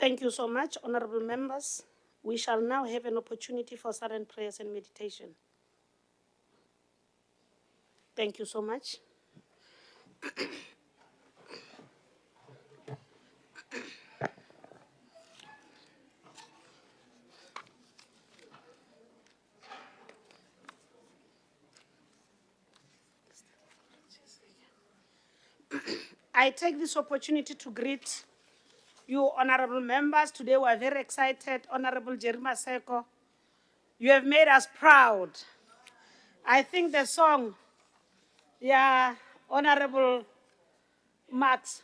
Thank you so much, honorable members. We shall now have an opportunity for silent prayers and meditation. Thank you so much. I take this opportunity to greet you, honorable members. Today we are very excited. Honorable Jerry Maseko, you have made us proud. I think the song, Honorable Max,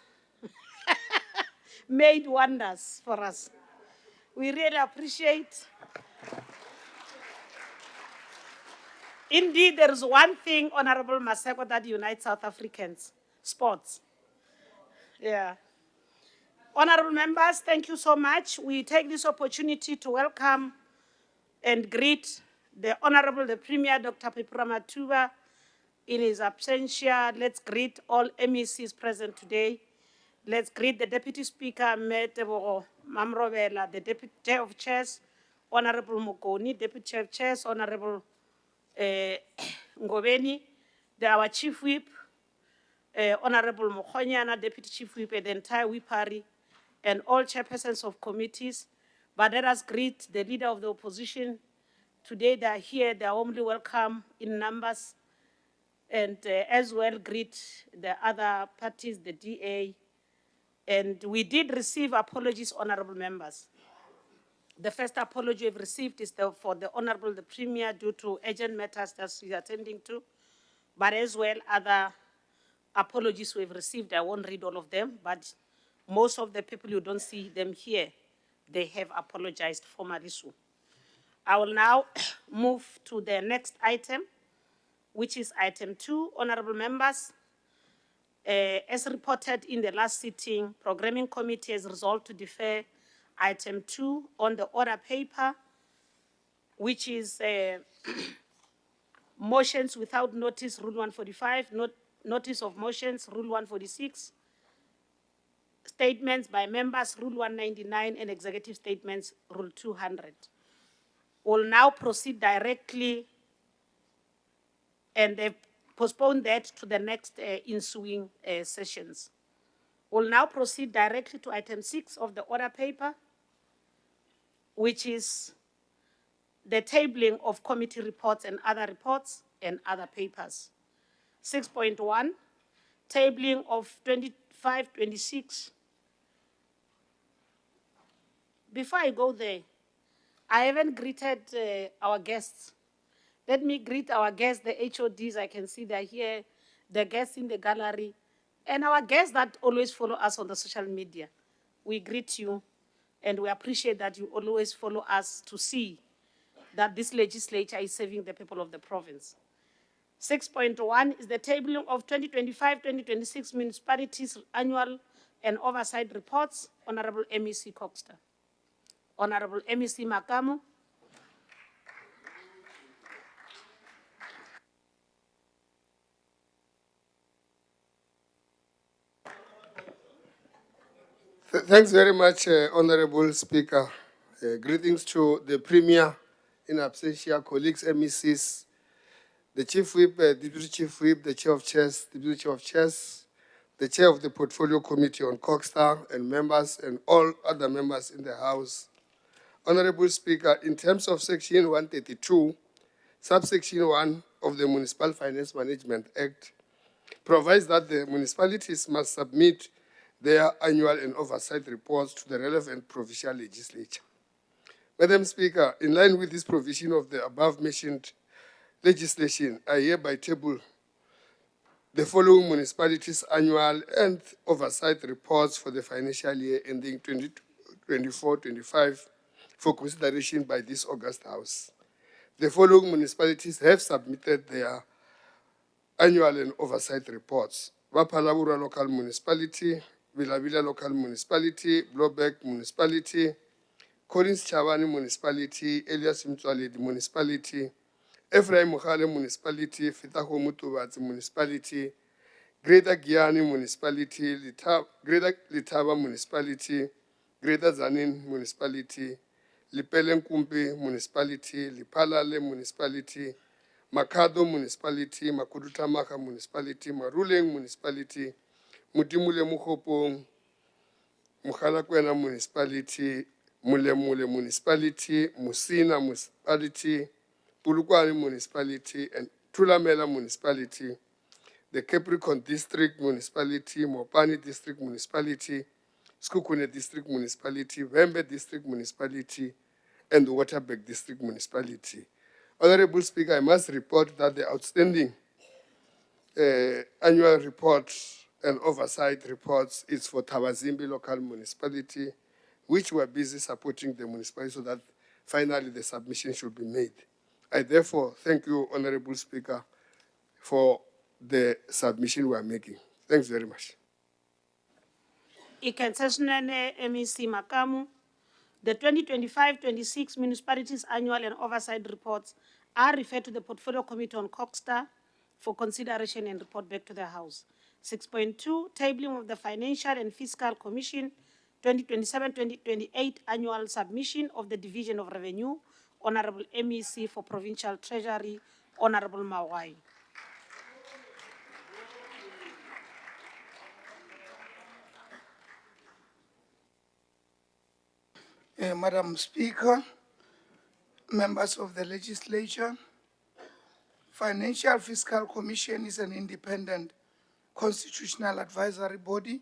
made wonders for us. We really appreciate. Indeed, there is one thing, Honorable Maseko, that unites South Africans: sports. Yeah. Honorable members, thank you so much. We take this opportunity to welcome and greet the Honorable, the Premier, Dr. Pipura Matuba, in his absentia. Let's greet all MECs present today. Let's greet the Deputy Speaker, Metebo Mamrovela, the Deputy Chair of Chairs, Honorable Mukoni, Deputy Chair of Chairs, Honorable Ngobeni, our Chief Whip, Honorable Mokhonyana, Deputy Chief Whip, and the entire Whip Party, and all chairpersons of committees. But let us greet the leader of the opposition. Today they are here, they are warmly welcome in numbers, and as well greet the other parties, the DA. And we did receive apologies, honorable members. The first apology we've received is for the Honorable the Premier due to urgent matters that she's attending to, but as well other apologies we've received. I won't read all of them, but most of the people, you don't see them here, they have apologized formally. So I will now move to the next item, which is item 2, honorable members. As reported in the last sitting, Programming Committee has resolved to defer item 2 on the order paper, which is motions without notice, Rule 145, notice of motions, Rule 146, statements by members, Rule 199, and executive statements, Rule 200. We'll now proceed directly and postpone that to the next ensuing sessions. We'll now proceed directly to item 6 of the order paper, which is the tabling of committee reports and other papers. 6.1, tabling of 25-26. Before I go there, I haven't greeted our guests. Let me greet our guests, the HODs. I can see they're here, the guests in the gallery, and our guests that always follow us on the social media. We greet you, and we appreciate that you always follow us to see that this legislature is serving the people of the province. 6.1 is the tabling of 2025-2026 municipalities' annual and oversight reports. Honorable MEC Coxter. Honorable MEC Makamu. Thanks very much, Honorable Speaker. Greetings to the Premier in absentia, colleagues, MECs, the Chief Whip, Deputy Chief Whip, the Chair of Chairs, Deputy Chair of Chairs, the Chair of the Portfolio Committee on Coxstar, and members and all other members in the House. Honorable Speaker, in terms of Section 132, subsection 1 of the Municipal Finance Management Act, provides that the municipalities must submit their annual and oversight reports to the relevant provincial legislature. Madam Speaker, in line with this provision of the above-mentioned legislation, I hereby table the following municipalities' annual and oversight reports for the financial year ending 2024-25 for consideration by this August House. The following municipalities have submitted their annual and oversight reports: Vapalabura Local Municipality, Villavilla Local Municipality, Blowback Municipality, Collins Chavani Municipality, Elias Mtwaledi Municipality, Ephraim Mukhale Municipality, Fitaho Mutubatsi Municipality, Greater Guyana Municipality, Greater Litaba Municipality, Greater Zanin Municipality, Lipelenkumpi Municipality, Lipalale Municipality, Makado Municipality, Makudutamaka Municipality, Maruleng Municipality, Mutimule Mukopong, Mukhalakwena Municipality, Mulemule Municipality, Musina Municipality, Pulukwani Municipality, and Tulamela Municipality, the Capricorn District Municipality, Mopani District Municipality, Skukune District Municipality, Vembe District Municipality, and the Waterberg District Municipality. Honorable Speaker, I must report that the outstanding annual report and oversight reports is for Tawazimbi Local Municipality, which were busy supporting the municipality so that finally the submission should be made. I therefore thank you, Honorable Speaker, for the submission we are making. Thanks very much. Ikensesnene MEC Makamu, the 2025-26 Municipalities Annual and Oversight Reports are referred to the Portfolio Committee on Coxstar for consideration and report back to the House. 6.2, tabling of the Financial and Fiscal Commission 2027-2028 Annual Submission of the Division of Revenue, Honorable MEC for Provincial Treasury, Honorable Mawai. Madam Speaker, members of the Legislature, Financial Fiscal Commission is an independent constitutional advisory body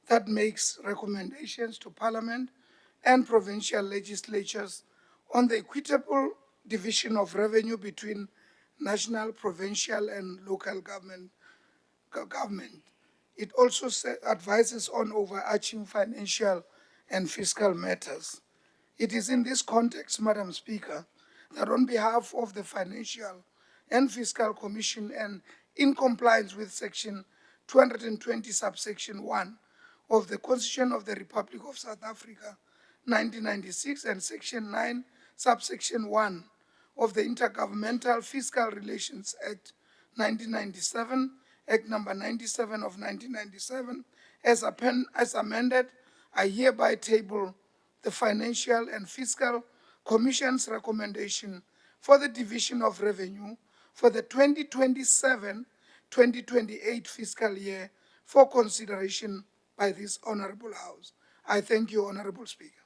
that makes recommendations to Parliament and provincial legislatures on the equitable division of revenue between national, provincial, and local government. It also advises on overarching financial and fiscal matters. It is in this context, Madam Speaker, that on behalf of the Financial and Fiscal Commission and in compliance with Section 220, subsection 1 of the Constitution of the Republic of South Africa, 1996, and Section 9, subsection 1 of the Intergovernmental Fiscal Relations Act, 1997, Act number 97 of 1997, as amended, I hereby table the Financial and Fiscal Commission's recommendation for the division of revenue for the 2027-2028 fiscal year for consideration by this Honorable House. I thank you, Honorable Speaker.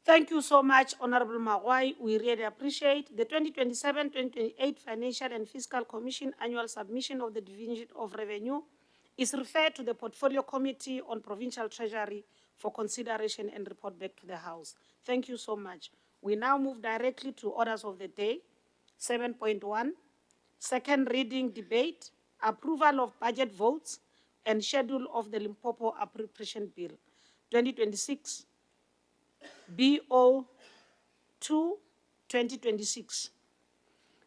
Thank you so much, Honorable Mawai. We really appreciate the 2027-2028 Financial and Fiscal Commission Annual Submission of the Division of Revenue is referred to the Portfolio Committee on Provincial Treasury for consideration and report back to the House. Thank you so much. We now move directly to orders of the day. 7.1, second reading debate, approval of budget votes, and schedule of the Limpopo Appropriation Bill 2026 BO 2 2026.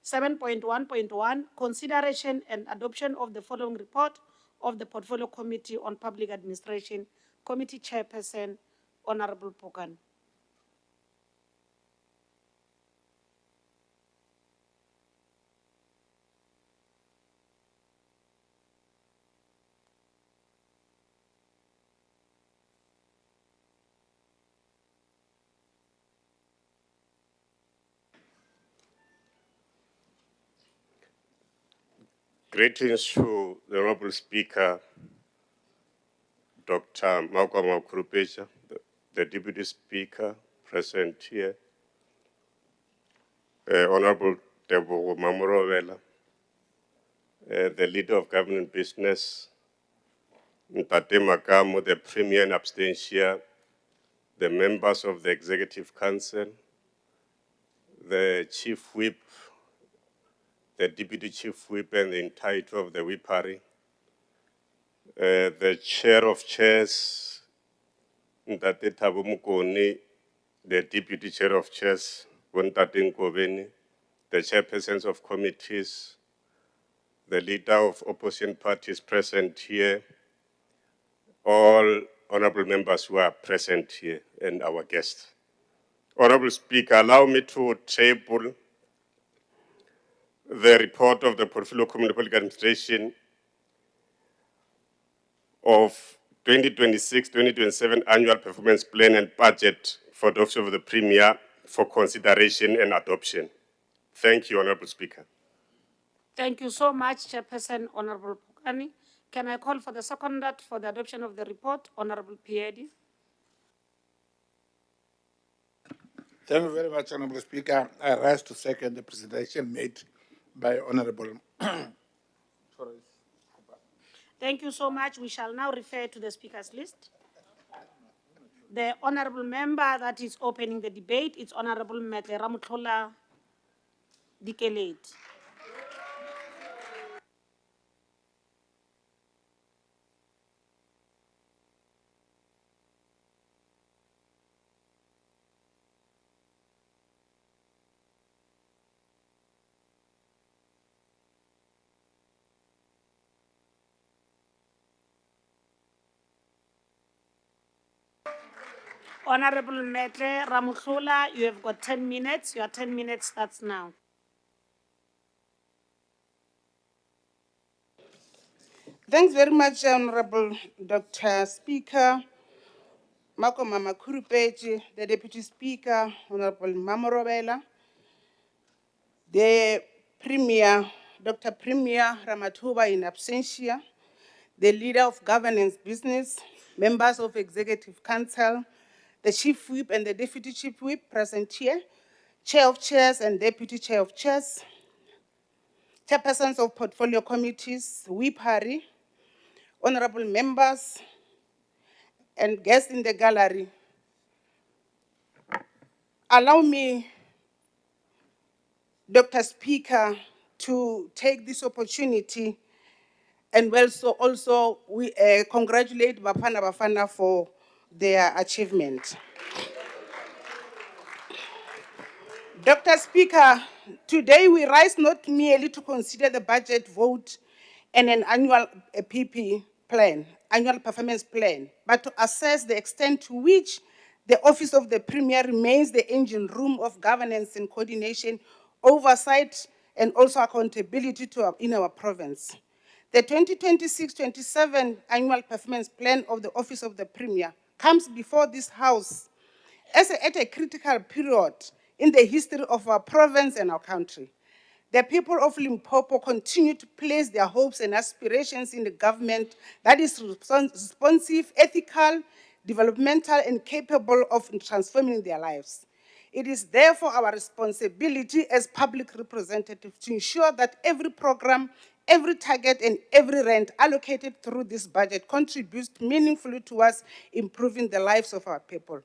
7.1.1, consideration and adoption of the following report of the Portfolio Committee on Public Administration, Committee Chairperson, Honorable Pokan. Greetings to the Honorable Speaker, Dr. Malcolm Krupecha, the Deputy Speaker present here, Honorable Debo Mamurovela, the Leader of Government Business, Mpate Makamu, the Premier in absentia, the members of the Executive Council, the Chief Whip, the Deputy Chief Whip and the entitled of the Whippery, the Chair of Chairs, Ntate Thabo Mokone, the Deputy Chair of Chairs, Bontate Nkobeni, the Chairpersons of Committees, the Leader of Opposition Parties present here, all honorable members who are present here, and our guests. Honorable Speaker, allow me to table the report of the Portfolio Committee on Public Administration of 2026-2027 annual performance plan and budget for the Office of the Premier for consideration and adoption. Thank you, Honorable Speaker. Thank you so much, Chairperson, Honorable Pukani. Can I call for the secondant for the adoption of the report, Honorable Piedi? Thank you very much, Honorable Speaker. I rise to second the presentation made by Honorable. Thank you so much. We shall now refer to the speakers list. The honorable member that is opening the debate is Honorable Metle Ramutlola Dikelate. Honorable Metle Ramutlola, you have got 10 minutes. Your 10 minutes starts now. Thanks very much, Honorable Dr. Speaker, Mako Mama Kurupechi, the Deputy Speaker, Honorable Mamorobela, the Premier, Dr. Premier Ramatuba in absentia, the Leader of Governance Business, members of Executive Council, the Chief Whip and the Deputy Chief Whip present here, Chair of Chairs and Deputy Chair of Chairs, Chairpersons of Portfolio Committees, Whip Harry, honorable members, and guests in the gallery. Allow me, Dr. Speaker, to take this opportunity and also we congratulate Bafana for their achievement. Dr. Speaker, today we rise not merely to consider the budget vote and an annual PP plan, annual performance plan, but to assess the extent to which the Office of the Premier remains the engine room of governance and coordination, oversight, and also accountability in our province. The 2026-27 annual performance plan of the Office of the Premier comes before this House at a critical period in the history of our province and our country. The people of Limpopo continue to place their hopes and aspirations in the government that is responsive, ethical, developmental, and capable of transforming their lives. It is therefore our responsibility as public representatives to ensure that every program, every target, and every rand allocated through this budget contributes meaningfully towards improving the lives of our people.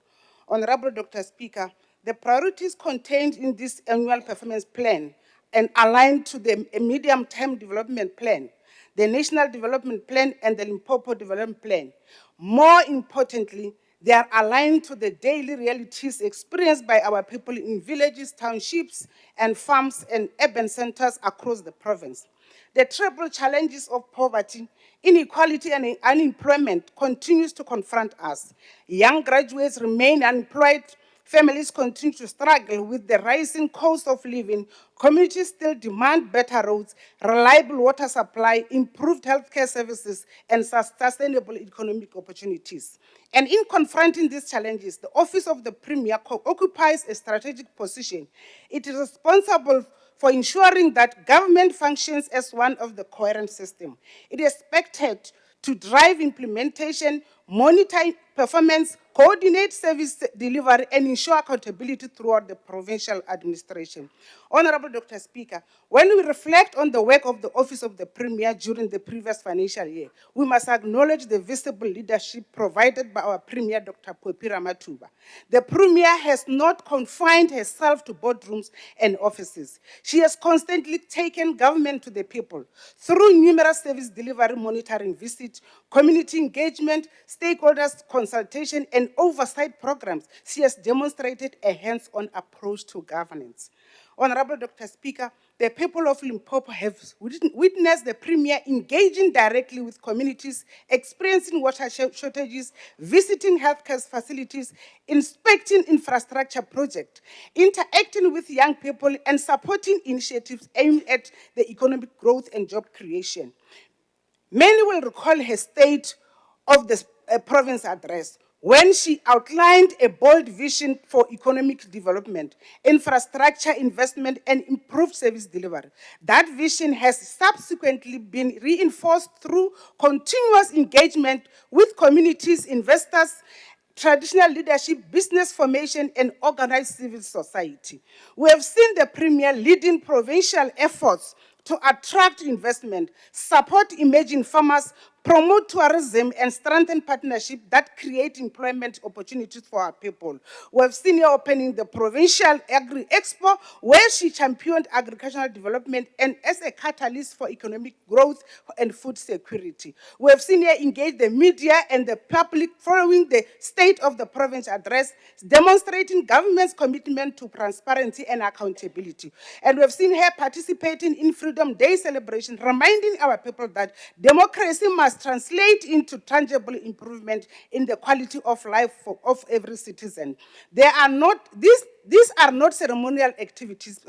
Honorable Dr. Speaker, the priorities contained in this annual performance plan and aligned to the medium-term development plan, the National Development Plan and the Limpopo Development Plan. More importantly, they are aligned to the daily realities experienced by our people in villages, townships, and farms and urban centers across the province. The triple challenges of poverty, inequality, and unemployment continues to confront us. Young graduates remain unemployed. Families continue to struggle with the rising cost of living. Communities still demand better roads, reliable water supply, improved healthcare services, and sustainable economic opportunities. And in confronting these challenges, the Office of the Premier occupies a strategic position. It is responsible for ensuring that government functions as one of the coherent system. It is expected to drive implementation, monitor performance, coordinate service delivery, and ensure accountability throughout the provincial administration. Honorable Dr. Speaker, when we reflect on the work of the Office of the Premier during the previous financial year, we must acknowledge the visible leadership provided by our Premier, Dr. Popira Matuba. The Premier has not confined herself to boardrooms and offices. She has constantly taken government to the people through numerous service delivery monitoring visits, community engagement, stakeholders consultation, and oversight programs. She has demonstrated a hands-on approach to governance. Honorable Dr. Speaker, the people of Limpopo have witnessed the Premier engaging directly with communities, experiencing water shortages, visiting healthcare facilities, inspecting infrastructure projects, interacting with young people, and supporting initiatives aimed at the economic growth and job creation. Many will recall her state of the province address, when she outlined a bold vision for economic development, infrastructure investment, and improved service delivery. That vision has subsequently been reinforced through continuous engagement with communities, investors, traditional leadership, business formation, and organized civil society. We have seen the Premier leading provincial efforts to attract investment, support emerging farmers, promote tourism, and strengthen partnerships that create employment opportunities for our people. We have seen her opening the Provincial Agri-Expo, where she championed agricultural development and as a catalyst for economic growth and food security. We have seen her engage the media and the public following the State of the Province address, demonstrating government's commitment to transparency and accountability. And we have seen her participating in Freedom Day celebration, reminding our people that democracy must translate into tangible improvement in the quality of life of every citizen. These are not ceremonial activities,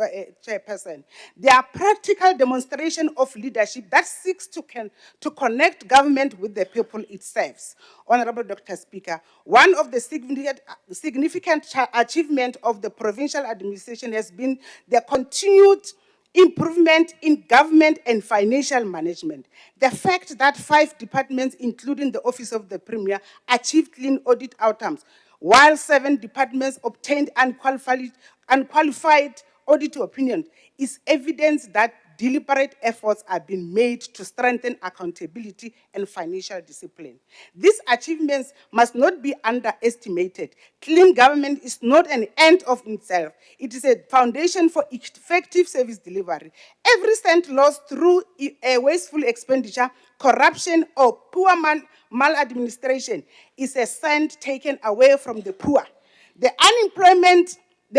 Chairperson. They are practical demonstration of leadership that seeks to connect government with the people it serves. Honorable Dr. Speaker, one of the significant achievements of the provincial administration has been the continued improvement in government and financial management. The fact that 5 departments, including the Office of the Premier, achieved clean audit outcomes, while 7 departments obtained unqualified audit opinion, is evidence that deliberate efforts are being made to strengthen accountability and financial discipline. These achievements must not be underestimated. Clean government is not an end of itself. It is a foundation for effective service delivery. Every cent lost through a wasteful expenditure, corruption, or poor maladministration is a cent taken away from the poor, the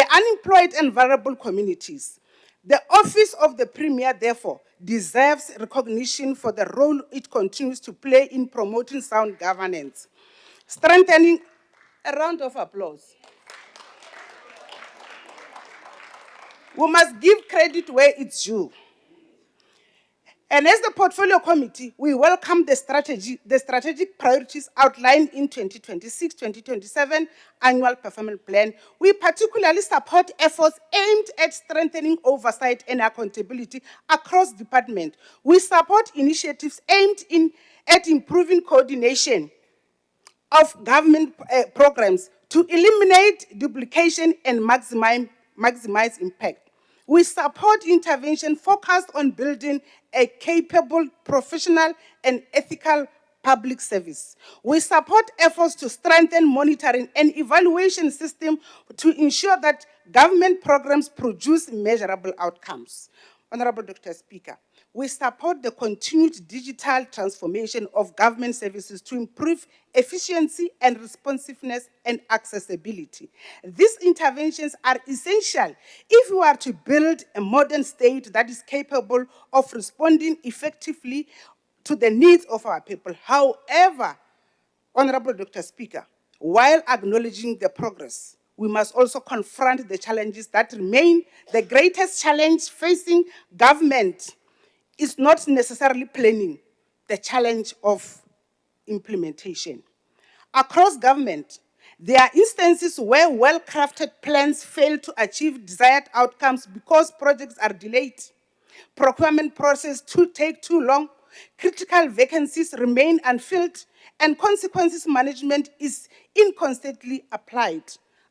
unemployed and vulnerable communities. The Office of the Premier, therefore, deserves recognition for the role it continues to play in promoting sound governance. Strengthening, a round of applause. We must give credit where it's due. And as the Portfolio Committee, we welcome the strategic priorities outlined in 2026-2027 Annual Performance Plan. We particularly support efforts aimed at strengthening oversight and accountability across departments. We support initiatives aimed at improving coordination of government programs to eliminate duplication and maximize impact. We support intervention focused on building a capable, professional, and ethical public service. We support efforts to strengthen monitoring and evaluation system to ensure that government programs produce measurable outcomes. Honorable Dr. Speaker, we support the continued digital transformation of government services to improve efficiency and responsiveness and accessibility. These interventions are essential if we are to build a modern state that is capable of responding effectively to the needs of our people. However, Honorable Dr. Speaker, while acknowledging the progress, we must also confront the challenges that remain. The greatest challenge facing government is not necessarily planning, the challenge of implementation. Across government, there are instances where well-crafted plans fail to achieve desired outcomes because projects are delayed, procurement processes take too long, critical vacancies remain unfilled, and consequences management is inconsistently applied.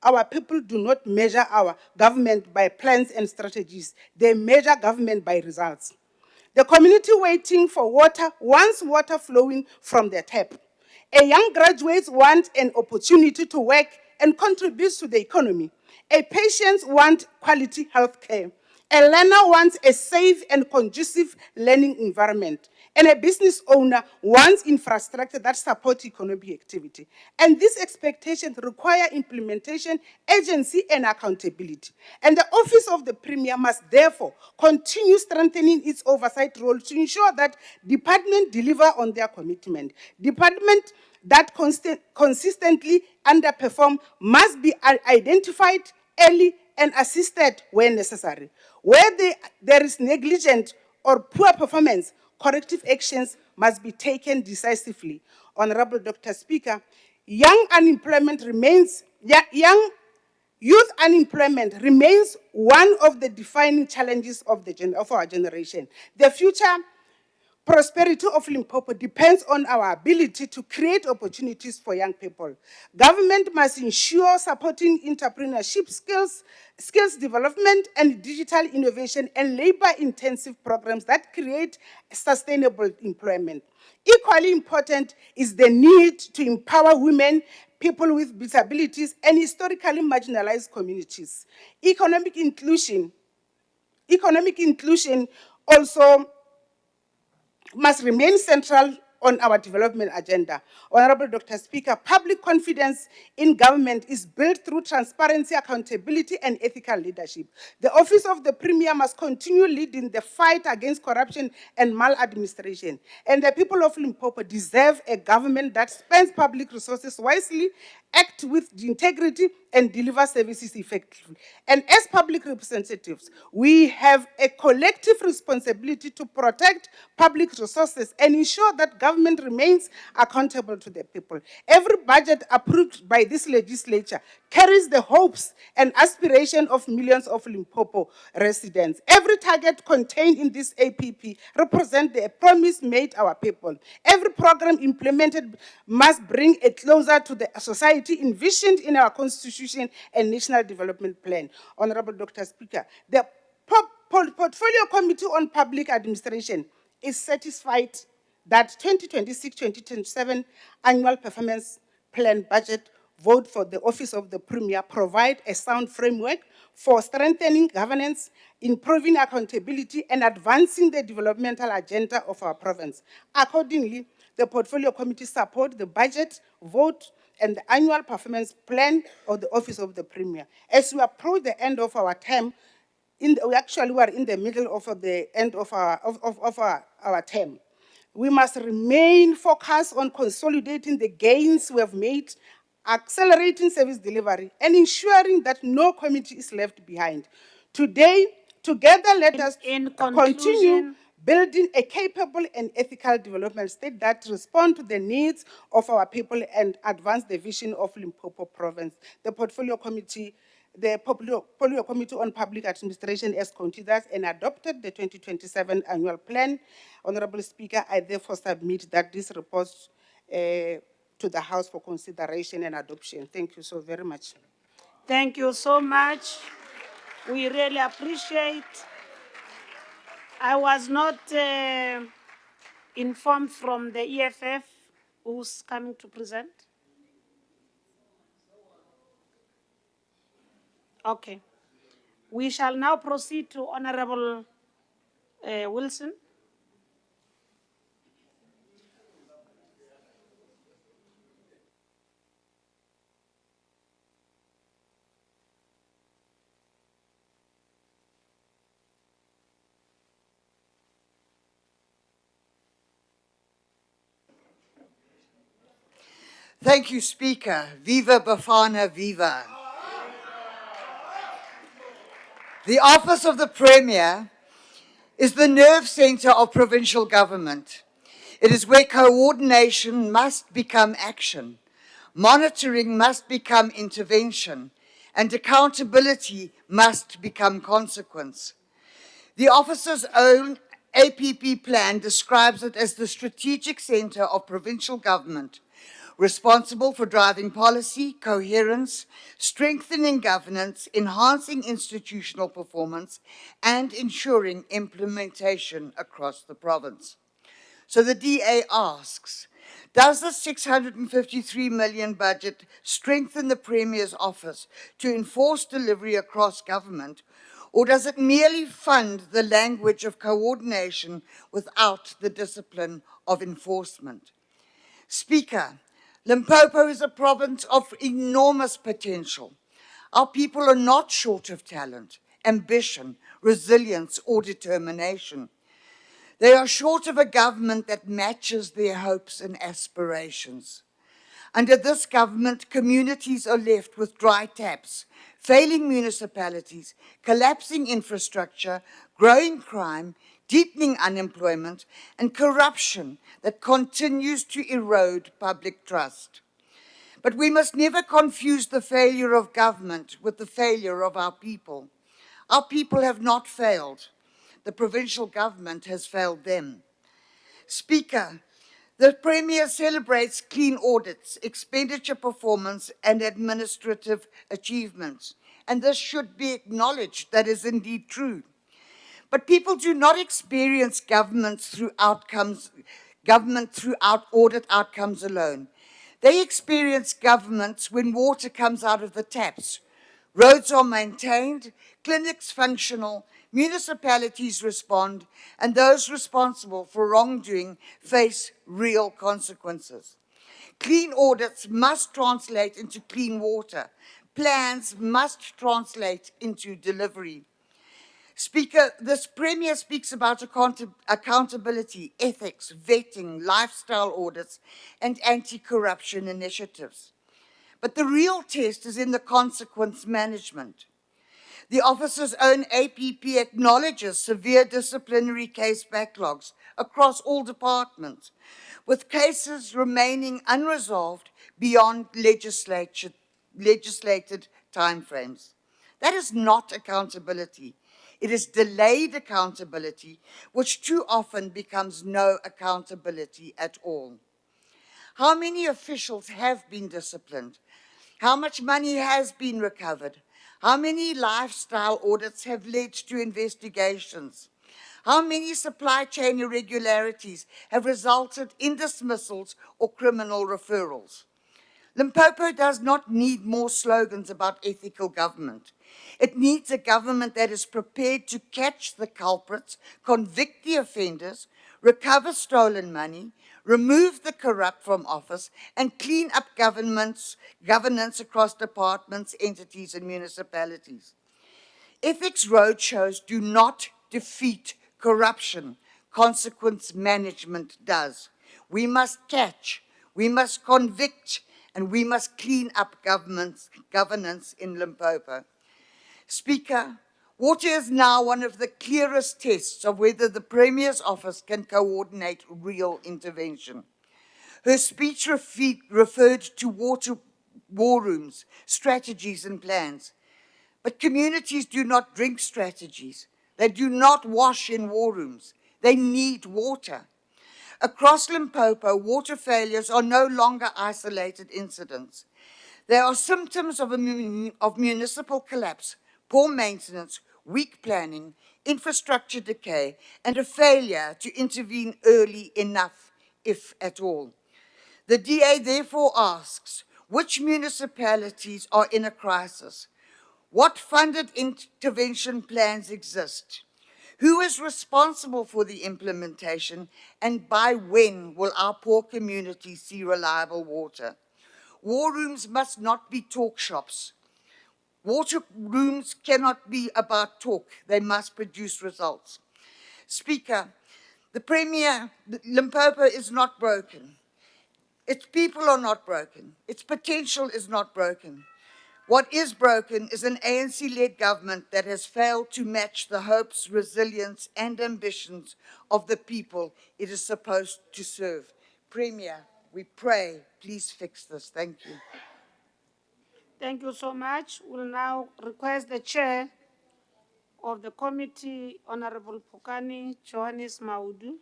Our people do not measure our government by plans and strategies. They measure government by results. The community waiting for water wants water flowing from their tap. A young graduate wants an opportunity to work and contribute to the economy. A patient wants quality health care. A learner wants a safe and conducive learning environment. And a business owner wants infrastructure that supports economic activity. And these expectations require implementation, agency, and accountability. And the Office of the Premier must therefore continue strengthening its oversight role to ensure that departments deliver on their commitment. Departments that consistently underperform must be identified early and assisted where necessary. Where there is negligence or poor performance, corrective actions must be taken decisively. Honorable Dr. Speaker, young youth unemployment remains one of the defining challenges of our generation. The future prosperity of Limpopo depends on our ability to create opportunities for young people. Government must ensure supporting entrepreneurship skills development and digital innovation and labor-intensive programs that create sustainable employment. Equally important is the need to empower women, people with disabilities, and historically marginalized communities. Economic inclusion also must remain central on our development agenda. Honorable Dr. Speaker, public confidence in government is built through transparency, accountability, and ethical leadership. The Office of the Premier must continue leading the fight against corruption and maladministration. And the people of Limpopo deserve a government that spends public resources wisely, act with integrity, and deliver services effectively. And as public representatives, we have a collective responsibility to protect public resources and ensure that government remains accountable to the people. Every budget approved by this legislature carries the hopes and aspirations of millions of Limpopo residents. Every target contained in this APP represents the promise made our people. Every program implemented must bring it closer to the society envisioned in our Constitution and National Development Plan. Honorable Dr. Speaker, the Portfolio Committee on Public Administration is satisfied that 2026-2027 annual performance plan budget vote for the Office of the Premier provide a sound framework for strengthening governance, improving accountability, and advancing the developmental agenda of our province. Accordingly, the Portfolio Committee support the budget vote and the annual performance plan of the Office of the Premier. As we approach the end of our term, we are in the middle of the end of our term. We must remain focused on consolidating the gains we have made, accelerating service delivery, and ensuring that no community is left behind. Today, together, let us continue building a capable and ethical development state that responds to the needs of our people and advance the vision of Limpopo province. The Portfolio Committee on Public Administration has considered and adopted the 2027 annual plan. Honorable Speaker, I therefore submit that this report to the House for consideration and adoption. Thank you so very much. Thank you so much. We really appreciate. I was not informed from the EFF who's coming to present. Okay. We shall now proceed to Honorable Wilson. Thank you, Speaker. Viva Bafana, viva. The Office of the Premier is the nerve center of provincial government. It is where coordination must become action, monitoring must become intervention, and accountability must become consequence. The Office's own APP plan describes it as the strategic center of provincial government, responsible for driving policy, coherence, strengthening governance, enhancing institutional performance, and ensuring implementation across the province. So the DA asks, does the 653 million budget strengthen the Premier's office to enforce delivery across government, or does it merely fund the language of coordination without the discipline of enforcement? Speaker, Limpopo is a province of enormous potential. Our people are not short of talent, ambition, resilience, or determination. They are short of a government that matches their hopes and aspirations. Under this government, communities are left with dry taps, failing municipalities, collapsing infrastructure, growing crime, deepening unemployment, and corruption that continues to erode public trust. But we must never confuse the failure of government with the failure of our people. Our people have not failed. The provincial government has failed them. Speaker, the Premier celebrates clean audits, expenditure performance, and administrative achievements. And this should be acknowledged. That is indeed true. But people do not experience government through audit outcomes alone. They experience governments when water comes out of the taps, roads are maintained, clinics functional, municipalities respond, and those responsible for wrongdoing face real consequences. Clean audits must translate into clean water. Plans must translate into delivery. Speaker, this Premier speaks about accountability, ethics, vetting, lifestyle audits, and anti-corruption initiatives. But the real test is in the consequence management. The office's own APP acknowledges severe disciplinary case backlogs across all departments, with cases remaining unresolved beyond legislated timeframes. That is not accountability. It is delayed accountability, which too often becomes no accountability at all. How many officials have been disciplined? How much money has been recovered? How many lifestyle audits have led to investigations? How many supply chain irregularities have resulted in dismissals or criminal referrals? Limpopo does not need more slogans about ethical government. It needs a government that is prepared to catch the culprits, convict the offenders, recover stolen money, remove the corrupt from office, and clean up governance across departments, entities, and municipalities. Ethics roadshows do not defeat corruption. Consequence management does. We must catch, we must convict, and we must clean up governance in Limpopo. Speaker, water is now one of the clearest tests of whether the Premier's office can coordinate real intervention. Her speech referred to water war rooms, strategies and plans. But communities do not drink strategies. They do not wash in war rooms. They need water. Across Limpopo, water failures are no longer isolated incidents. They are symptoms of municipal collapse, poor maintenance, weak planning, infrastructure decay, and a failure to intervene early enough, if at all. The DA therefore asks, which municipalities are in a crisis? What funded intervention plans exist? Who is responsible for the implementation, and by when will our poor communities see reliable water? War rooms must not be talk shops. Water rooms cannot be about talk. They must produce results. Speaker, the Premier, Limpopo is not broken. Its people are not broken. Its potential is not broken. What is broken is an ANC-led government that has failed to match the hopes, resilience, and ambitions of the people it is supposed to serve. Premier, we pray, please fix this. Thank you. Thank you so much. We'll now request the chair of the committee, Honorable Pukani Johannes Maudu,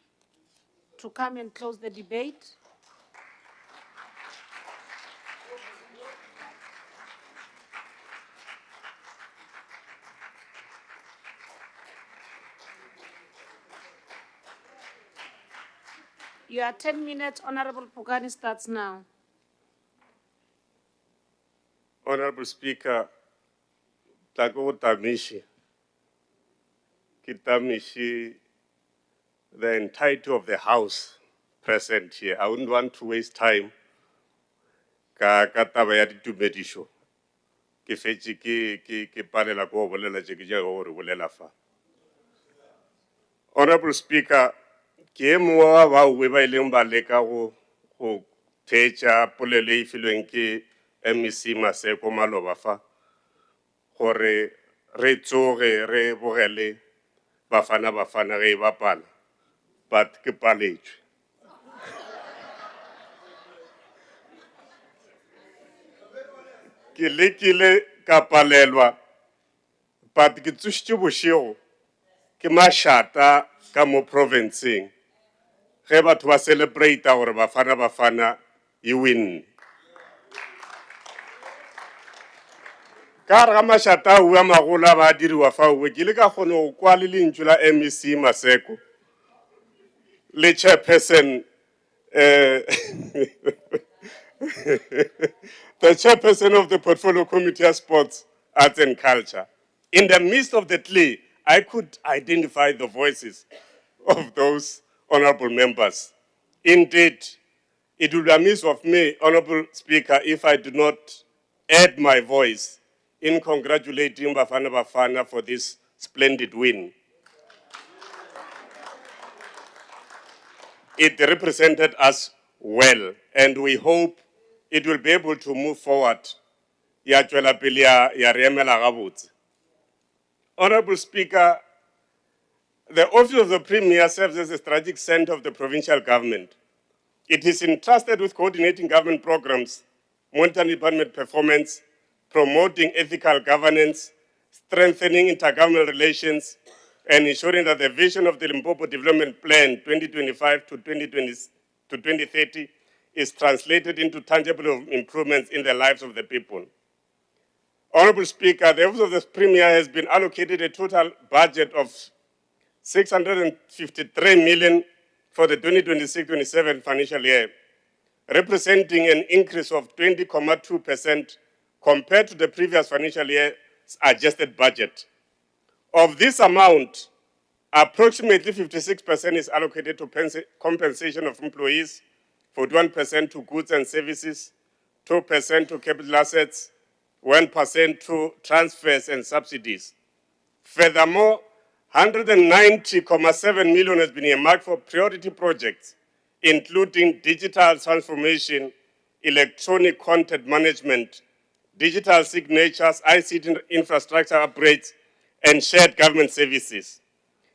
to come and close the debate. You are 10 minutes. Honorable Pukani starts now. Honorable Speaker, Tamishi, the entirety of the House present here. I wouldn't want to waste time. Ka taba ya ditumedišo. Ke fetše ke palela ko bolela tše ke jago gore bolela fa. Honorable Speaker, ke mongwe wa bao ba ileng ba leka go thetša polelo e filweng ke MEC Maseko Maloba fa gore re tsoge re bogele Bafana Bafana ge e bapala, but ke paletšwe. Ke lekile ka palelwa, but ke tsošitše bošego ke mašata ka mo provinceng ge batho ba celebrate gore Bafana Bafana e win. Ka gare ga mašata a ua magolo a ba diriwa faowe ke ile ka kgone go kwa le lentšu la MEC Maseko le chairperson the chairperson of the Portfolio Committee of Sports, Arts and Culture. In the midst of the play, I could identify the voices of those honorable members. Indeed, it would be amiss of me, Honorable Speaker, if I do not add my voice in congratulating Bafana Bafana for this splendid win. It represented us well, and we hope it will be able to move forward. Ya tšwela pele ya re emela gabotse. Honorable Speaker, the Office of the Premier serves as a strategic center of the provincial government. It is entrusted with coordinating government programs, monitoring department performance, promoting ethical governance, strengthening intergovernmental relations, and ensuring that the vision of the Limpopo Development Plan 2025 to 2030 is translated into tangible improvements in the lives of the people. Honorable Speaker, the Office of the Premier has been allocated a total budget of 653 million for the 2026-27 financial year, representing an increase of 20.2% compared to the previous financial year's adjusted budget. Of this amount, approximately 56% is allocated to compensation of employees, 41% to goods and services, 2% to capital assets, 1% to transfers and subsidies. Furthermore, 190.7 million has been earmarked for priority projects, including digital transformation, electronic content management, digital signatures, ICT infrastructure upgrades, and shared government services.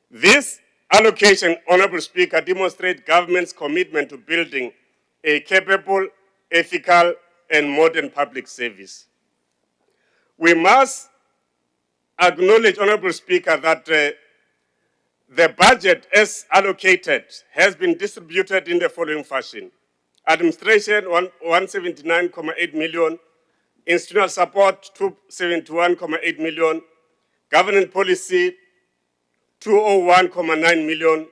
This allocation, Honorable Speaker, demonstrates government's commitment to building a capable, ethical, and modern public service. We must acknowledge, Honorable Speaker, that the budget as allocated has been distributed in the following fashion. Administration, 179.8 million. Institutional support, 271.8 million. Government policy, 201.9 million.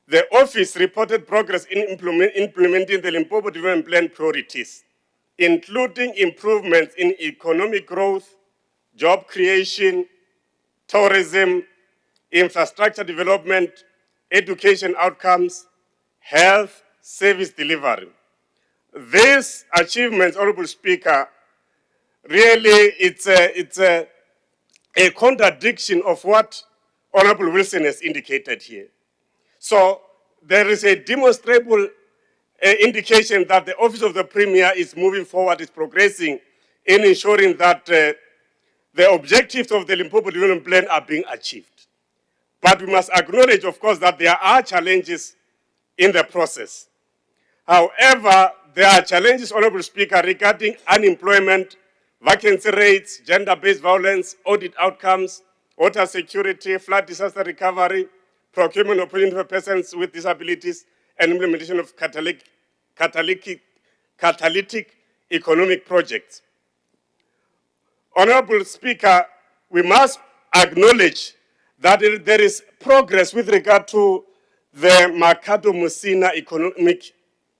The office reported progress in implementing the Limpopo Development Plan priorities, including improvements in economic growth, job creation, tourism, infrastructure development, education outcomes, health, service delivery. These achievements, Honorable Speaker, really it's a contradiction of what Honorable Wilson has indicated here. So there is a demonstrable indication that the Office of the Premier is moving forward, is progressing in ensuring that the objectives of the Limpopo Development Plan are being achieved. But we must acknowledge, of course, that there are challenges in the process. However, there are challenges, Honorable Speaker, regarding unemployment, vacancy rates, gender-based violence, audit outcomes, water security, flood disaster recovery, procurement opportunity for persons with disabilities, and implementation of catalytic economic projects. Honorable Speaker, we must acknowledge that there is progress with regard to the Mercado Musina economic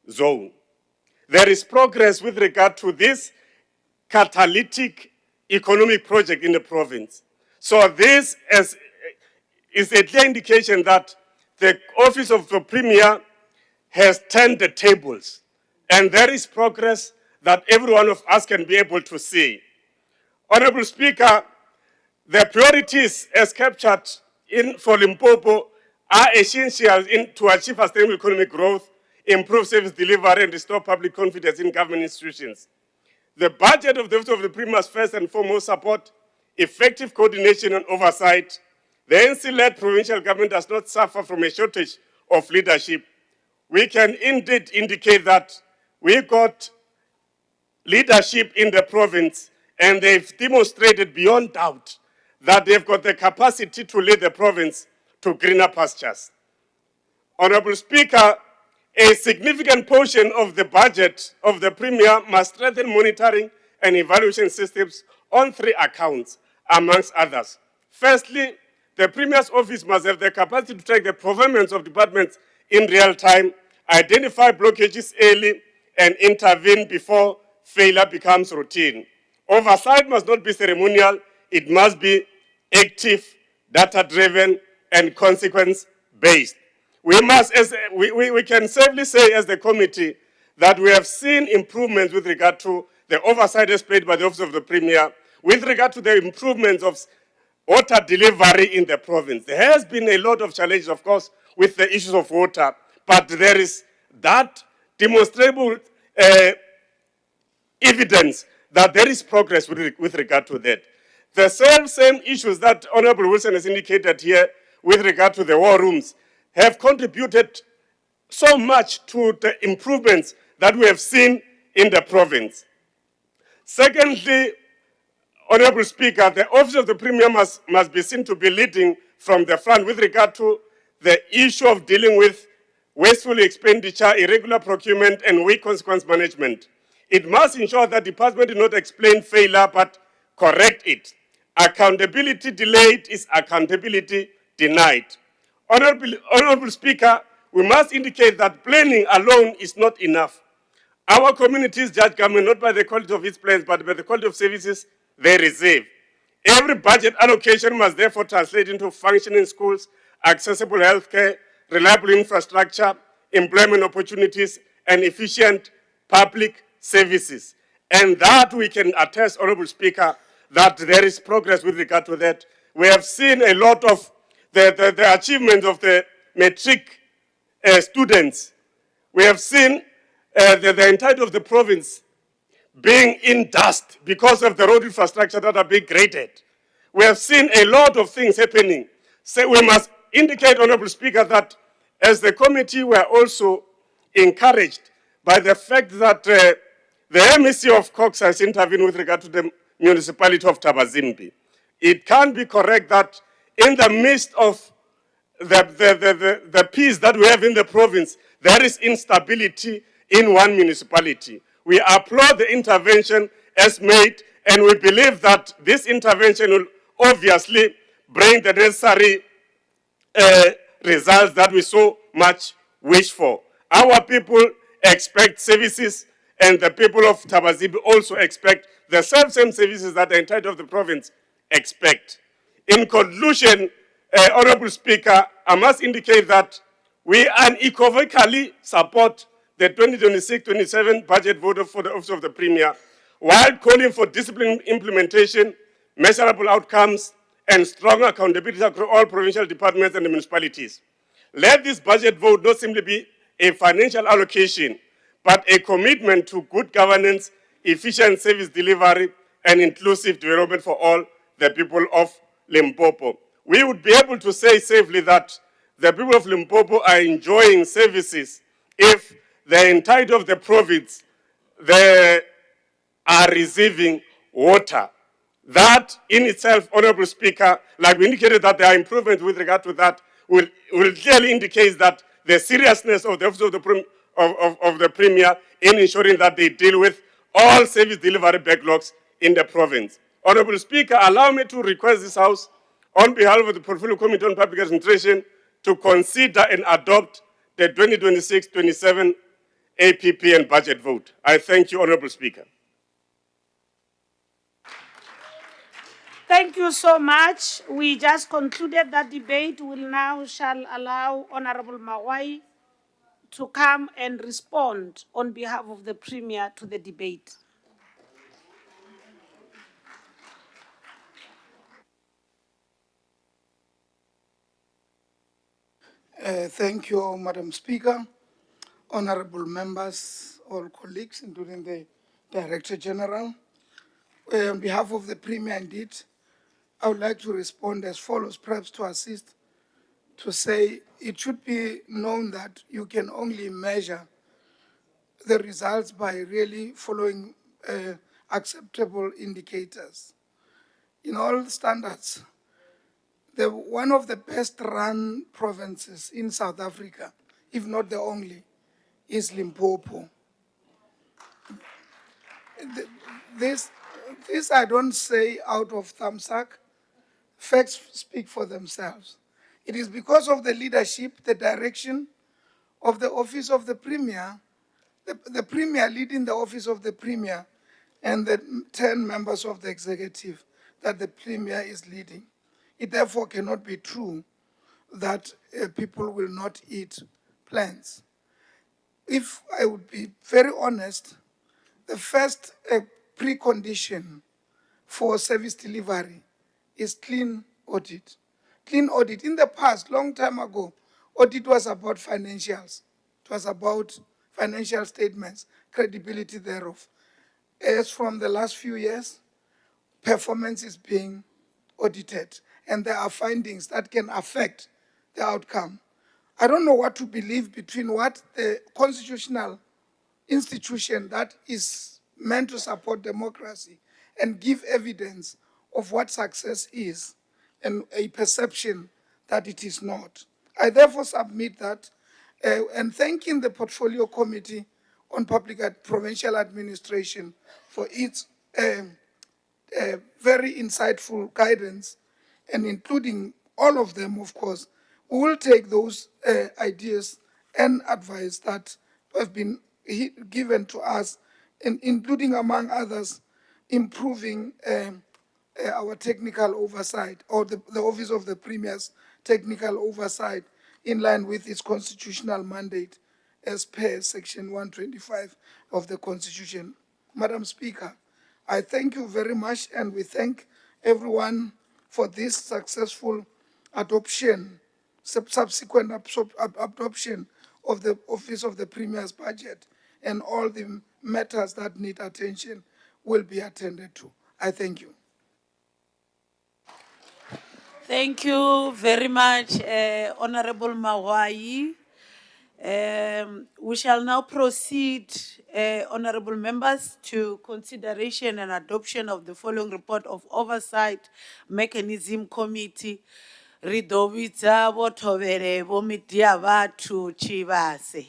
zone. There is progress with regard to this catalytic economic project in the province. So this is a clear indication that the Office of the Premier has turned the tables, and there is progress that every one of us can be able to see. Honorable Speaker, the priorities as captured for Limpopo are essential to achieve sustainable economic growth, improve service delivery, and restore public confidence in government institutions. The budget of the Office of the Premier must first and foremost support effective coordination and oversight, the ANC-led provincial government does not suffer from a shortage of leadership. We can indeed indicate that we got leadership in the province, and they've demonstrated beyond doubt that they've got the capacity to lead the province to greener pastures. Honorable Speaker, a significant portion of the budget of the Premier must strengthen monitoring and evaluation systems on 3 accounts, amongst others. Firstly, the Premier's office must have the capacity to track the performance of departments in real time, identify blockages early, and intervene before failure becomes routine. Oversight must not be ceremonial, it must be active, data-driven, and consequence-based. We can safely say as the committee that we have seen improvements with regard to the oversight displayed by the Office of the Premier, with regard to the improvements of water delivery in the province. There has been a lot of challenges, of course, with the issues of water, but there is that demonstrable evidence that there is progress with regard to that. The same issues that Honorable Wilson has indicated here with regard to the war rooms have contributed so much to the improvements that we have seen in the province. Secondly, Honorable Speaker, the Office of the Premier must be seen to be leading from the front with regard to the issue of dealing with wasteful expenditure, irregular procurement, and weak consequence management. It must ensure that the department do not explain failure, but correct it. Accountability delayed is accountability denied. Honorable Speaker, we must indicate that planning alone is not enough. Our communities judge government not by the quality of its plans, but by the quality of services they receive. Every budget allocation must therefore translate into functioning schools, accessible healthcare, reliable infrastructure, employment opportunities, and efficient public services. And that we can attest, Honorable Speaker, that there is progress with regard to that. We have seen a lot of the achievements of the matric students. We have seen the entirety of the province being in dust because of the road infrastructure that are being graded. We have seen a lot of things happening. So we must indicate, Honorable Speaker, that as the committee we are also encouraged by the fact that the MEC of Cox has intervened with regard to the municipality of Tabazimbi. It can be correct that in the midst of the peace that we have in the province, there is instability in one municipality. We applaud the intervention as made, and we believe that this intervention will obviously bring the necessary results that we so much wish for. Our people expect services, and the people of Tabazimbi also expect the same services that the entire of the province expect. In conclusion, Honorable Speaker, I must indicate that we unequivocally support the 2026-27 budget vote for the Office of the Premier, while calling for disciplined implementation, measurable outcomes, and stronger accountability across all provincial departments and municipalities. Let this budget vote not simply be a financial allocation, but a commitment to good governance, efficient service delivery, and inclusive development for all the people of Limpopo. We would be able to say safely that the people of Limpopo are enjoying services if the entirety of the province, they are receiving water. That in itself, Honorable Speaker, like we indicated that there are improvements with regard to that, will clearly indicate that the seriousness of the Office of the Premier in ensuring that they deal with all service delivery backlogs in the province. Honorable Speaker, allow me to request this House, on behalf of the Portfolio Committee on Public Administration, to consider and adopt the 2026-27 APP and budget vote. I thank you, Honorable Speaker. Thank you so much. We just concluded that debate. We shall allow Honorable Mawai to come and respond on behalf of the Premier to the debate. Thank you, Madam Speaker, honorable members, all colleagues, including the Director General. On behalf of the Premier, indeed, I would like to respond as follows, perhaps to assist, to say it should be known that you can only measure the results by really following acceptable indicators. In all standards, one of the best run provinces in South Africa, if not the only, is Limpopo. This I don't say out of thumbsuck. Facts speak for themselves. It is because of the leadership, the direction of the office of the Premier, the Premier leading the office of the Premier, and the 10 members of the executive that the Premier is leading. It therefore cannot be true that people will not eat plants. If I would be very honest, the first precondition for service delivery is clean audit. Clean audit. In the past, long time ago, audit was about financials. It was about financial statements, credibility thereof. As from the last few years, performance is being audited, and there are findings that can affect the outcome. I don't know what to believe between what the constitutional institution that is meant to support democracy and give evidence of what success is and a perception that it is not. I therefore submit that and thanking the Portfolio Committee on Provincial Administration for its very insightful guidance, and including all of them, of course, we will take those ideas and advice that have been given to us, and including, among others, improving our technical oversight, or the Office of the Premier's technical oversight in line with its constitutional mandate as per Section 125 of the Constitution. Madam Speaker, I thank you very much, and we thank everyone for this successful adoption, subsequent adoption of the Office of the Premier's budget, and all the matters that need attention will be attended to. I thank you. Thank you very much, Honorable Mawai. We shall now proceed, honorable members, to consideration and adoption of the following report of Oversight Mechanism Committee. Ridovitsa votovere vomitia vatu chivase.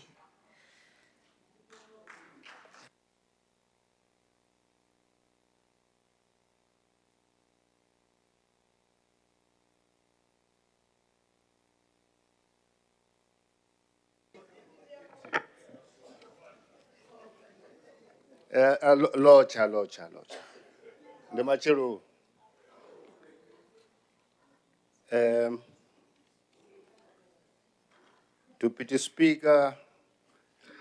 Locha. The Machero. Deputy Speaker,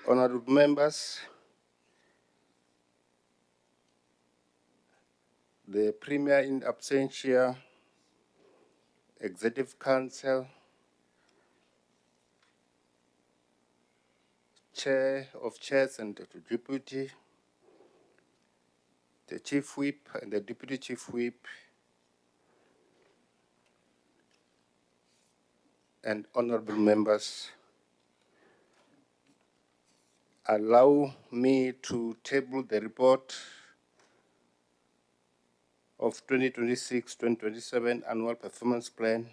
honorable members, the Premier in absentia, Executive Council, Chair of Chairs and the Deputy, the Chief Whip and the Deputy Chief Whip, and honorable members, allow me to table the report of 2026-2027 Annual Performance Plan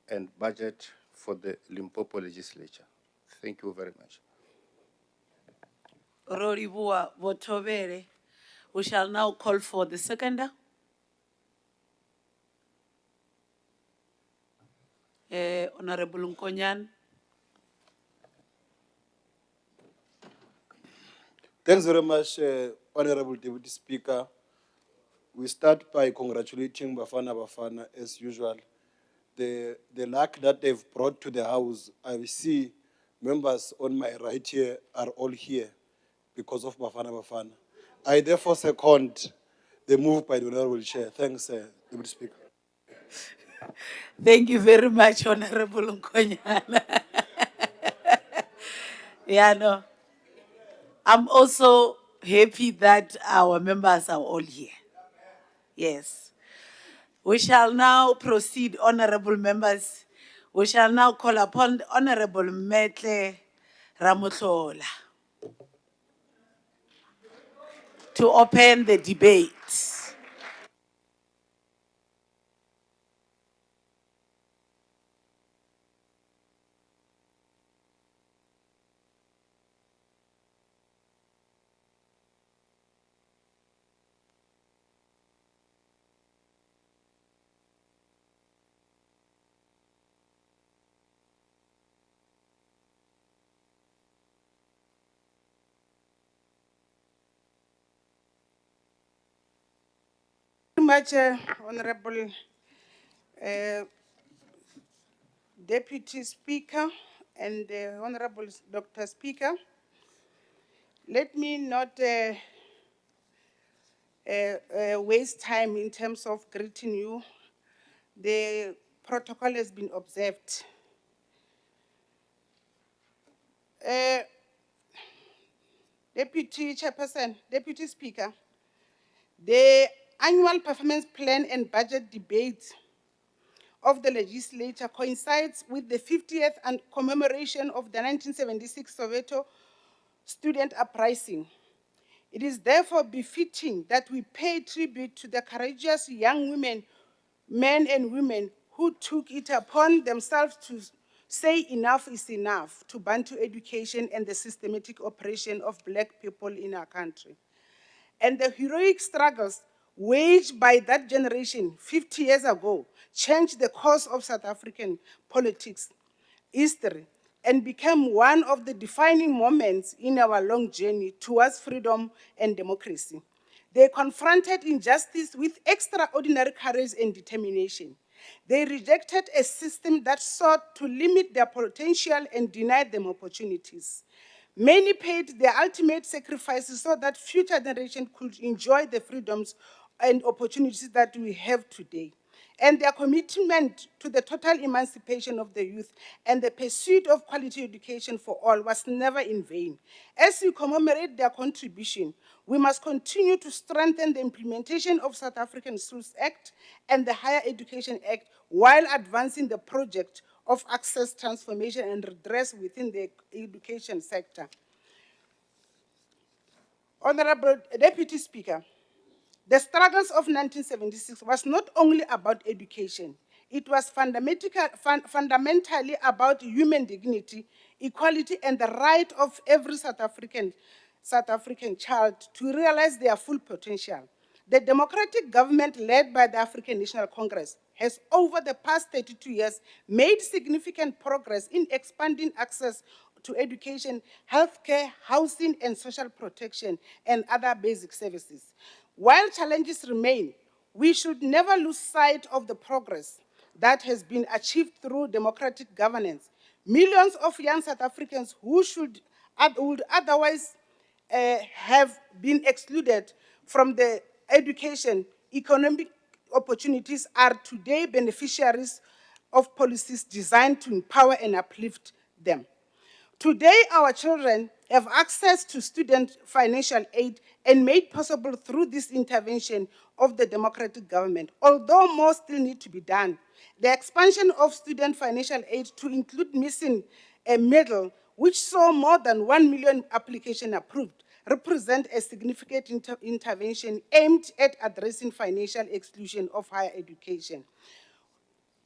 and Budget for the Limpopo Legislature. Thank you very much. Roribua votovere. We shall now call for the seconder. Honorable Nkonyan. Thanks very much, Honorable Deputy Speaker. We start by congratulating Bafana as usual. The luck that they've brought to the House, I see members on my right here are all here because of Bafana. I therefore second the move by the Honorable Chair. Thanks, Deputy Speaker. Thank you very much, Honorable Nkonyan. Yeah, no. I'm also happy that our members are all here. Yes. We shall now proceed, honorable members. We shall now call upon Honorable Metle Ramotlola to open the debate. Very much, Honorable Deputy Speaker and Honorable Dr. Speaker. Let me not waste time in terms of greeting you. The protocol has been observed. Deputy Chairperson, Deputy Speaker, the annual performance plan and budget debate of the legislature coincides with the 50th and commemoration of the 1976 Soweto student uprising. It is therefore befitting that we pay tribute to the courageous young women, men and women who took it upon themselves to say enough is enough to Bantu education and the systematic oppression of Black people in our country. And the heroic struggles waged by that generation 50 years ago changed the course of South African politics, history, and became one of the defining moments in our long journey towards freedom and democracy. They confronted injustice with extraordinary courage and determination. They rejected a system that sought to limit their potential and deny them opportunities. Many paid their ultimate sacrifices so that future generations could enjoy the freedoms and opportunities that we have today. And their commitment to the total emancipation of the youth and the pursuit of quality education for all was never in vain. As we commemorate their contribution, we must continue to strengthen the implementation of South African Schools Act and the Higher Education Act while advancing the project of access, transformation, and redress within the education sector. Honorable Deputy Speaker, the struggles of 1976 was not only about education, it was fundamentally about human dignity, equality, and the right of every South African child to realize their full potential. The democratic government led by the African National Congress has over the past 32 years made significant progress in expanding access to education, healthcare, housing, and social protection, and other basic services. While challenges remain, we should never lose sight of the progress that has been achieved through democratic governance. Millions of young South Africans who would otherwise have been excluded from the education, economic opportunities are today beneficiaries of policies designed to empower and uplift them. Today, our children have access to student financial aid and made possible through this intervention of the democratic government. Although more still need to be done, the expansion of student financial aid to include missing a middle, which saw more than 1 million applications approved, represent a significant intervention aimed at addressing financial exclusion of higher education.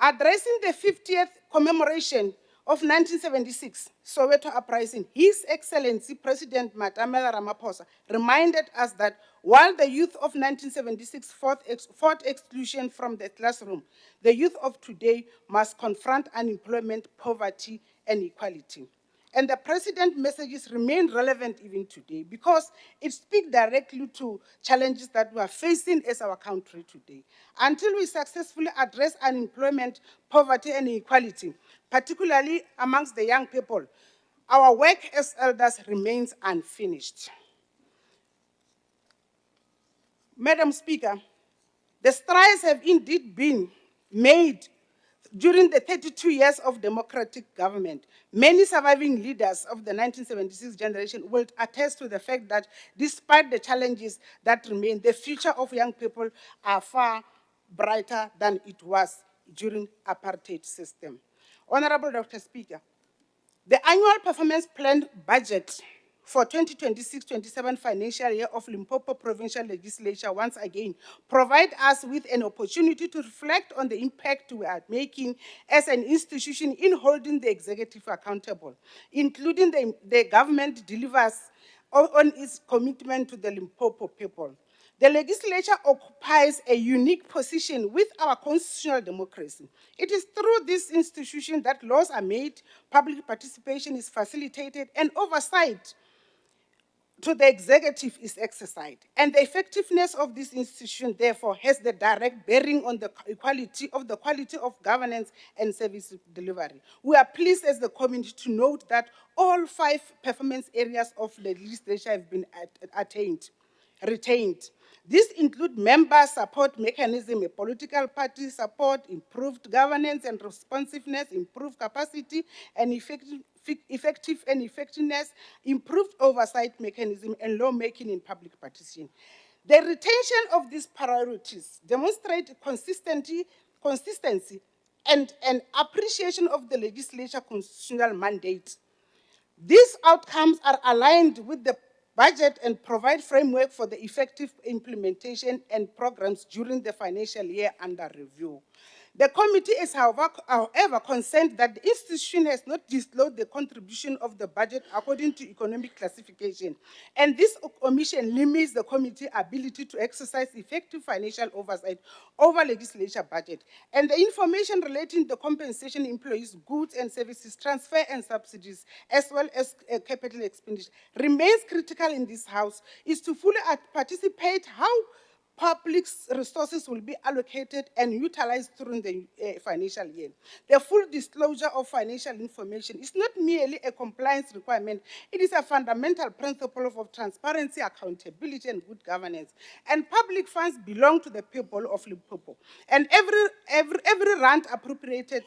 Addressing the 50th commemoration of 1976 Soweto uprising, His Excellency President Matamela Ramaphosa reminded us that while the youth of 1976 fought exclusion from the classroom, the youth of today must confront unemployment, poverty, and equality. And the President's messages remain relevant even today because it speaks directly to challenges that we are facing as our country today. Until we successfully address unemployment, poverty, and inequality, particularly amongst the young people, our work as elders remains unfinished. Madam Speaker, the strides have indeed been made during the 32 years of democratic government. Many surviving leaders of the 1976 generation will attest to the fact that despite the challenges that remain, the future of young people are far brighter than it was during apartheid system. Honorable Dr. Speaker, the annual performance plan budget for 2026-27 financial year of Limpopo Provincial Legislature once again provide us with an opportunity to reflect on the impact we are making as an institution in holding the executive accountable, including the government delivers on its commitment to the Limpopo people. The legislature occupies a unique position with our constitutional democracy. It is through this institution that laws are made, public participation is facilitated, and oversight to the executive is exercised. And the effectiveness of this institution, therefore, has the direct bearing on the quality of governance and service delivery. We are pleased as the committee to note that all 5 performance areas of the legislature have been retained. These include member support mechanism, a political party support, improved governance and responsiveness, improved capacity and effectiveness, improved oversight mechanism, and lawmaking in public participation. The retention of these priorities demonstrate consistency and an appreciation of the legislature constitutional mandate. These outcomes are aligned with the budget and provide framework for the effective implementation and programs during the financial year under review. The committee is, however, concerned that the institution has not disclosed the contribution of the budget according to economic classification, and this omission limits the committee's ability to exercise effective financial oversight over legislature budget, and the information relating to compensation employees, goods and services, transfer and subsidies, as well as capital expenditure, remains critical in this House, is to fully participate how public resources will be allocated and utilized during the financial year. The full disclosure of financial information is not merely a compliance requirement, it is a fundamental principle of transparency, accountability, and good governance. And public funds belong to the people of Limpopo. And every rand appropriated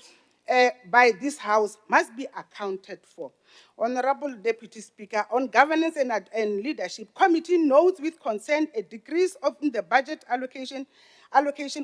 by this House must be accounted for. Honorable Deputy Speaker, on governance and leadership, committee notes with concern a decrease in the budget allocation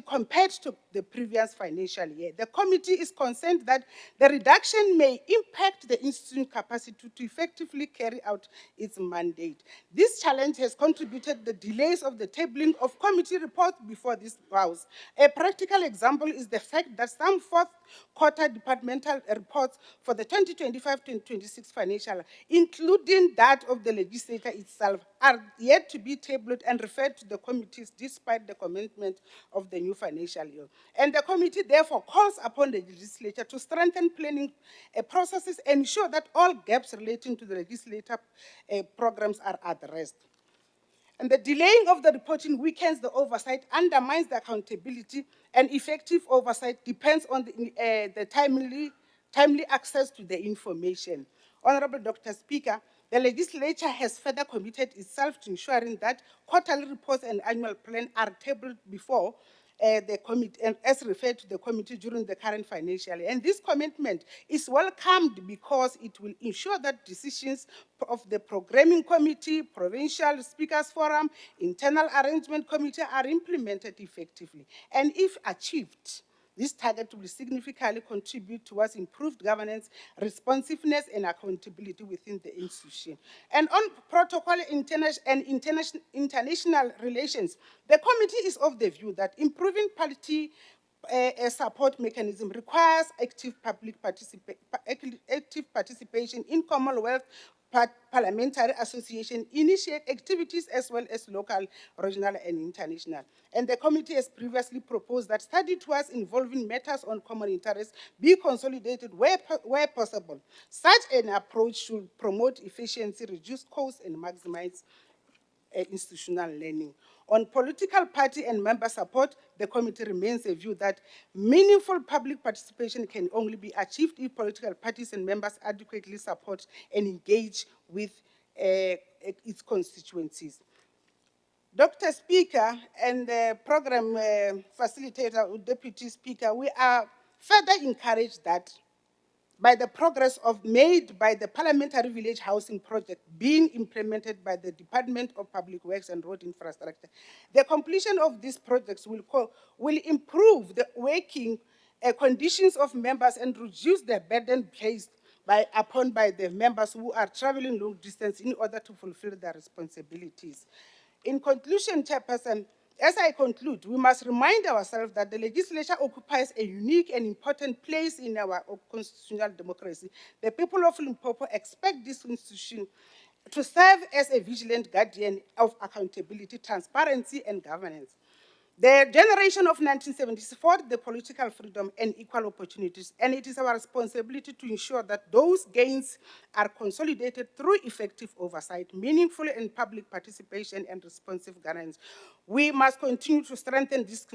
compared to the previous financial year. The committee is concerned that the reduction may impact the institution's capacity to effectively carry out its mandate. This challenge has contributed to the delays of the tabling of committee reports before this House. A practical example is the fact that some fourth quarter departmental reports for the 2025-26 financial year, including that of the legislature itself, are yet to be tabled and referred to the committees despite the commencement of the new financial year. And the committee therefore calls upon the legislature to strengthen planning processes and ensure that all gaps relating to the legislative programs are addressed. And the delaying of the reporting weakens the oversight, undermines the accountability, and effective oversight depends on the timely access to the information. Honorable Dr. Speaker, the legislature has further committed itself to ensuring that quarterly reports and annual plan are tabled before the committee, and as referred to the committee during the current financial year. And this commitment is welcomed because it will ensure that decisions of the programming committee, provincial speakers forum, internal arrangement committee are implemented effectively. And if achieved, this target will significantly contribute towards improved governance, responsiveness, and accountability within the institution. And on protocol and international relations, the committee is of the view that improving party support mechanism requires active participation in Commonwealth Parliamentary Association, initiate activities as well as local, regional, and international. And the committee has previously proposed that study tours involving matters on common interest be consolidated where possible. Such an approach should promote efficiency, reduce costs, and maximize institutional learning. On political party and member support, the committee remains a view that meaningful public participation can only be achieved if political parties and members adequately support and engage with its constituencies. Dr. Speaker and the program facilitator, Deputy Speaker, we are further encouraged that by the progress made by the Parliamentary Village Housing Project being implemented by the Department of Public Works and Road Infrastructure. The completion of these projects will improve the working conditions of members and reduce the burden placed upon the members who are traveling long distance in order to fulfill their responsibilities. In conclusion, Chairperson, as I conclude, we must remind ourselves that the legislature occupies a unique and important place in our constitutional democracy. The people of Limpopo expect this institution to serve as a vigilant guardian of accountability, transparency, and governance. The generation of 1970s fought the political freedom and equal opportunities, and it is our responsibility to ensure that those gains are consolidated through effective oversight, meaningful and public participation, and responsive governance. We must continue to strengthen this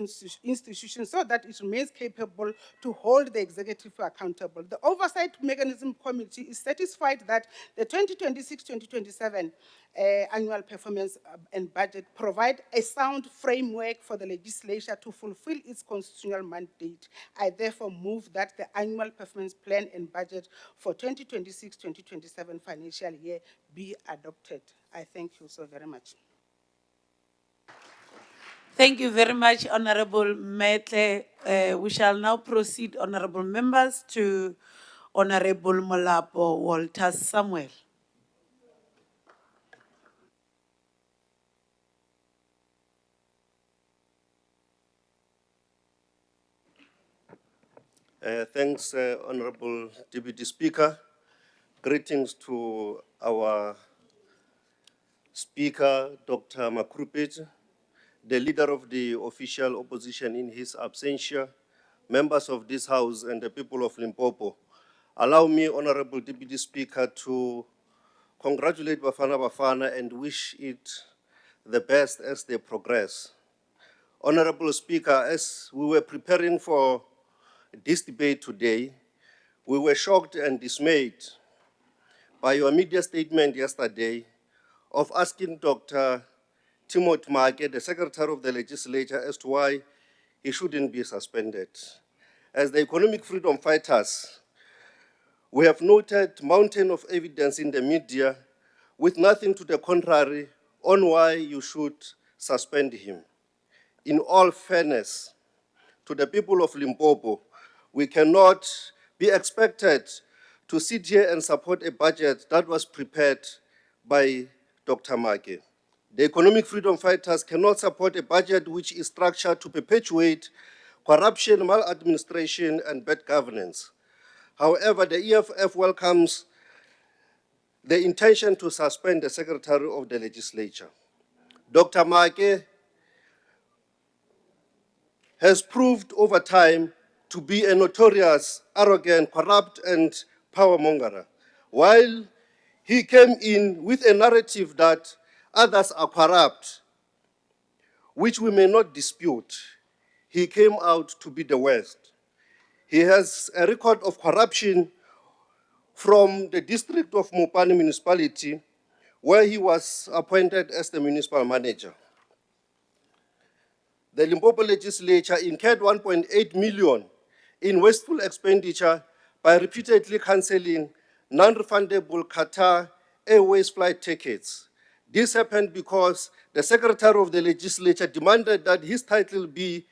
institution so that it remains capable to hold the executive accountable. The Oversight Mechanism Committee is satisfied that the 2026-2027 annual performance and budget provide a sound framework for the legislature to fulfill its constitutional mandate. I therefore move that the annual performance plan and budget for 2026-2027 financial year be adopted. I thank you so very much. Thank you very much, Honorable Metle. We shall now proceed, honorable members, to Honorable Molapo Walter Samuel. Thanks, Honorable Deputy Speaker. Greetings to our Speaker, Dr. Makrupet, the leader of the official opposition in his absentia, members of this House, and the people of Limpopo. Allow me, Honorable Deputy Speaker, to congratulate Bafana Bafana and wish it the best as they progress. Honorable Speaker, as we were preparing for this debate today, we were shocked and dismayed by your media statement yesterday of asking Dr. Timothy Make, the Secretary of the Legislature, as to why he shouldn't be suspended. As the economic freedom fighters, we have noted a mountain of evidence in the media with nothing to the contrary on why you should suspend him. In all fairness to the people of Limpopo, we cannot be expected to sit here and support a budget that was prepared by Dr. Make. The economic freedom fighters cannot support a budget which is structured to perpetuate corruption, maladministration, and bad governance. However, the EFF welcomes the intention to suspend the Secretary of the Legislature. Dr. Make has proved over time to be a notorious, arrogant, corrupt, and power-mongerer. While he came in with a narrative that others are corrupt, which we may not dispute, he came out to be the worst. He has a record of corruption from the district of Mopani municipality, where he was appointed as the municipal manager. The Limpopo Legislature incurred 1.8 million in wasteful expenditure by repeatedly cancelling non-refundable Qatar Airways flight tickets. This happened because the Secretary of the Legislature demanded that his title be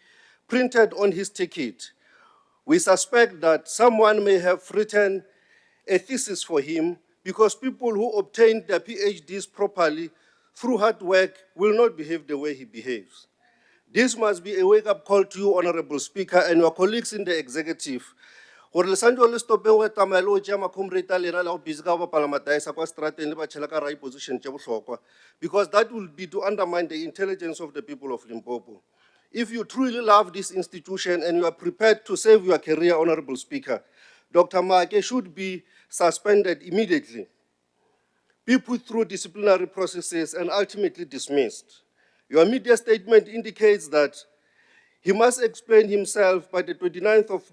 printed on his ticket. We suspect that someone may have written a thesis for him because people who obtained their PhDs properly through hard work will not behave the way he behaves. This must be a wake-up call to you, Honorable Speaker, and your colleagues in the executive. Because that will be to undermine the intelligence of the people of Limpopo. If you truly love this institution and you are prepared to save your career, Honorable Speaker, Dr. Make should be suspended immediately, be put through disciplinary processes, and ultimately dismissed. Your media statement indicates that he must explain himself by the 29th of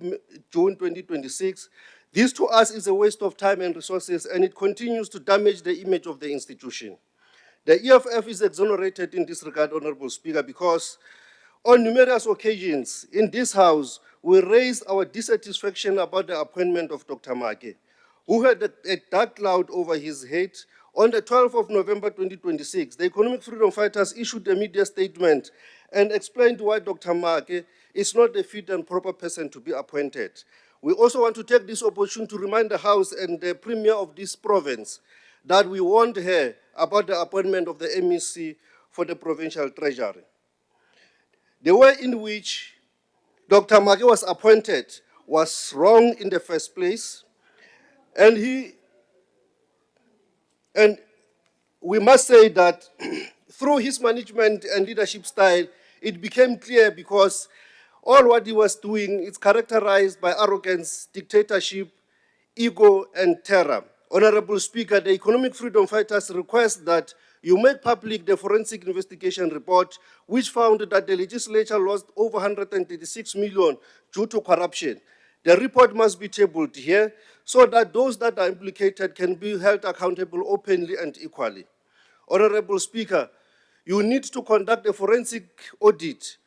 June 2026. This to us is a waste of time and resources, and it continues to damage the image of the institution. The EFF is exonerated in this regard, Honorable Speaker, because On numerous occasions in this House, we raised our dissatisfaction about the appointment of Dr. Make, who had a dark cloud over his head. On the 12th of November 2026, the Economic Freedom Fighters issued a media statement and explained why Dr. Make is not a fit and proper person to be appointed. We also want to take this opportunity to remind the House and the Premier of this province that we warned her about the appointment of the MEC for the provincial treasury. The way in which Dr. Make was appointed was wrong in the first place, and we must say that through his management and leadership style, it became clear because all what he was doing is characterized by arrogance, dictatorship, ego, and terror. Honorable Speaker, the Economic Freedom Fighters request that you make public the forensic investigation report, which found that the legislature lost over 136 million due to corruption. The report must be tabled here so that those that are implicated can be held accountable openly and equally. Honorable Speaker, you need to conduct a forensic audit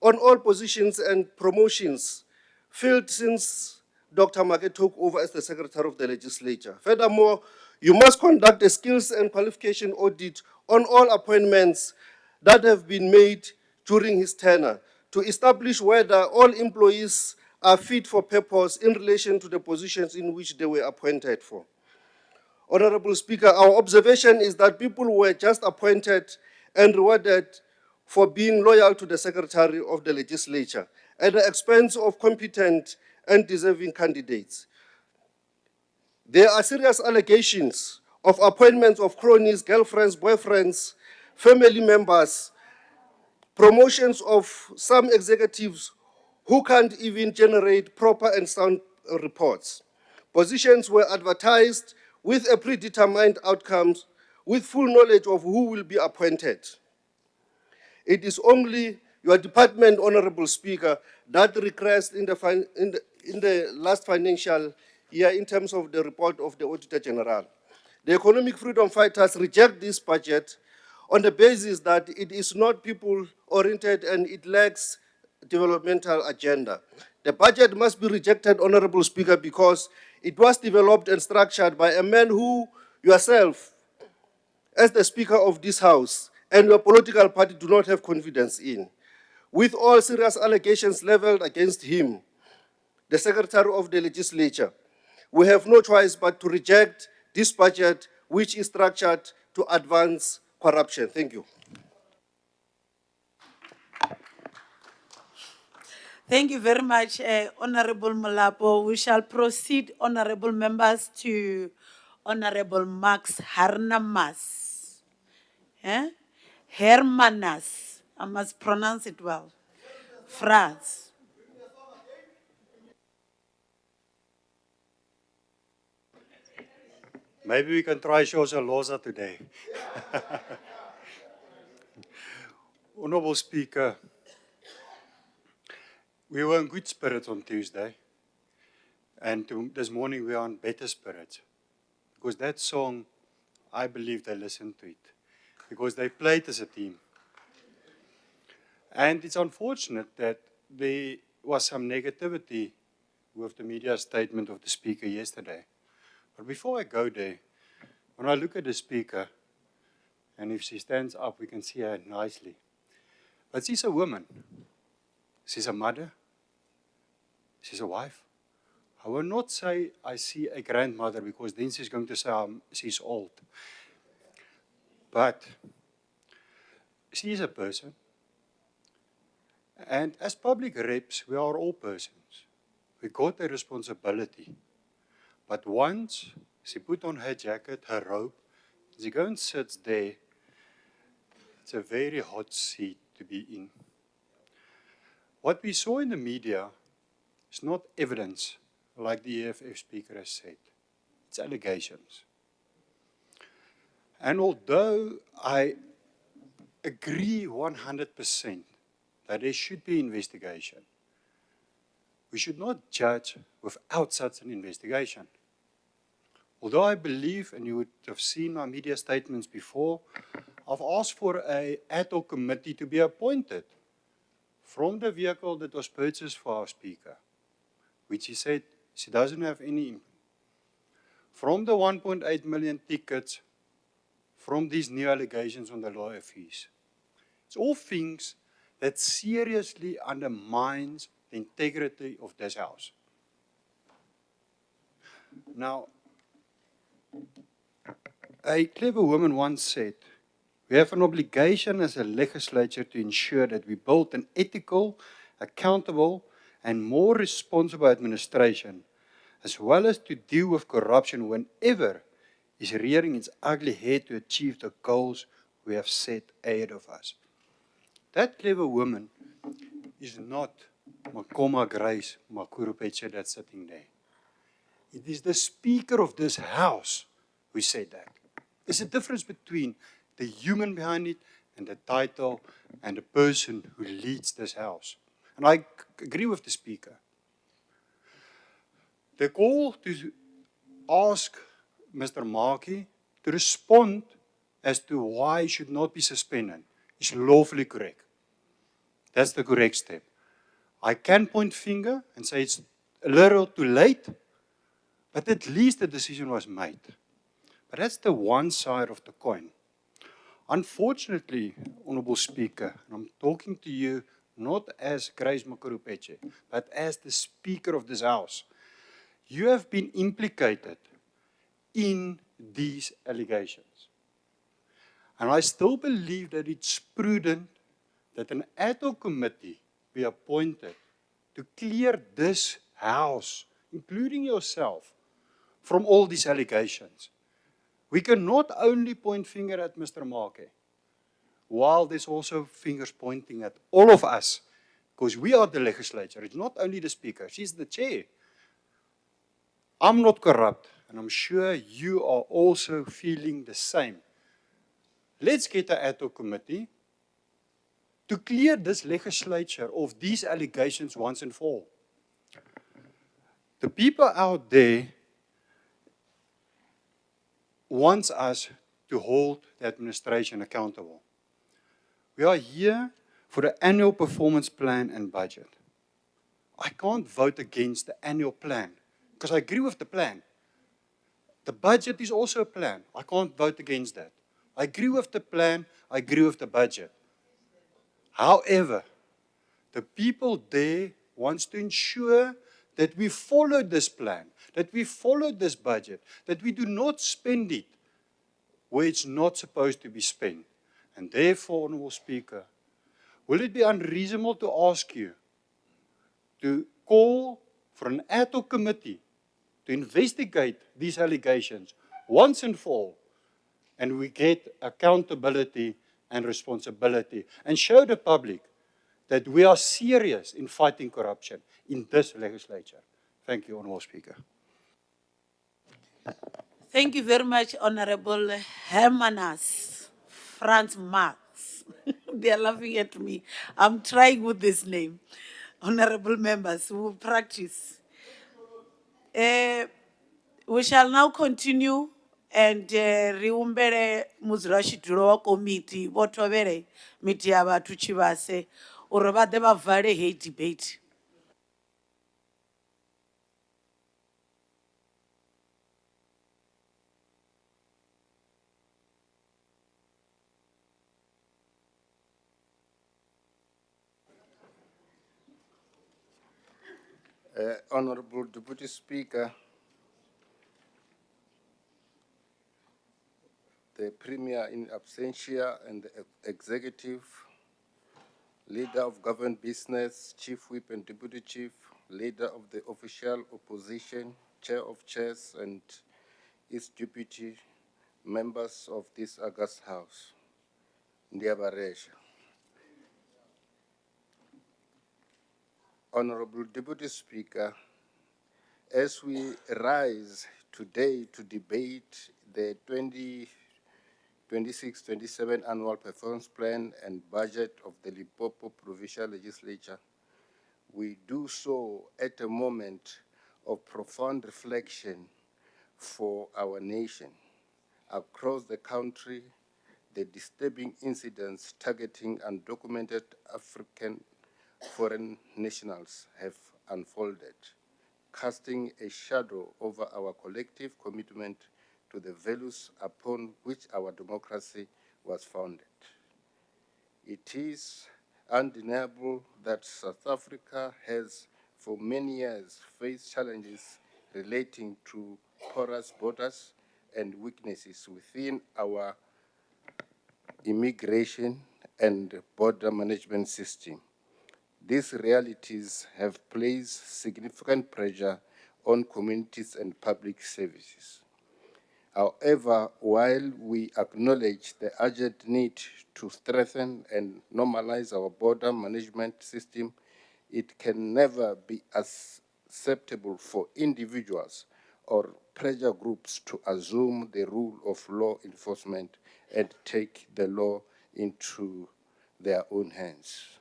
on all positions and promotions filled since Dr. Make took over as the Secretary of the Legislature. Furthermore, you must conduct a skills and qualification audit on all appointments that have been made during his tenure to establish whether all employees are fit for purpose in relation to the positions in which they were appointed for. Honorable Speaker, our observation is that people were just appointed and rewarded for being loyal to the Secretary of the Legislature at the expense of competent and deserving candidates. There are serious allegations of appointments of cronies, girlfriends, boyfriends, family members, promotions of some executives who can't even generate proper and sound reports. Positions were advertised with a predetermined outcomes, with full knowledge of who will be appointed. It is only your department, Honorable Speaker, that regressed in the last financial year in terms of the report of the Auditor General. The Economic Freedom Fighters reject this budget on the basis that it is not people-oriented and it lacks developmental agenda. The budget must be rejected, Honorable Speaker, because it was developed and structured by a man who yourself, as the Speaker of this House, and your political party do not have confidence in. With all serious allegations leveled against him, the Secretary of the Legislature, we have no choice but to reject this budget, which is structured to advance corruption. Thank you. Thank you very much, Honorable Molapo. We shall proceed, honorable members, to Honorable Max Harnamas. Hermanas. I must pronounce it well. France. Maybe we can try Shosha Loza today. Honorable Speaker, we were in good spirits on Tuesday, and this morning we are in better spirits. Because that song, I believe they listened to it, because they played as a team. And it's unfortunate that there was some negativity with the media statement of the Speaker yesterday. But before I go there, when I look at the Speaker, and if she stands up, we can see her nicely. But she's a woman. She's a mother. She's a wife. I will not say I see a grandmother, because then she's going to say she's old. But she is a person. And as public reps, we are all persons. We got a responsibility. But once she put on her jacket, her robe, she goes and sits there, it's a very hot seat to be in. What we saw in the media is not evidence, like the EFF Speaker has said. It's allegations. And although I agree 100% that there should be investigation, we should not judge without such an investigation. Although I believe, and you would have seen my media statements before, I've asked for an ad hoc committee to be appointed from the vehicle that was purchased for our speaker, which she said she doesn't have any, from the 1.8 million tickets, from these new allegations on the lawyer fees. It's all things that seriously undermines the integrity of this house. Now, a clever woman once said, we have an obligation as a legislature to ensure that we build an ethical, accountable, and more responsible administration, as well as to deal with corruption whenever it's rearing its ugly head to achieve the goals we have set ahead of us. That clever woman is not Makoma Grace Makurupeche that's sitting there. It is the Speaker of this House who said that. There's a difference between the human behind it and the title and the person who leads this House. And I agree with the Speaker. The call to ask Mr. Markey to respond as to why he should not be suspended is lawfully correct. That's the correct step. I can point finger and say it's a little too late, but at least the decision was made. But that's the one side of the coin. Unfortunately, Honourable Speaker, and I'm talking to you not as Grace Makurupeche, but as the Speaker of this House, you have been implicated in these allegations. And I still believe that it's prudent that an ad hoc committee be appointed to clear this House, including yourself, from all these allegations. We can not only point finger at Mr. Markey, while there's also fingers pointing at all of us, because we are the legislature. It's not only the Speaker, she's the chair. I'm not corrupt, and I'm sure you are also feeling the same. Let's get an ad hoc committee to clear this legislature of these allegations once and for all. The people out there wants us to hold the administration accountable. We are here for the annual performance plan and budget. I can't vote against the annual plan because I agree with the plan. The budget is also a plan. I can't vote against that. I agree with the plan. I agree with the budget. However, the people there wants to ensure that we follow this plan, that we follow this budget, that we do not spend it where it's not supposed to be spent. And therefore, Honourable Speaker, will it be unreasonable to ask you to call for an ad hoc committee to investigate these allegations once and for all, and we get accountability and responsibility, and show the public that we are serious in fighting corruption in this legislature. Thank you, Honourable Speaker. Thank you very much, Honorable Hermanas Franz Marx. They are laughing at me. I'm trying with this name. Honorable members who will practice. We shall now continue and riumbere muzurashidhuro wa committee votovere miti ya vatu chivase uri vade vavhare hei debate. Honorable Deputy Speaker, the Premier in absentia and the Executive, Leader of Government Business, Chief Whip and Deputy Chief, Leader of the Official Opposition, Chair of Chairs and its Deputy, members of this August House, Ndiabaresha. Honorable Deputy Speaker, as we rise today to debate the 2026-27 Annual Performance Plan and Budget of the Limpopo Provincial Legislature, we do so at a moment of profound reflection for our nation. Across the country, the disturbing incidents targeting undocumented African foreign nationals have unfolded, casting a shadow over our collective commitment to the values upon which our democracy was founded. It is undeniable that South Africa has for many years faced challenges relating to porous borders and weaknesses within our immigration and border management system. These realities have placed significant pressure on communities and public services. However, while we acknowledge the urgent need to strengthen and normalize our border management system, it can never be acceptable for individuals or pressure groups to assume the role of law enforcement and take the law into their own hands.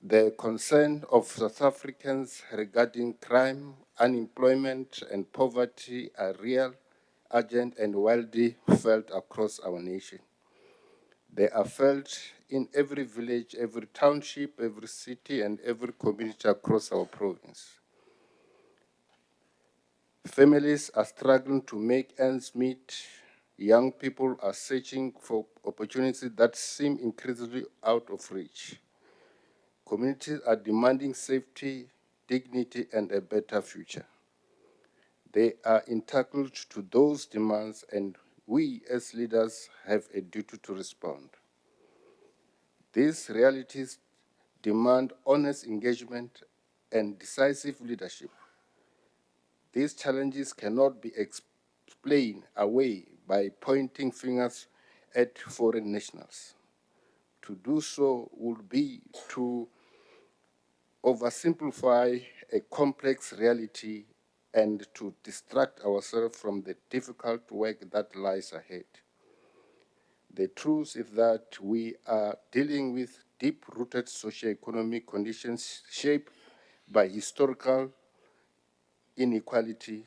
The concern of South Africans regarding crime, unemployment, and poverty are real, urgent, and widely felt across our nation. They are felt in every village, every township, every city, and every community across our province. Families are struggling to make ends meet. Young people are searching for opportunities that seem increasingly out of reach. Communities are demanding safety, dignity, and a better future. They are entitled to those demands, and we as leaders have a duty to respond. These realities demand honest engagement and decisive leadership. These challenges cannot be explained away by pointing fingers at foreign nationals. To do so would be to oversimplify a complex reality and to distract ourselves from the difficult work that lies ahead. The truth is that we are dealing with deep-rooted socioeconomic conditions shaped by historical inequality,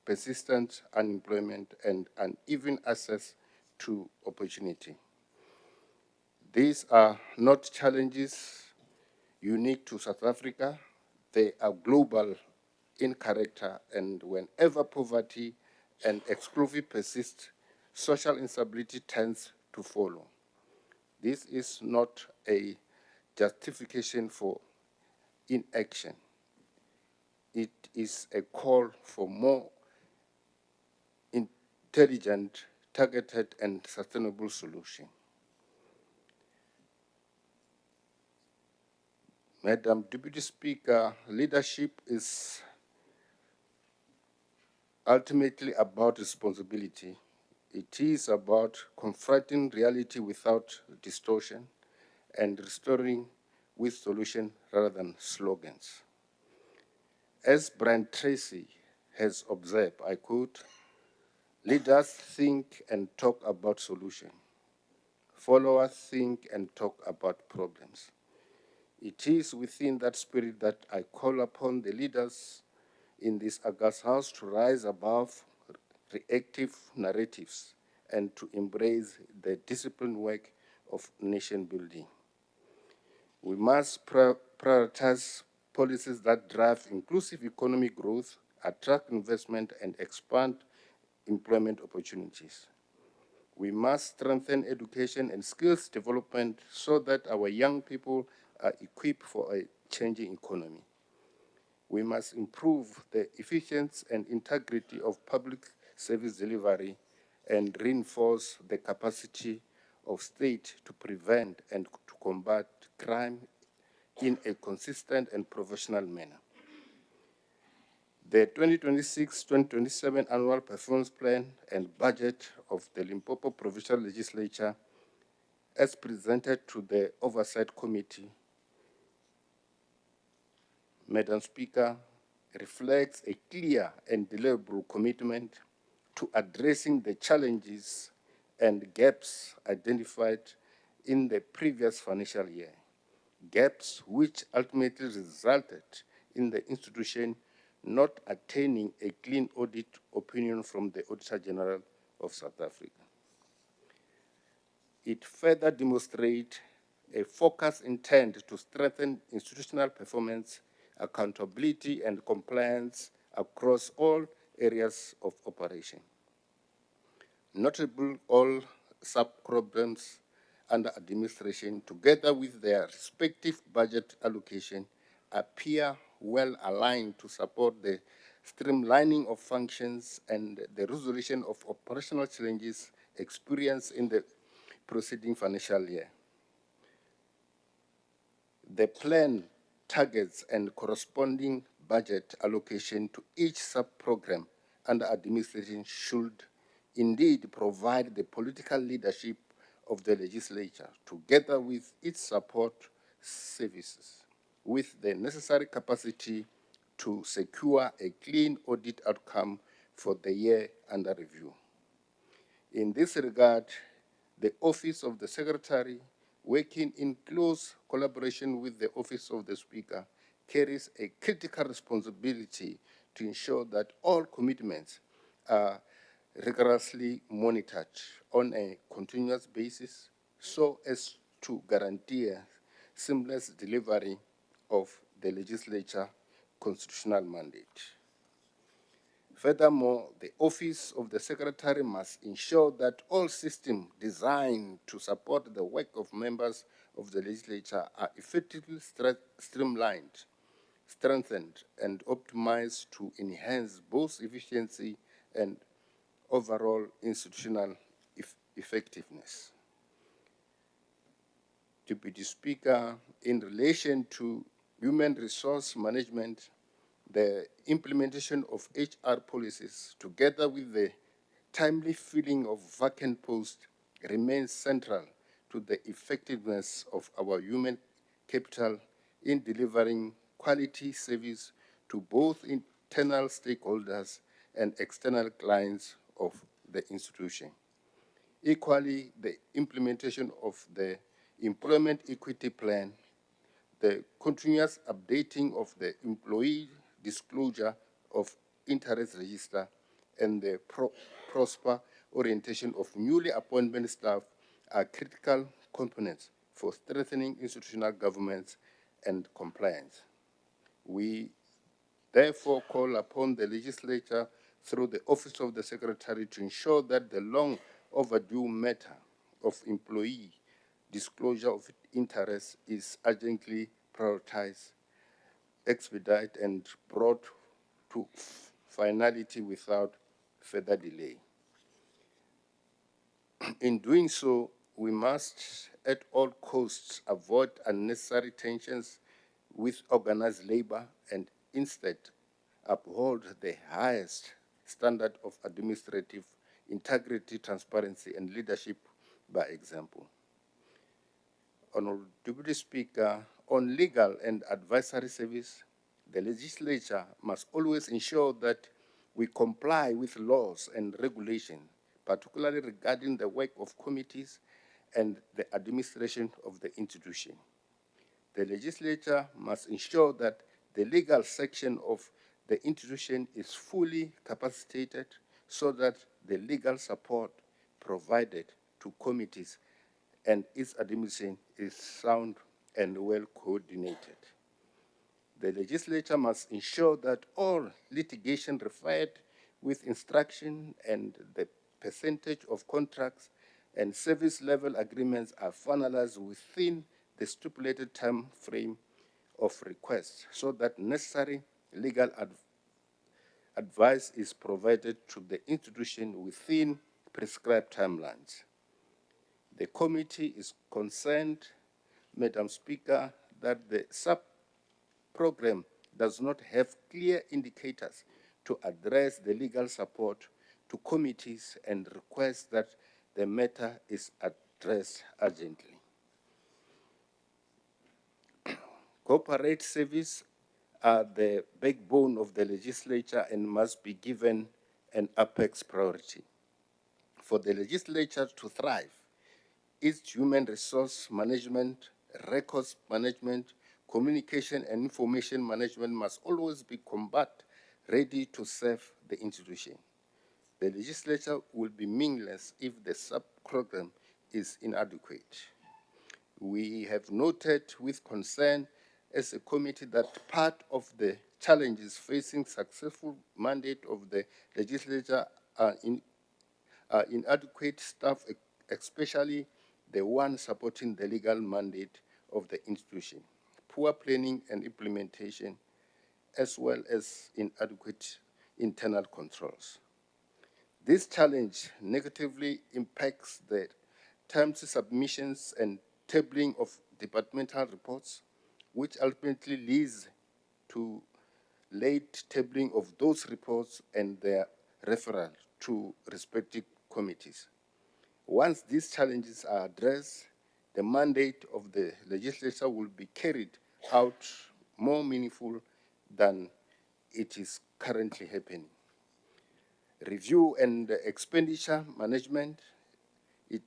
persistent unemployment, and uneven access to opportunity. These are not challenges unique to South Africa. They are global in character, and whenever poverty and exclusion persist, social instability tends to follow. This is not a justification for inaction. It is a call for more intelligent, targeted, and sustainable solution. Madam Deputy Speaker, leadership is ultimately about responsibility. It is about confronting reality without distortion and restoring with solutions rather than slogans. As Brian Tracy has observed, I quote, "Leaders think and talk about solutions. Followers think and talk about problems." It is within that spirit that I call upon the leaders in this august House to rise above reactive narratives and to embrace the disciplined work of nation building. We must prioritize policies that drive inclusive economic growth, attract investment, and expand employment opportunities. We must strengthen education and skills development so that our young people are equipped for a changing economy. We must improve the efficiency and integrity of public service delivery and reinforce the capacity of state to prevent and to combat crime in a consistent and professional manner. The 2026-2027 Annual Performance Plan and Budget of the Limpopo Provincial Legislature, as presented to the Oversight Committee, Madam Speaker, reflects a clear and deliberate commitment to addressing the challenges and gaps identified in the previous financial year, gaps which ultimately resulted in the institution not attaining a clean audit opinion from the Auditor General of South Africa. It further demonstrates a focused intent to strengthen institutional performance, accountability, and compliance across all areas of operation. Notable all sub-programs under administration, together with their respective budget allocation, appear well aligned to support the streamlining of functions and the resolution of operational challenges experienced in the preceding financial year. The plan targets and corresponding budget allocation to each sub-program under administration should indeed provide the political leadership of the legislature, together with its support services, with the necessary capacity to secure a clean audit outcome for the year under review. In this regard, the Office of the Secretary, working in close collaboration with the Office of the Speaker, carries a critical responsibility to ensure that all commitments are rigorously monitored on a continuous basis so as to guarantee a seamless delivery of the legislature constitutional mandate. Furthermore, the Office of the Secretary must ensure that all systems designed to support the work of members of the legislature are effectively streamlined, strengthened, and optimized to enhance both efficiency and overall institutional effectiveness. Deputy Speaker, in relation to human resource management, the implementation of HR policies, together with the timely filling of vacant posts, remains central to the effectiveness of our human capital in delivering quality service to both internal stakeholders and external clients of the institution. Equally, the implementation of the Employment Equity Plan, the continuous updating of the employee disclosure of interest register, and the prosper orientation of newly appointed staff are critical components for strengthening institutional governance and compliance. We therefore call upon the legislature through the Office of the Secretary to ensure that the long overdue matter of employee disclosure of interest is urgently prioritized, expedited, and brought to finality without further delay. In doing so, we must at all costs avoid unnecessary tensions with organized labor and instead uphold the highest standard of administrative integrity, transparency, and leadership by example. Honorable Deputy Speaker, on legal and advisory service, the legislature must always ensure that we comply with laws and regulations, particularly regarding the work of committees and the administration of the institution. The legislature must ensure that the legal section of the institution is fully capacitated so that the legal support provided to committees and its administration is sound and well coordinated. The legislature must ensure that all litigation referred with instruction and the percentage of contracts and service level agreements are finalized within the stipulated time frame of request so that necessary legal advice is provided to the institution within prescribed timelines. The committee is concerned, Madam Speaker, that the sub-program does not have clear indicators to address the legal support to committees and requests that the matter is addressed urgently. Corporate service are the backbone of the legislature and must be given an apex priority. For the legislature to thrive, its human resource management, records management, communication and information management must always be combat ready to serve the institution. The legislature will be meaningless if the sub-program is inadequate. We have noted with concern as a committee that part of the challenges facing successful mandate of the legislature are inadequate staff, especially the one supporting the legal mandate of the institution, poor planning and implementation, as well as inadequate internal controls. This challenge negatively impacts the terms submissions and tabling of departmental reports, which ultimately leads to late tabling of those reports and their referral to respective committees. Once these challenges are addressed, the mandate of the legislature will be carried out more meaningful than it is currently happening. Review and expenditure management, it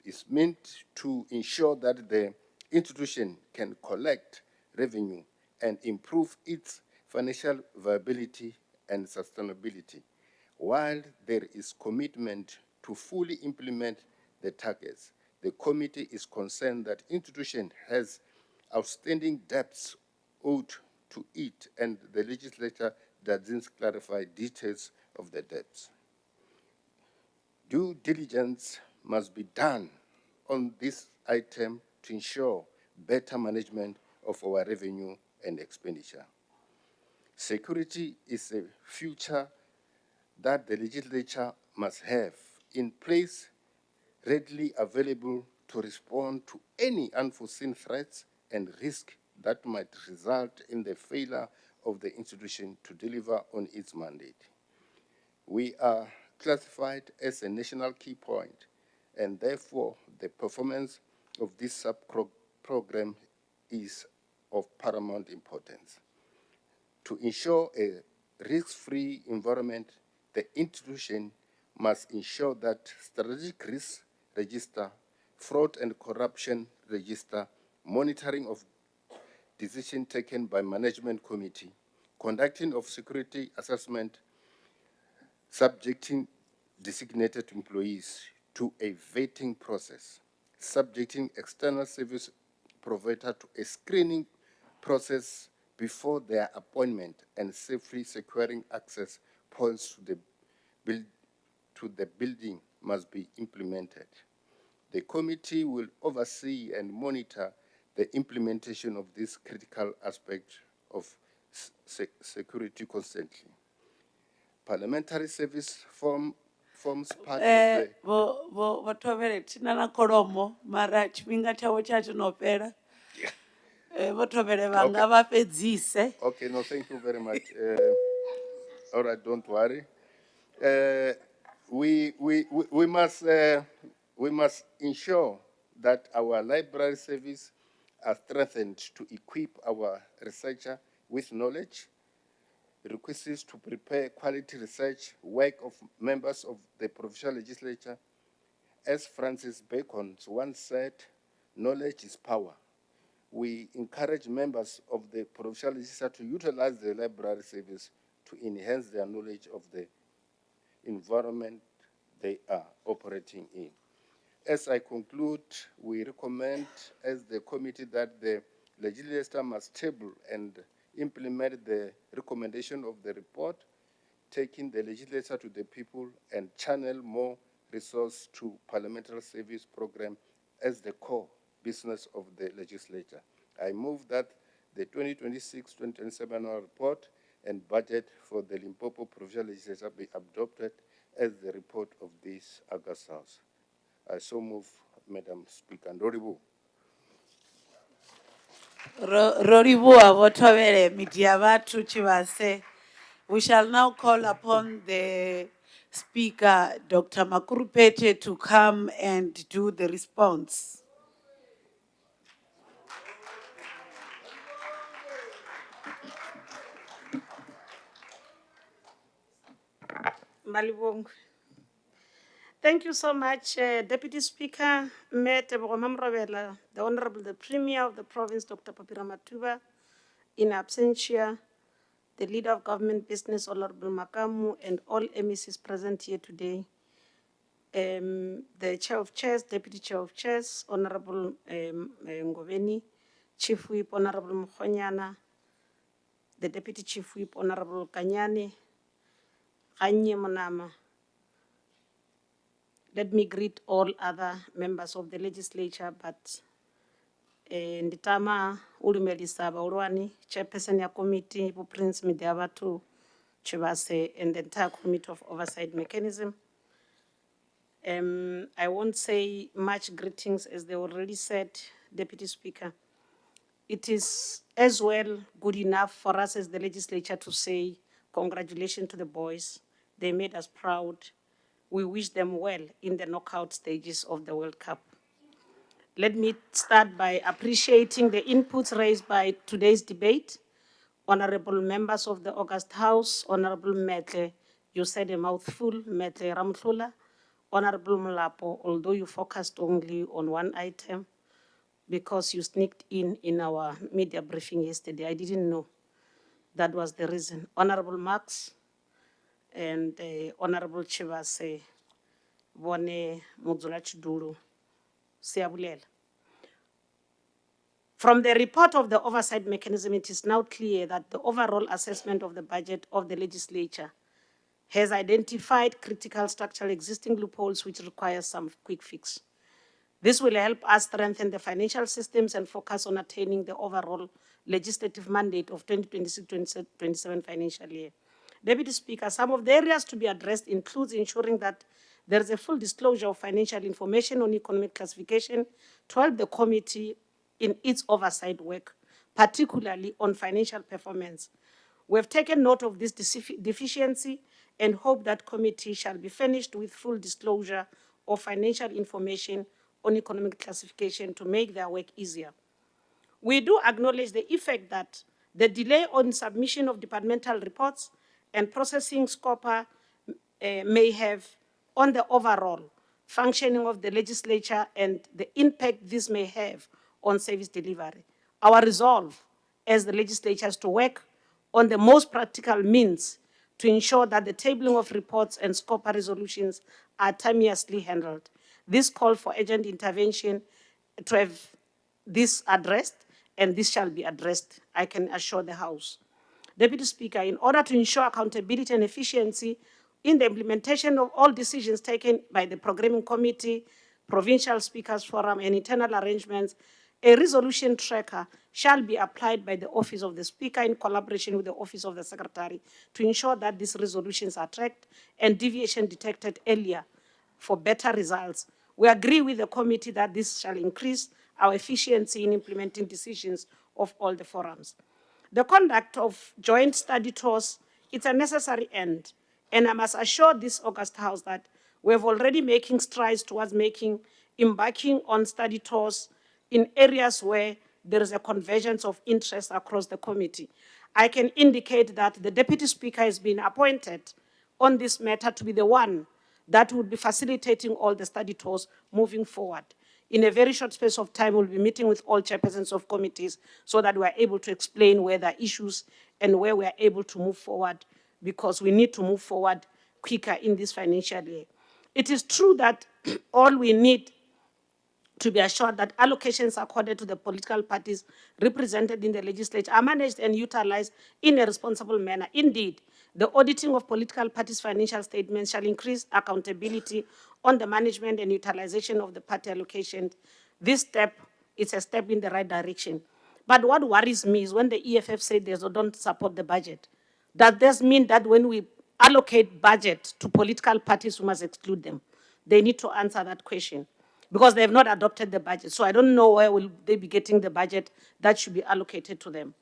is meant to ensure that the institution can collect revenue and improve its financial viability and sustainability, while there is commitment to fully implement the targets. The committee is concerned that institution has outstanding debts owed to it, and the legislature doesn't clarify details of the debts. Due diligence must be done on this item to ensure better management of our revenue and expenditure. Security is a feature that the legislature must have in place, readily available to respond to any unforeseen threats and risks that might result in the failure of the institution to deliver on its mandate. We are classified as a national key point, and therefore the performance of this sub-program is of paramount importance. To ensure a risk-free environment, the institution must ensure that strategic risk register, fraud and corruption register, monitoring of decision taken by management committee, conducting of security assessment, subjecting designated employees to a vetting process, subjecting external service provider to a screening process before their appointment, and safely securing access points to the building must be implemented. The committee will oversee and monitor the implementation of this critical aspect of security constantly. Parliamentary service forms part of the... Votovere tina na kolomo mara chipinga chavo chacho nopera. Votovere vanga vapedzise. Okay, no, thank you very much. All right, don't worry. We must ensure that our library service are strengthened to equip our researcher with knowledge, requests to prepare quality research work of members of the provincial legislature. As Francis Bacon once said, knowledge is power. We encourage members of the provincial legislature to utilize the library service to enhance their knowledge of the environment they are operating in. As I conclude, we recommend as the committee that the legislature must table and implement the recommendation of the report, taking the legislature to the people and channel more resources to parliamentary service program as the core business of the legislature. I move that the 2026-2027 annual report and budget for the Limpopo Provincial Legislature be adopted as the report of this August House. I so move, Madam Speaker. Ndoribu. Roribua votovere media vatu chivase. We shall now call upon the Speaker, Dr. Makurupete, to come and do the response. Malibong. Thank you so much, Deputy Speaker, the Honorable the Premier of the province, Dr. Papira Matuba, in absentia, the Leader of Government Business, Honorable Makamu, and all MECs present here today. the Chair of Chairs, Deputy Chair of Chairs, Honorable Ngoveni, Chief Whip, Honorable Mkhonyana, the Deputy Chief Whip, Honorable Kanyane, Kanye Monama. Let me greet all other members of the legislature, but Nditama Ulimelisa Baurwani, Chairperson ya Committee, Prince Midiabatu Chivase, and the entire Committee of Oversight Mechanism. I won't say much greetings, as they already said, Deputy Speaker. It is as well good enough for us as the legislature to say congratulations to the boys. They made us proud. We wish them well in the knockout stages of the World Cup. Let me start by appreciating the inputs raised by today's debate. Honorable members of the August House, Honorable Metle, you said a mouthful, Metle Ramthula. Honorable Mulapo, although you focused only on one item, because you sneaked in our media briefing yesterday, I didn't know that was the reason. Honorable Marx and Honorable Chivase, Bone Muzula Chidulu, Siabulela. From the report of the oversight mechanism, it is now clear that the overall assessment of the budget of the legislature has identified critical structural existing loopholes which require some quick fix. This will help us strengthen the financial systems and focus on attaining the overall legislative mandate of 2026-27 financial year. Deputy Speaker, some of the areas to be addressed includes ensuring that there is a full disclosure of financial information on economic classification to help the committee in its oversight work, particularly on financial performance. We have taken note of this deficiency and hope that committee shall be furnished with full disclosure of financial information on economic classification to make their work easier. We do acknowledge the effect that the delay on submission of departmental reports and processing SCOPA may have on the overall functioning of the legislature and the impact this may have on service delivery. Our resolve as the legislature is to work on the most practical means to ensure that the tabling of reports and SCOPA resolutions are timeously handled. This call for urgent intervention to have this addressed, and this shall be addressed, I can assure the House. Deputy Speaker, in order to ensure accountability and efficiency in the implementation of all decisions taken by the Programming Committee, Provincial Speakers Forum, and internal arrangements, a resolution tracker shall be applied by the Office of the Speaker in collaboration with the Office of the Secretary to ensure that these resolutions are tracked and deviation detected earlier for better results. We agree with the committee that this shall increase our efficiency in implementing decisions of all the forums. The conduct of joint study tours is a necessary end, and I must assure this August House that we have already making strides towards embarking on study tours in areas where there is a convergence of interest across the committee. I can indicate that the Deputy Speaker has been appointed on this matter to be the one that would be facilitating all the study tours moving forward. In a very short space of time, we'll be meeting with all chairpersons of committees so that we are able to explain where there are issues and where we are able to move forward, because we need to move forward quicker in this financial year. It is true that all we need to be assured that allocations accorded to the political parties represented in the legislature are managed and utilized in a responsible manner. Indeed, the auditing of political parties' financial statements shall increase accountability on the management and utilization of the party allocation. This step is a step in the right direction. But what worries me is when the EFF said they don't support the budget. Does this mean that when we allocate budget to political parties, we must exclude them? They need to answer that question, because they have not adopted the budget. So I don't know where will they be getting the budget that should be allocated to them.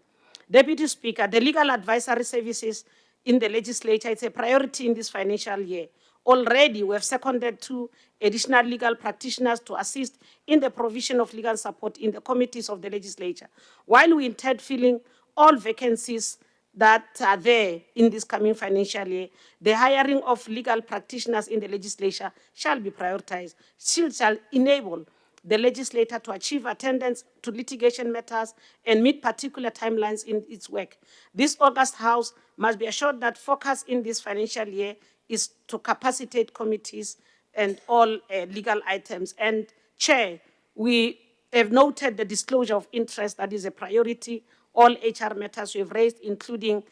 Deputy Speaker, the legal advisory services in the legislature, it's a priority in this financial year. Already, we have seconded 2 additional legal practitioners to assist in the provision of legal support in the committees of the legislature. While we intend filling all vacancies that are there in this coming financial year, the hiring of legal practitioners in the legislature shall be prioritized. Shall enable the legislator to achieve attendance to litigation matters and meet particular timelines in its work. This August House must be assured that focus in this financial year is to capacitate committees and all legal items. And Chair, we have noted the disclosure of interest that is a priority. All HR matters we have raised, including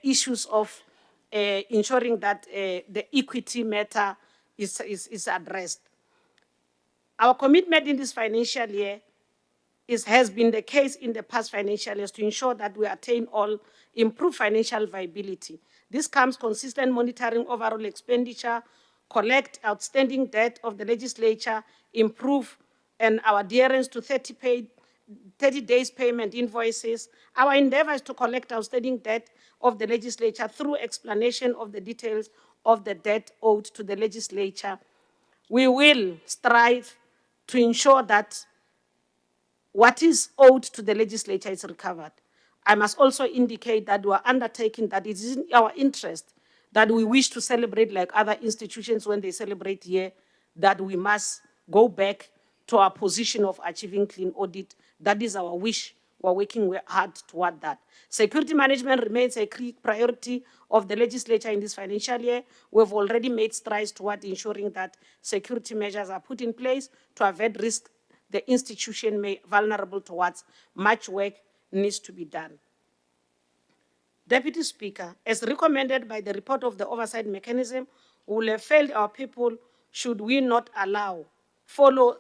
issues of ensuring that the equity matter is addressed. Our commitment in this financial year has been the case in the past financial years to ensure that we attain all improved financial viability. This comes consistent monitoring overall expenditure, collect outstanding debt of the legislature, improve and our adherence to 30 days payment invoices. Our endeavor is to collect outstanding debt of the legislature through explanation of the details of the debt owed to the legislature. We will strive to ensure that what is owed to the legislature is recovered. I must also indicate that we are undertaking that it is in our interest that we wish to celebrate like other institutions when they celebrate here, that we must go back to our position of achieving clean audit. That is our wish. We're working hard toward that. Security management remains a key priority of the legislature in this financial year. We've already made strides toward ensuring that security measures are put in place to avoid risk the institution may vulnerable towards. Much work needs to be done. Deputy Speaker, as recommended by the report of the oversight mechanism, we will have failed our people should we not follow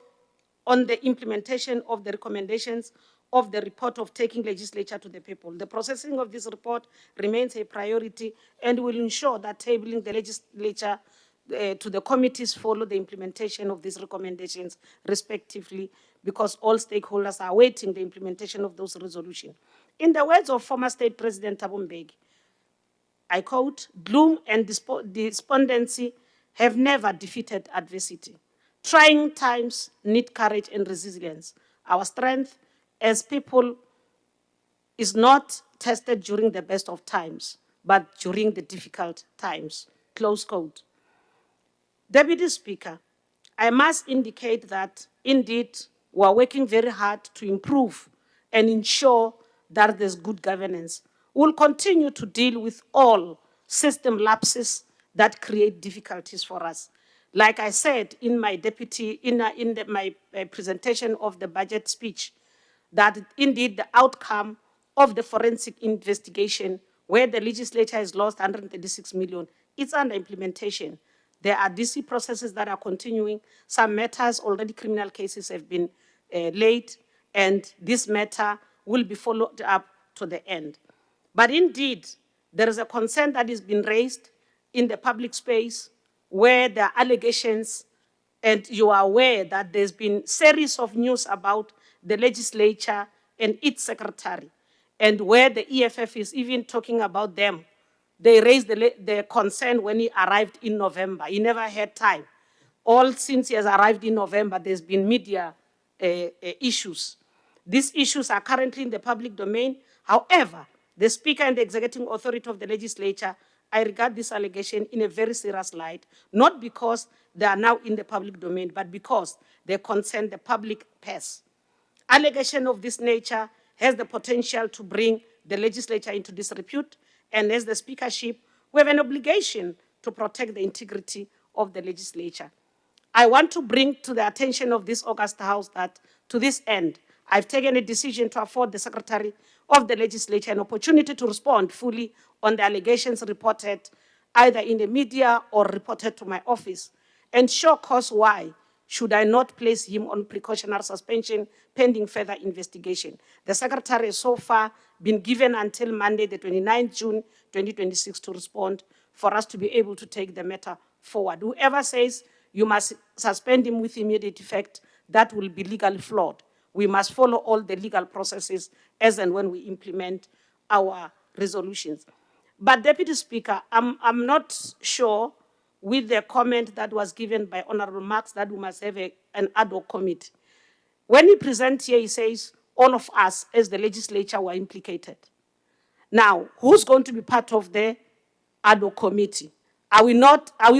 on the implementation of the recommendations of the report of taking legislature to the people. The processing of this report remains a priority and will ensure that tabling the legislature to the committees follow the implementation of these recommendations respectively, because all stakeholders are awaiting the implementation of those resolutions. In the words of former State President Thabo Mbeki, I quote, "Gloom and despondency have never defeated adversity. Trying times need courage and resilience. Our strength as people is not tested during the best of times, but during the difficult times." Close quote. Deputy Speaker, I must indicate that, indeed, we are working very hard to improve and ensure that there's good governance. We'll continue to deal with all system lapses that create difficulties for us. Like I said in my presentation of the budget speech, that indeed the outcome of the forensic investigation, where the legislature has lost 136 million, it's under implementation. There are DC processes that are continuing. Some matters, already criminal cases have been laid, and this matter will be followed up to the end. But indeed, there is a concern that has been raised in the public space where there are allegations, and you are aware that there's been series of news about the legislature and its secretary, and where the EFF is even talking about them. They raised the concern when he arrived in November. He never had time. All since he has arrived in November, there's been media issues. These issues are currently in the public domain. However, the Speaker and the Executive Authority of the Legislature, I regard this allegation in a very serious light, not because they are now in the public domain, but because they concern the public purse. Allegation of this nature has the potential to bring the legislature into disrepute, and as the speakership, we have an obligation to protect the integrity of the legislature. I want to bring to the attention of this august House that, to this end, I've taken a decision to afford the Secretary of the Legislature an opportunity to respond fully on the allegations reported either in the media or reported to my office, and show cause why should I not place him on precautionary suspension pending further investigation. The Secretary has so far been given until Monday, the 29th June, 2026 to respond for us to be able to take the matter forward. Whoever says you must suspend him with immediate effect, that will be legally flawed. We must follow all the legal processes as and when we implement our resolutions. But Deputy Speaker, I'm not sure with the comment that was given by Honorable Marx that we must have an ad hoc committee. When he presents here, he says, all of us as the legislature were implicated. Now, who's going to be part of the ad hoc committee? Are we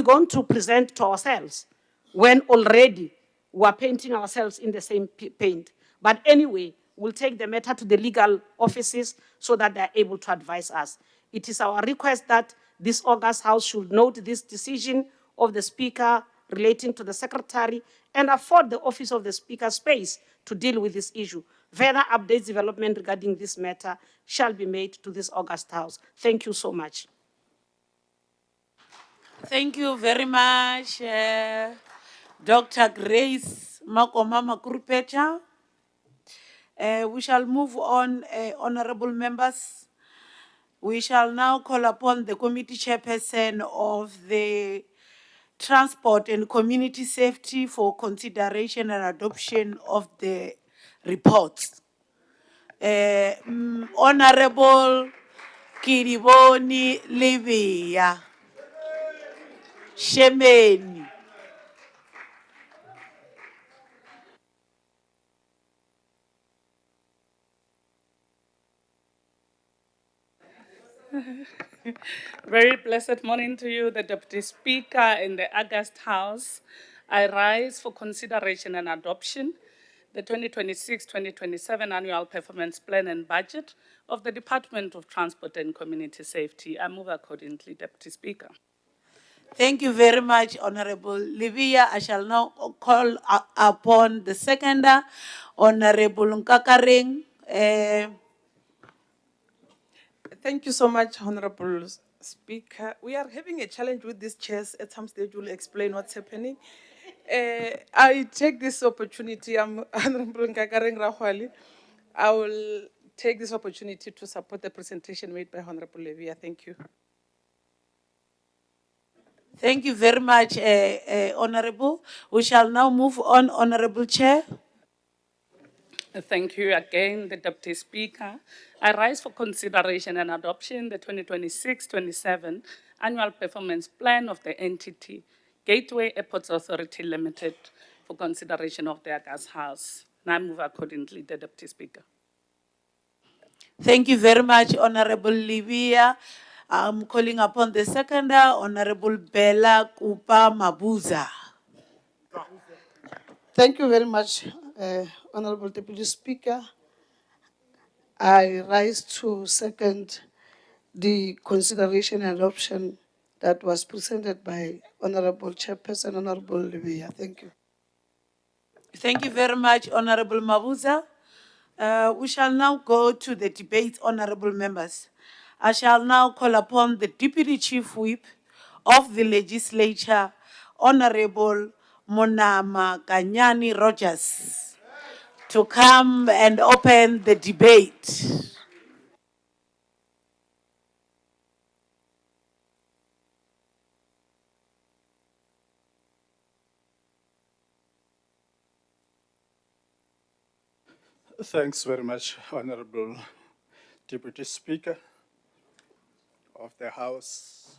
going to present to ourselves when already we are painting ourselves in the same paint? But anyway, we'll take the matter to the legal offices so that they're able to advise us. It is our request that this august House should note this decision of the Speaker relating to the secretary and afford the office of the speaker space to deal with this issue. Further updates, development regarding this matter shall be made to this August House. Thank you so much. Thank you very much, Dr. Grace Makoma Makurupecha. We shall move on, honorable members. We shall now call upon the committee chairperson of the Transport and Community Safety for consideration and adoption of the reports. Honorable Kiriboni Livia Shemeni. Very blessed morning to you, the Deputy Speaker in the August House. I rise for consideration and adoption the 2026-2027 Annual Performance Plan and Budget of the Department of Transport and Community Safety. I move accordingly, Deputy Speaker. Thank you very much, Honorable Livia. I shall now call upon the seconder, Honorable Nkakaring. Thank you so much, Honorable Speaker. We are having a challenge with these chairs. At some stage, we'll explain what's happening. I take this opportunity, I'm Honorable Nkakareng Rahwali. I will take this opportunity to support the presentation made by Honorable Levia. Thank you. Thank you very much, Honorable. We shall now move on, Honorable Chair. Thank you again, the Deputy Speaker. I rise for consideration and adoption the 2026-27 Annual Performance Plan of the entity, Gateway Airports Authority Limited, for consideration of the August House. And I move accordingly, the Deputy Speaker. Thank you very much, Honorable Livia. I'm calling upon the seconder, Honorable Bella Kupa Mabuza. Thank you very much, Honorable Deputy Speaker. I rise to second the consideration and adoption that was presented by Honorable Chairperson, Honorable Livia. Thank you. Thank you very much, Honorable Mabuza. We shall now go to the debate, honorable members. I shall now call upon the Deputy Chief Whip of the Legislature, Honorable Monama Kanyani Rogers, to come and open the debate. Thanks very much, Honorable Deputy Speaker of the House,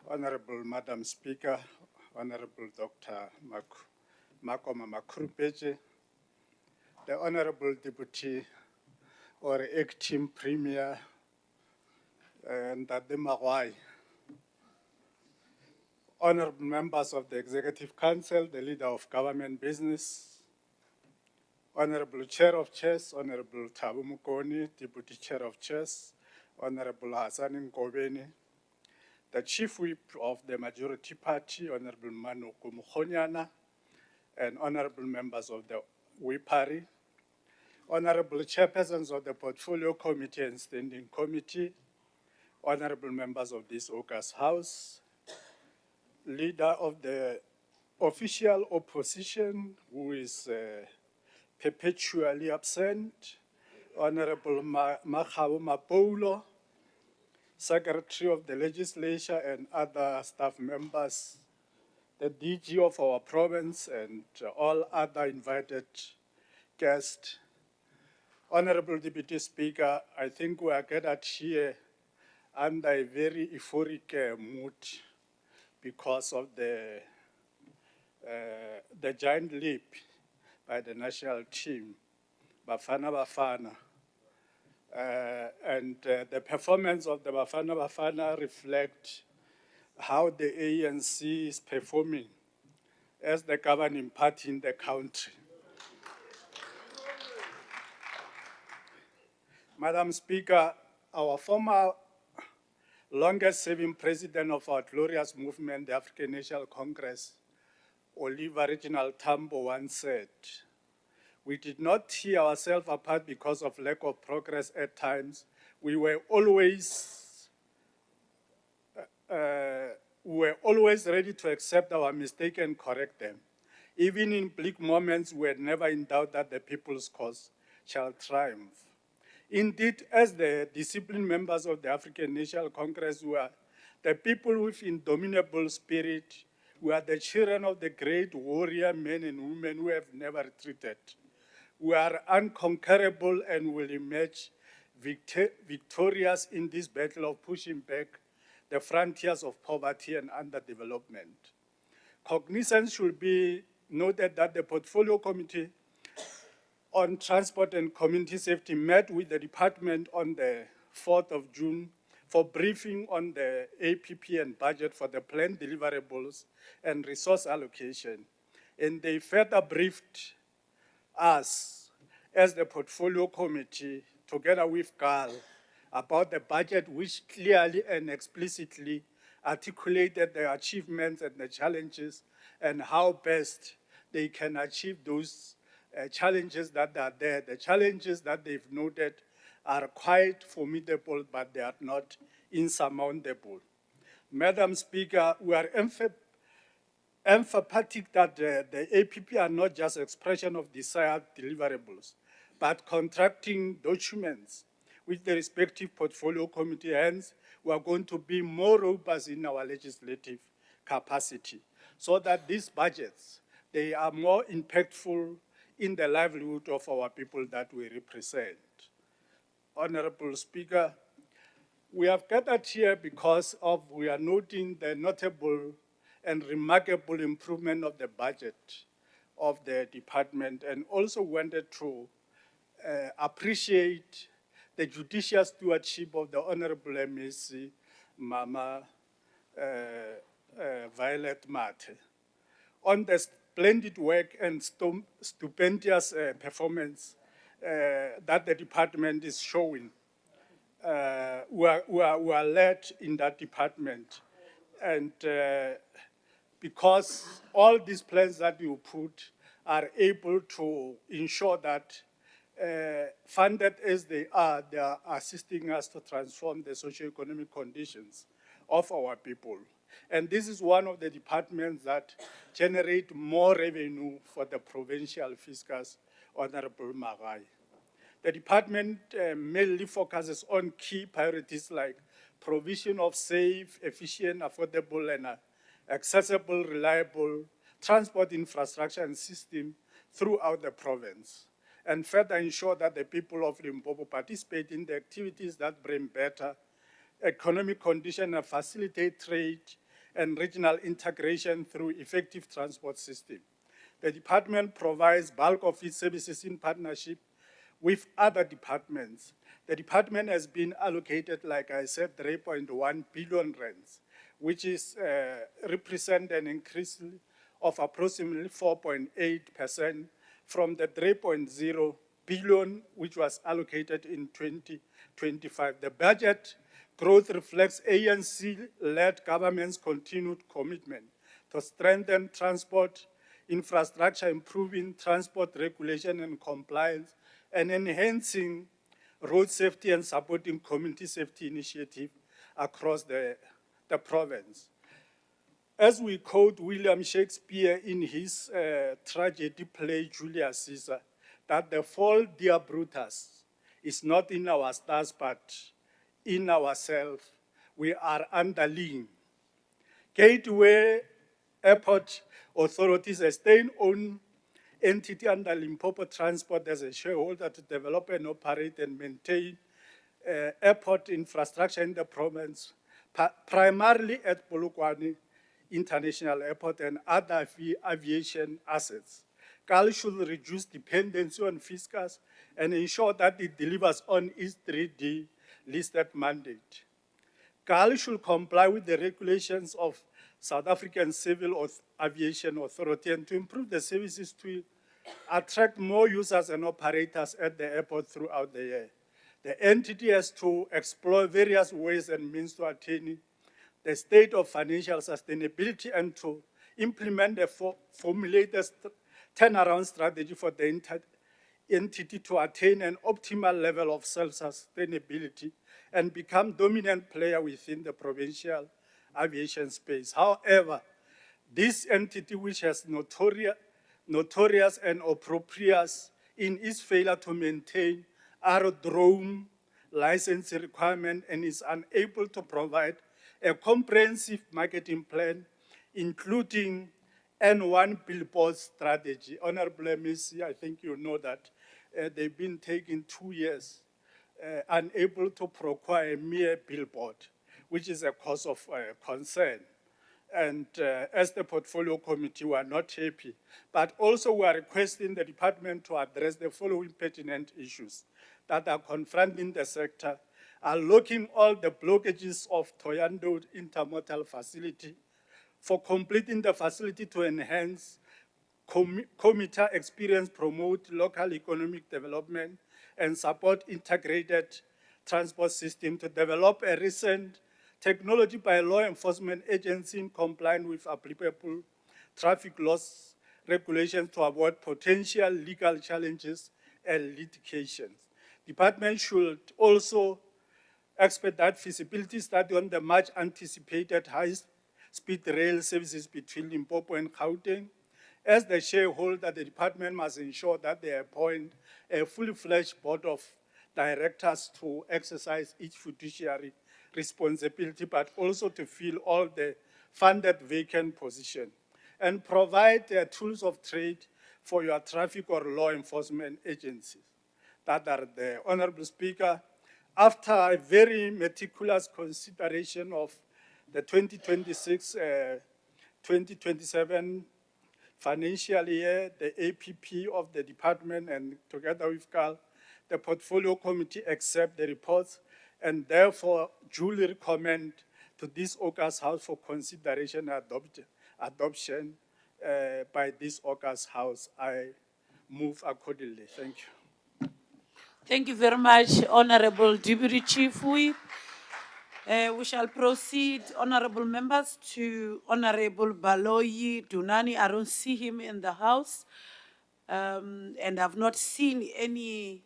Honorable Madam Speaker, Honorable Dr. Makoma Makurupeche, the Honorable Deputy or Acting Premier, and the Mawai, honorable members of the Executive Council, the Leader of Government Business, Honorable Chair of Chairs, Honorable Thabo Mokoni, Deputy Chair of Chairs, Honorable Hassan Nkobeni, the Chief Whip of the Majority Party, Honorable Manoko Mukhonyana, and honorable members of the WIPARI, honorable chairpersons of the Portfolio Committee and Standing Committee, honorable members of this August House, leader of the official opposition who is perpetually absent, Honorable Makgabo Mapoulo, Secretary of the Legislature and other staff members, the DG of our province and all other invited guests. Honorable Deputy Speaker, I think we are gathered here under a very euphoric mood because of the giant leap by the national team, Bafana Bafana. And the performance of the Bafana Bafana reflect how the ANC is performing as the governing party in the country. Madam Speaker, our former longest serving president of our glorious movement, the African National Congress, Oliver Reginald Tambo once said, "We did not tear ourselves apart because of lack of progress at times. We were always ready to accept our mistake and correct them. Even in bleak moments, we were never in doubt that the people's cause shall triumph." Indeed, as the disciplined members of the African National Congress, we are the people with indomitable spirit. We are the children of the great warrior men and women who have never retreated. We are unconquerable and will emerge victorious in this battle of pushing back the frontiers of poverty and underdevelopment. Cognizance should be noted that the Portfolio Committee on Transport and Community Safety met with the department on the 4th of June for briefing on the APP and budget for the planned deliverables and resource allocation. And they further briefed us as the Portfolio Committee, together with GAL, about the budget which clearly and explicitly articulated the achievements and the challenges and how best they can achieve those challenges that are there. The challenges that they've noted are quite formidable, but they are not insurmountable. Madam Speaker, we are emphatic that the APP are not just expression of desired deliverables, but contracting documents with the respective portfolio committee. Hence, we are going to be more robust in our legislative capacity so that these budgets, they are more impactful in the livelihood of our people that we represent. Honorable Speaker, we have gathered here because we are noting the notable and remarkable improvement of the budget of the department, and also wanted to appreciate the judicious stewardship of the Honorable MSc, Mama Violet Mate, on the splendid work and stupendous performance that the department is showing. We are led in that department, and because all these plans that you put are able to ensure that funded as they are assisting us to transform the socioeconomic conditions of our people. And this is one of the departments that generate more revenue for the provincial fiscus, Honorable Magai. The department mainly focuses on key priorities like provision of safe, efficient, affordable, and accessible, reliable transport infrastructure and system throughout the province, and further ensure that the people of Limpopo participate in the activities that bring better economic conditions and facilitate trade and regional integration through effective transport system. The department provides bulk of its services in partnership with other departments. The department has been allocated, like I said, 3.1 billion rands, which is represent an increase of approximately 4.8% from the 3.0 billion which was allocated in 2025. The budget growth reflects ANC-led government's continued commitment to strengthen transport infrastructure, improving transport regulation and compliance, and enhancing road safety and supporting community safety initiatives across the province. As we quote William Shakespeare in his tragedy play Julius Caesar, that the fall, dear Brutus, is not in our stars, but in ourselves. We are underling. Gateway Airport authorities, a state-owned entity under Limpopo Transport as a shareholder to develop and operate and maintain airport infrastructure in the province, primarily at Polokwane International Airport and other aviation assets. GAL should reduce dependency on fiscus and ensure that it delivers on its 3D listed mandate. GAL should comply with the regulations of South African Civil Aviation Authority and to improve the services to attract more users and operators at the airport throughout the year. The entity has to explore various ways and means to attain the state of financial sustainability and to implement a formulated turnaround strategy for the entity to attain an optimal level of self-sustainability and become dominant player within the provincial aviation space. However, this entity, which has notorious and opprobrious in its failure to maintain aerodrome license requirement and is unable to provide a comprehensive marketing plan, including N1 billboard strategy. Honorable MEC, I think you know that they've been taking 2 years, unable to procure a mere billboard, which is a cause of concern. And as the portfolio committee, we are not happy. But also we are requesting the department to address the following pertinent issues that are confronting the sector, unlocking all the blockages of Toyando Intermodal Facility, for completing the facility to enhance commuter experience, promote local economic development, and support integrated transport system to develop a recent technology by law enforcement agency in compliance with applicable traffic laws regulations to avoid potential legal challenges and litigations. Department should also expedite feasibility study on the much anticipated high-speed rail services between Limpopo and Gauteng. As the shareholder, the department must ensure that they appoint a fully-fledged board of directors to exercise each fiduciary responsibility, but also to fill all the funded vacant positions and provide tools of trade for your traffic or law enforcement agencies that are there. Honorable Speaker, after a very meticulous consideration of the 2026-2027 financial year, the APP of the department, and together with CAL, the portfolio committee accept the reports and therefore duly recommend to this August House for consideration and adoption by this August House. I move accordingly. Thank you. Thank you very much, Honorable Deputy Chief Whip. We shall proceed, honorable members, to Honorable Baloyi Dunani. I don't see him in the house, and I've not seen any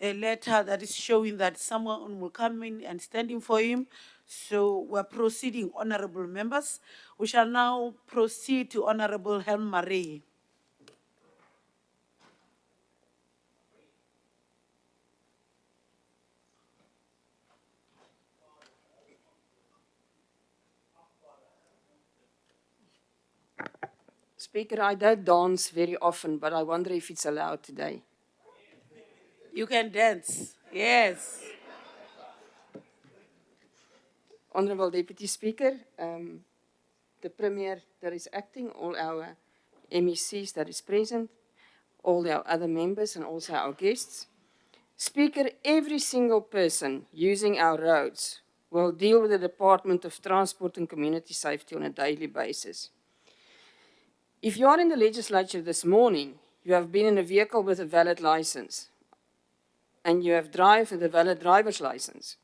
letter that is showing that someone will come in and stand in for him. So we're proceeding, honorable members. We shall now proceed to Honorable Helm Marie. Speaker, I don't dance very often, but I wonder if it's allowed today. You can dance, yes. Honorable Deputy Speaker, the Premier that is acting, all our MECs that is present, all our other members and also our guests. Speaker, every single person using our roads will deal with the Department of Transport and Community Safety on a daily basis. If you are in the legislature this morning, you have been in a vehicle with a valid license, and you have driven with a valid driver's license,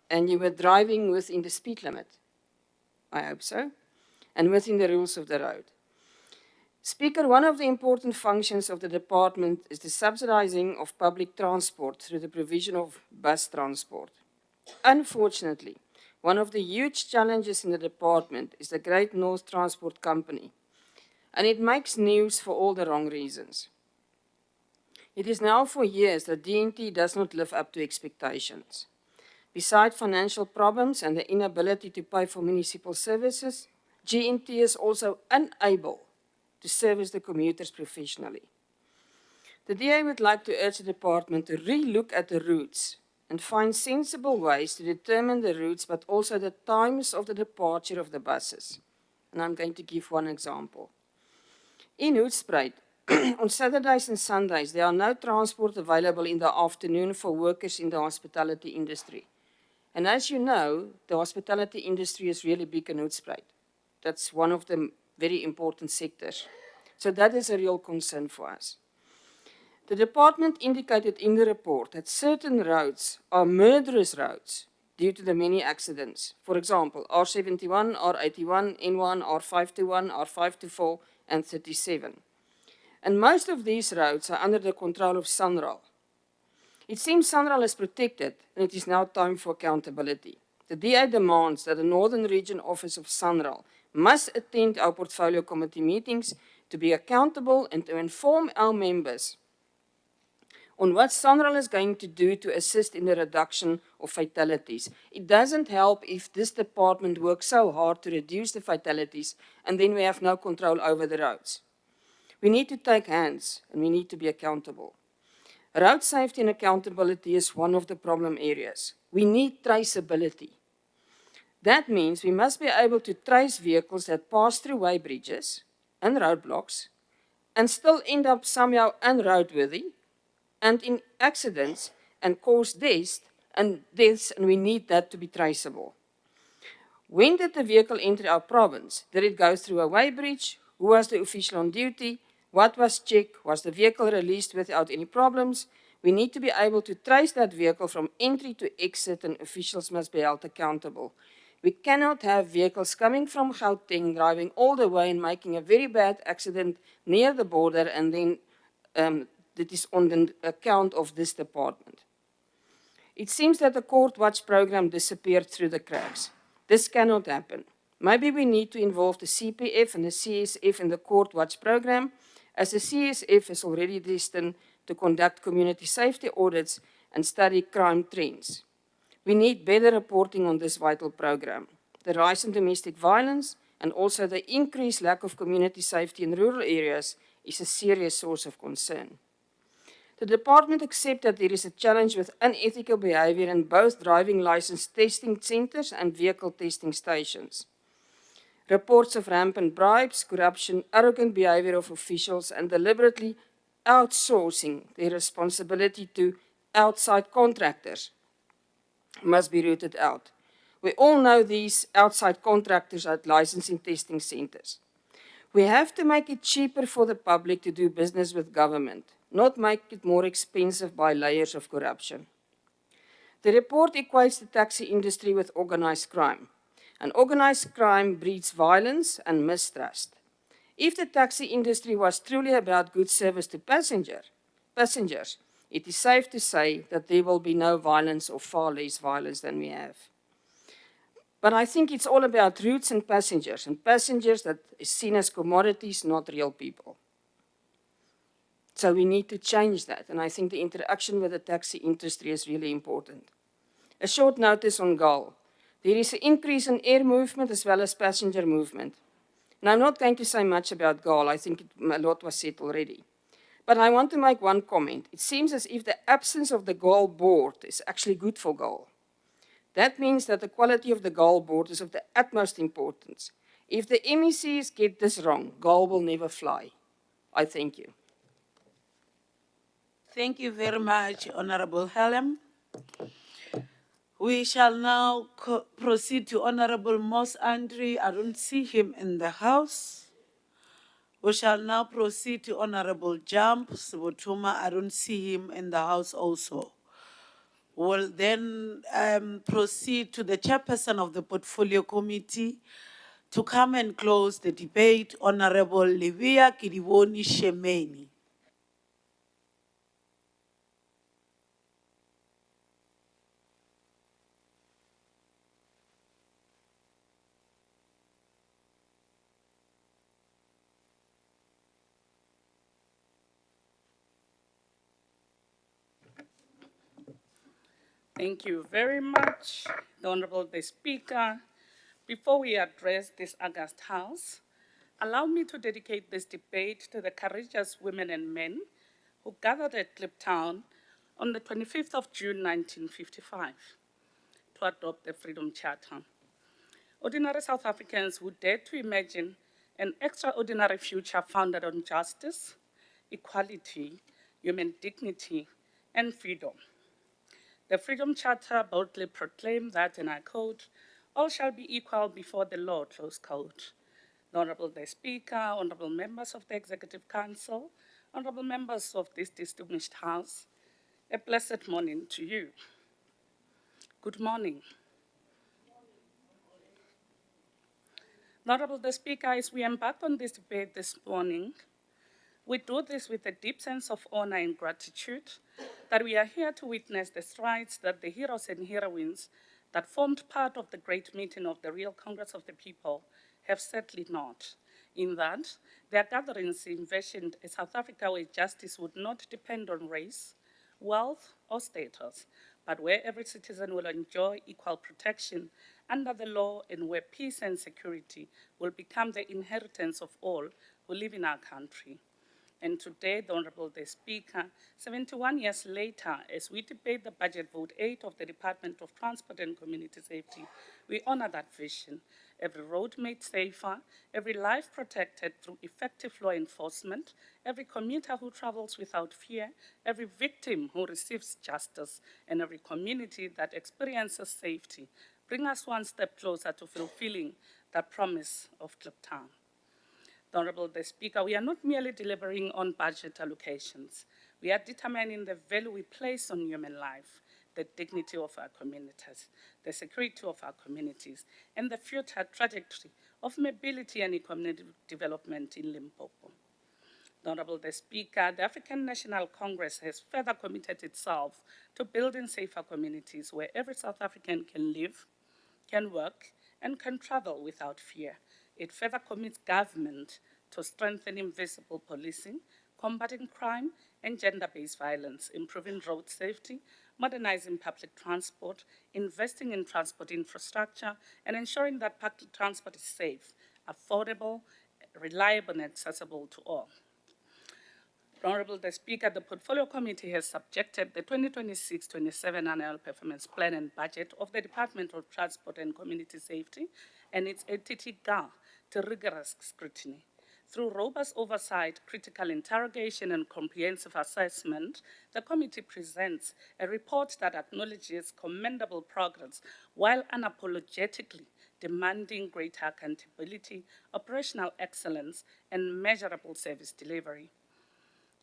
and you were driving within the speed limit, I hope so, and within the rules of the road. Speaker, one of the important functions of the department is the subsidizing of public transport through the provision of bus transport. Unfortunately, one of the huge challenges in the department is the Great North Transport Company, and it makes news for all the wrong reasons. It is now for years that DNT does not live up to expectations. Besides financial problems and the inability to pay for municipal services, GNT is also unable to service the commuters professionally. The DA would like to urge the department to re-look at the routes and find sensible ways to determine the routes, but also the times of the departure of the buses. And I'm going to give one example. In Hoedspruit, on Saturdays and Sundays, there are no transport available in the afternoon for workers in the hospitality industry. And as you know, the hospitality industry is really big in Hoedspruit. That's one of the very important sectors. So that is a real concern for us. The department indicated in the report that certain roads are murderous roads due to the many accidents. For example, R71, R81, N1, R521, R524, and 37. And most of these roads are under the control of SANRAL. It seems SANRAL is protected, and it is now time for accountability. The DA demands that the Northern Region Office of SANRAL must attend our portfolio committee meetings to be accountable and to inform our members on what SANRAL is going to do to assist in the reduction of fatalities. It doesn't help if this department works so hard to reduce the fatalities and then we have no control over the roads. We need to take hands and we need to be accountable. Road safety and accountability is one of the problem areas. We need traceability. That means we must be able to trace vehicles that pass through weighbridges and roadblocks and still end up somehow unroadworthy and in accidents and cause deaths, and we need that to be traceable. When did the vehicle enter our province? Did it go through a weighbridge? Who was the official on duty? What was checked? Was the vehicle released without any problems? We need to be able to trace that vehicle from entry to exit, and officials must be held accountable. We cannot have vehicles coming from Gauteng, driving all the way and making a very bad accident near the border, and then that is on the account of this department. It seems that the Court Watch program disappeared through the cracks. This cannot happen. Maybe we need to involve the CPF and the CSF in the Court Watch program, as the CSF is already destined to conduct community safety audits and study crime trends. We need better reporting on this vital program. The rise in domestic violence and also the increased lack of community safety in rural areas is a serious source of concern. The department accepts that there is a challenge with unethical behavior in both driving license testing centers and vehicle testing stations. Reports of rampant bribes, corruption, arrogant behavior of officials, and deliberately outsourcing their responsibility to outside contractors must be rooted out. We all know these outside contractors at licensing testing centers. We have to make it cheaper for the public to do business with government, not make it more expensive by layers of corruption. The report equates the taxi industry with organized crime, and organized crime breeds violence and mistrust. If the taxi industry was truly about good service to passengers, it is safe to say that there will be no violence or far less violence than we have. But I think it's all about routes and passengers that is seen as commodities, not real people. So we need to change that, and I think the interaction with the taxi industry is really important. A short notice on GAL. There is an increase in air movement as well as passenger movement. And I'm not going to say much about GAL, I think a lot was said already. But I want to make one comment. It seems as if the absence of the GAL board is actually good for GAL. That means that the quality of the GAL board is of the utmost importance. If the MECs get this wrong, GAL will never fly. I thank you. Thank you very much, Honorable Helen. We shall now proceed to Honorable Moss Andri. I don't see him in the house. We shall now proceed to Honorable Jump Subotuma. I don't see him in the house also. We'll then proceed to the chairperson of the Portfolio Committee to come and close the debate, Honorable Livia Kidiboni Shemeni. Thank you very much, the Honorable Speaker. Before we address this august House, allow me to dedicate this debate to the courageous women and men who gathered at Kliptown on the 25th of June, 1955, to adopt the Freedom Charter. Ordinary South Africans who dared to imagine an extraordinary future founded on justice, equality, human dignity, and freedom. The Freedom Charter boldly proclaimed that, and I quote, "All shall be equal before the law," close quote. The Honorable Speaker, honorable members of the Executive Council, honorable members of this distinguished House, a blessed morning to you. Good morning. Honorable the Speaker, as we embark on this debate this morning, we do this with a deep sense of honor and gratitude that we are here to witness the strides that the heroes and heroines that formed part of the great meeting of the real Congress of the People have sadly not. In that, their gatherings envisioned a South Africa where justice would not depend on race, wealth, or status, but where every citizen will enjoy equal protection under the law and where peace and security will become the inheritance of all who live in our country. And today, the Honorable the Speaker, 71 years later, as we debate the budget vote 8 of the Department of Transport and Community Safety, we honor that vision. Every road made safer, every life protected through effective law enforcement, every commuter who travels without fear, every victim who receives justice, and every community that experiences safety bring us one step closer to fulfilling the promise of Kliptown. Honorable the Speaker, we are not merely delivering on budget allocations. We are determining the value we place on human life, the dignity of our communities, the security of our communities, and the future trajectory of mobility and economic development in Limpopo. Honorable the Speaker, the African National Congress has further committed itself to building safer communities where every South African can live, can work, and can travel without fear. It further commits government to strengthening visible policing, combating crime and gender-based violence, improving road safety, modernizing public transport, investing in transport infrastructure, and ensuring that public transport is safe, affordable, reliable, and accessible to all. Honorable the Speaker, the Portfolio Committee has subjected the 2026-27 Annual Performance Plan and Budget of the Department of Transport and Community Safety and its entity GAR to rigorous scrutiny. Through robust oversight, critical interrogation, and comprehensive assessment, the committee presents a report that acknowledges commendable progress while unapologetically demanding greater accountability, operational excellence, and measurable service delivery.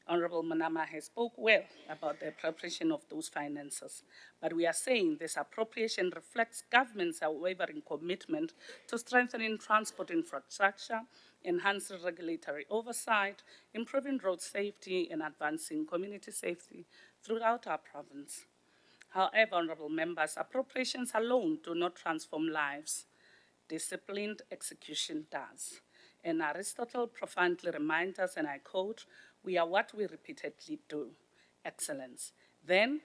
Honorable Manama has spoke well about the appropriation of those finances, but we are saying this appropriation reflects government's unwavering commitment to strengthening transport infrastructure, enhancing regulatory oversight, improving road safety, and advancing community safety throughout our province. However, honorable members, appropriations alone do not transform lives. Disciplined execution does. And Aristotle profoundly reminds us, and I quote, "We are what we repeatedly do, excellence. Then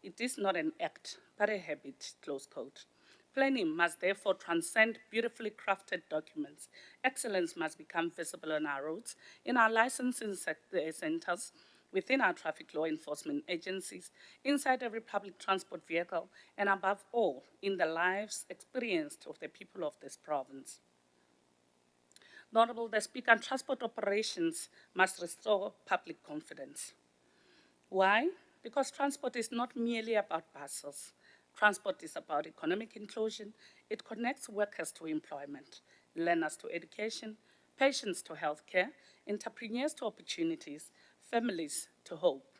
it is not an act, but a habit," close quote. Planning must therefore transcend beautifully crafted documents. Excellence must become visible on our roads, in our licensing centers, within our traffic law enforcement agencies, inside every public transport vehicle, and above all, in the lives experienced of the people of this province. Honorable the Speaker, transport operations must restore public confidence. Why? Because transport is not merely about buses. Transport is about economic inclusion. It connects workers to employment, learners to education, patients to healthcare, entrepreneurs to opportunities, families to hope.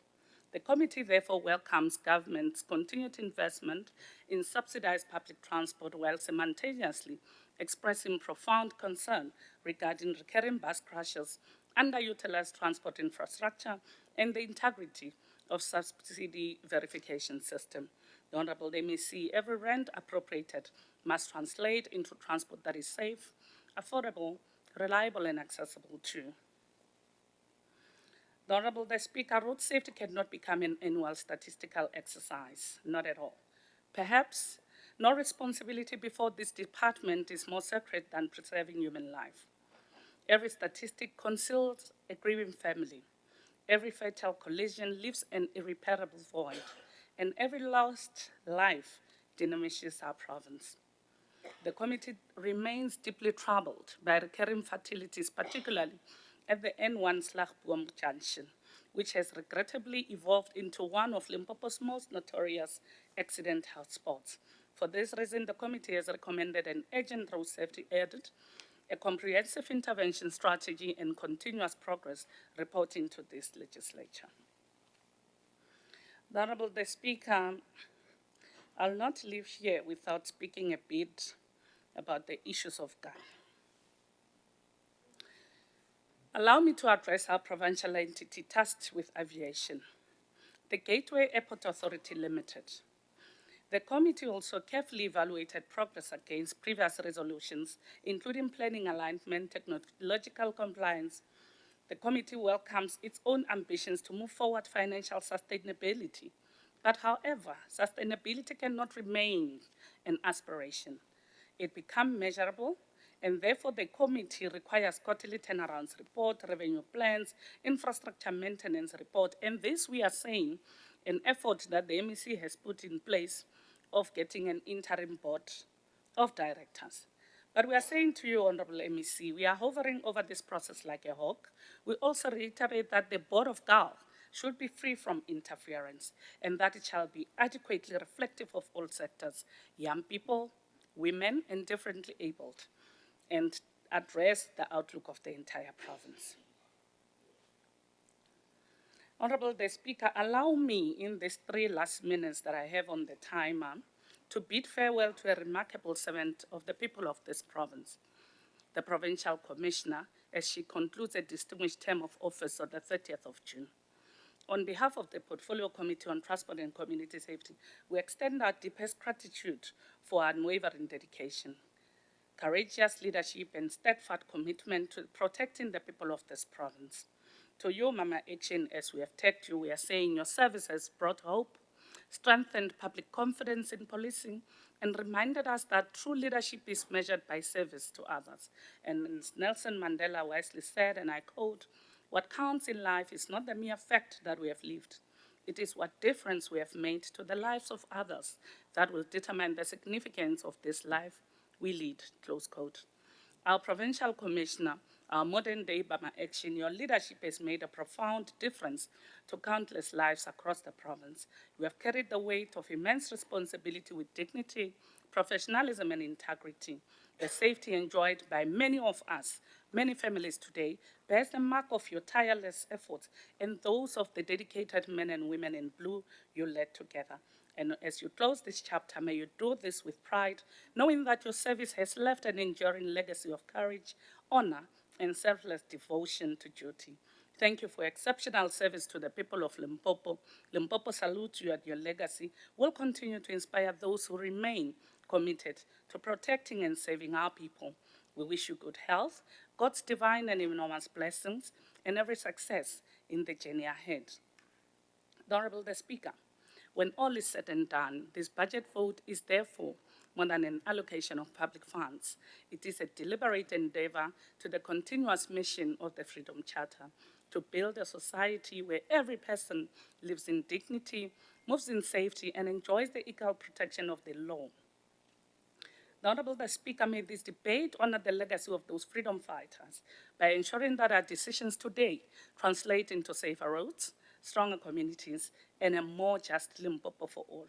The committee therefore welcomes government's continued investment in subsidized public transport while simultaneously expressing profound concern regarding recurring bus crashes, underutilized transport infrastructure, and the integrity of subsidy verification system. The Honorable MEC, every rand appropriated must translate into transport that is safe, affordable, reliable, and accessible too. The Honorable the Speaker, road safety cannot become an annual statistical exercise, not at all. Perhaps no responsibility before this department is more sacred than preserving human life. Every statistic conceals a grieving family. Every fatal collision leaves an irreparable void, and every lost life diminishes our province. The committee remains deeply troubled by recurring fatalities, particularly at the N1/Boom junction, which has regrettably evolved into one of Limpopo's most notorious accident hotspots. For this reason, the committee has recommended an urgent road safety audit, a comprehensive intervention strategy, and continuous progress reporting to this legislature. The Honorable the Speaker, I'll not leave here without speaking a bit about the issues of gun. Allow me to address our provincial entity tasked with aviation, the Gateway Airport Authority Limited. The committee also carefully evaluated progress against previous resolutions, including planning alignment, technological compliance. The committee welcomes its own ambitions to move forward financial sustainability. But however, sustainability cannot remain an aspiration. It becomes measurable, and therefore the committee requires quarterly turnarounds report, revenue plans, infrastructure maintenance report, and this we are saying an effort that the MEC has put in place of getting an interim board of directors. But we are saying to you, Honorable MEC, we are hovering over this process like a hawk. We also reiterate that the Board of GAL should be free from interference and that it shall be adequately reflective of all sectors, young people, women, and differently abled, and address the outlook of the entire province. Honorable the Speaker, allow me in these 3 last minutes that I have on the timer to bid farewell to a remarkable servant of the people of this province, the Provincial Commissioner, as she concludes a distinguished term of office on the 30th of June. On behalf of the Portfolio Committee on Transport and Community Safety, we extend our deepest gratitude for her unwavering dedication, courageous leadership, and steadfast commitment to protecting the people of this province. To you, Mama Action, as we have tagged you, we are saying your service has brought hope, strengthened public confidence in policing, and reminded us that true leadership is measured by service to others. And as Nelson Mandela wisely said, and I quote, "What counts in life is not the mere fact that we have lived. It is what difference we have made to the lives of others that will determine the significance of this life we lead," close quote. Our Provincial Commissioner, our modern-day Bama Action, your leadership has made a profound difference to countless lives across the province. You have carried the weight of immense responsibility with dignity, professionalism, and integrity. The safety enjoyed by many of us, many families today, bears the mark of your tireless efforts and those of the dedicated men and women in blue you led together. And as you close this chapter, may you do this with pride, knowing that your service has left an enduring legacy of courage, honor, and selfless devotion to duty. Thank you for exceptional service to the people of Limpopo. Limpopo salutes you, and your legacy will continue to inspire those who remain committed to protecting and saving our people. We wish you good health, God's divine and enormous blessings, and every success in the journey ahead. Honorable the Speaker, when all is said and done, this budget vote is therefore more than an allocation of public funds. It is a deliberate endeavor to the continuous mission of the Freedom Charter to build a society where every person lives in dignity, moves in safety, and enjoys the equal protection of the law. The Honorable the Speaker, may this debate honor the legacy of those freedom fighters by ensuring that our decisions today translate into safer roads, stronger communities, and a more just Limpopo for all.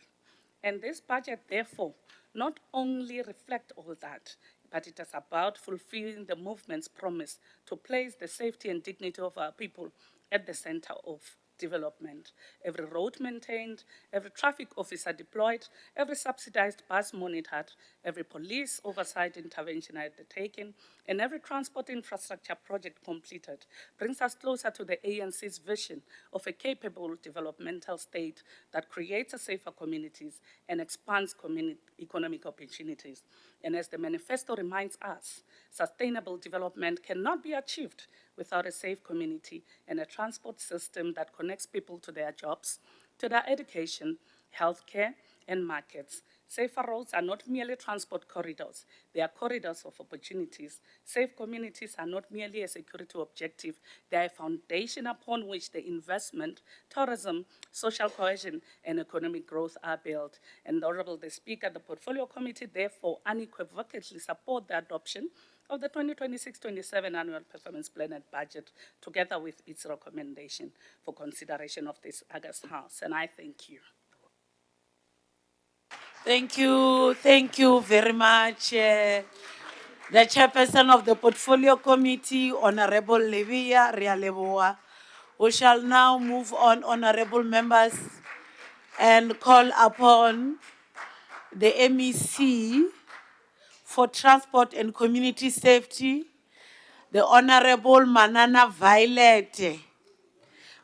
And this budget, therefore, not only reflects all that, but it is about fulfilling the movement's promise to place the safety and dignity of our people at the center of development. Every road maintained, every traffic officer deployed, every subsidized bus monitored, every police oversight intervention undertaken, and every transport infrastructure project completed brings us closer to the ANC's vision of a capable developmental state that creates a safer communities and expands economic opportunities. And as the manifesto reminds us, sustainable development cannot be achieved without a safe community and a transport system that connects people to their jobs, to their education, healthcare, and markets. Safer roads are not merely transport corridors, they are corridors of opportunities. Safe communities are not merely a security objective, they are a foundation upon which the investment, tourism, social cohesion, and economic growth are built. And Honorable the Speaker, the Portfolio Committee therefore unequivocally support the adoption of the 2026-27 Annual Performance Plan and Budget, together with its recommendation for consideration of this August House. And I thank you. Thank you very much. The Chairperson of the Portfolio Committee, Honorable Levia Rialeboa. We shall now move on, honorable members, and call upon the MEC for Transport and Community Safety, the Honorable Manana Violet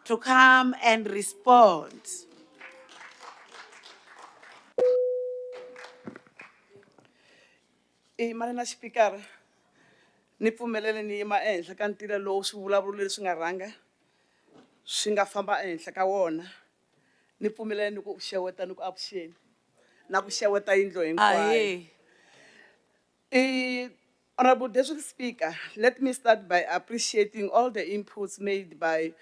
to come and respond. Manana Speaker, ni pfumelele ni yima ehenhla ka ntila lowu swivulavulo leswi nga rhanga swi nga famba ehenhla ka wona. Ni pfumelele ni ku xeweta ni ku avuxeni na ku xeweta yindlu hinkwayo. Honorable Deputy Speaker, let me start by appreciating all the inputs made by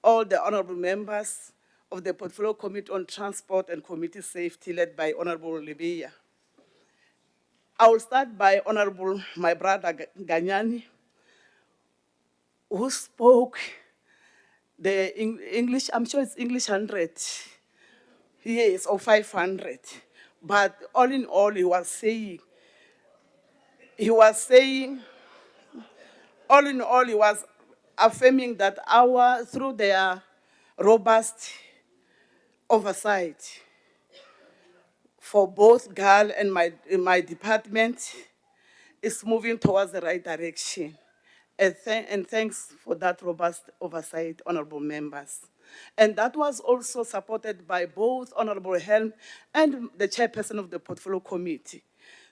all the honorable members of the Portfolio Committee on Transport and Community Safety, led by Honorable Libya. I will start by Honorable, my brother Ganyani, who spoke the English, I'm sure it's English 100, yes, or 500. But all in all, he was saying, all in all, he was affirming that through their robust oversight for both GAL and my department is moving towards the right direction. And thanks for that robust oversight, honorable members. And that was also supported by both Honorable Helm and the chairperson of the Portfolio Committee.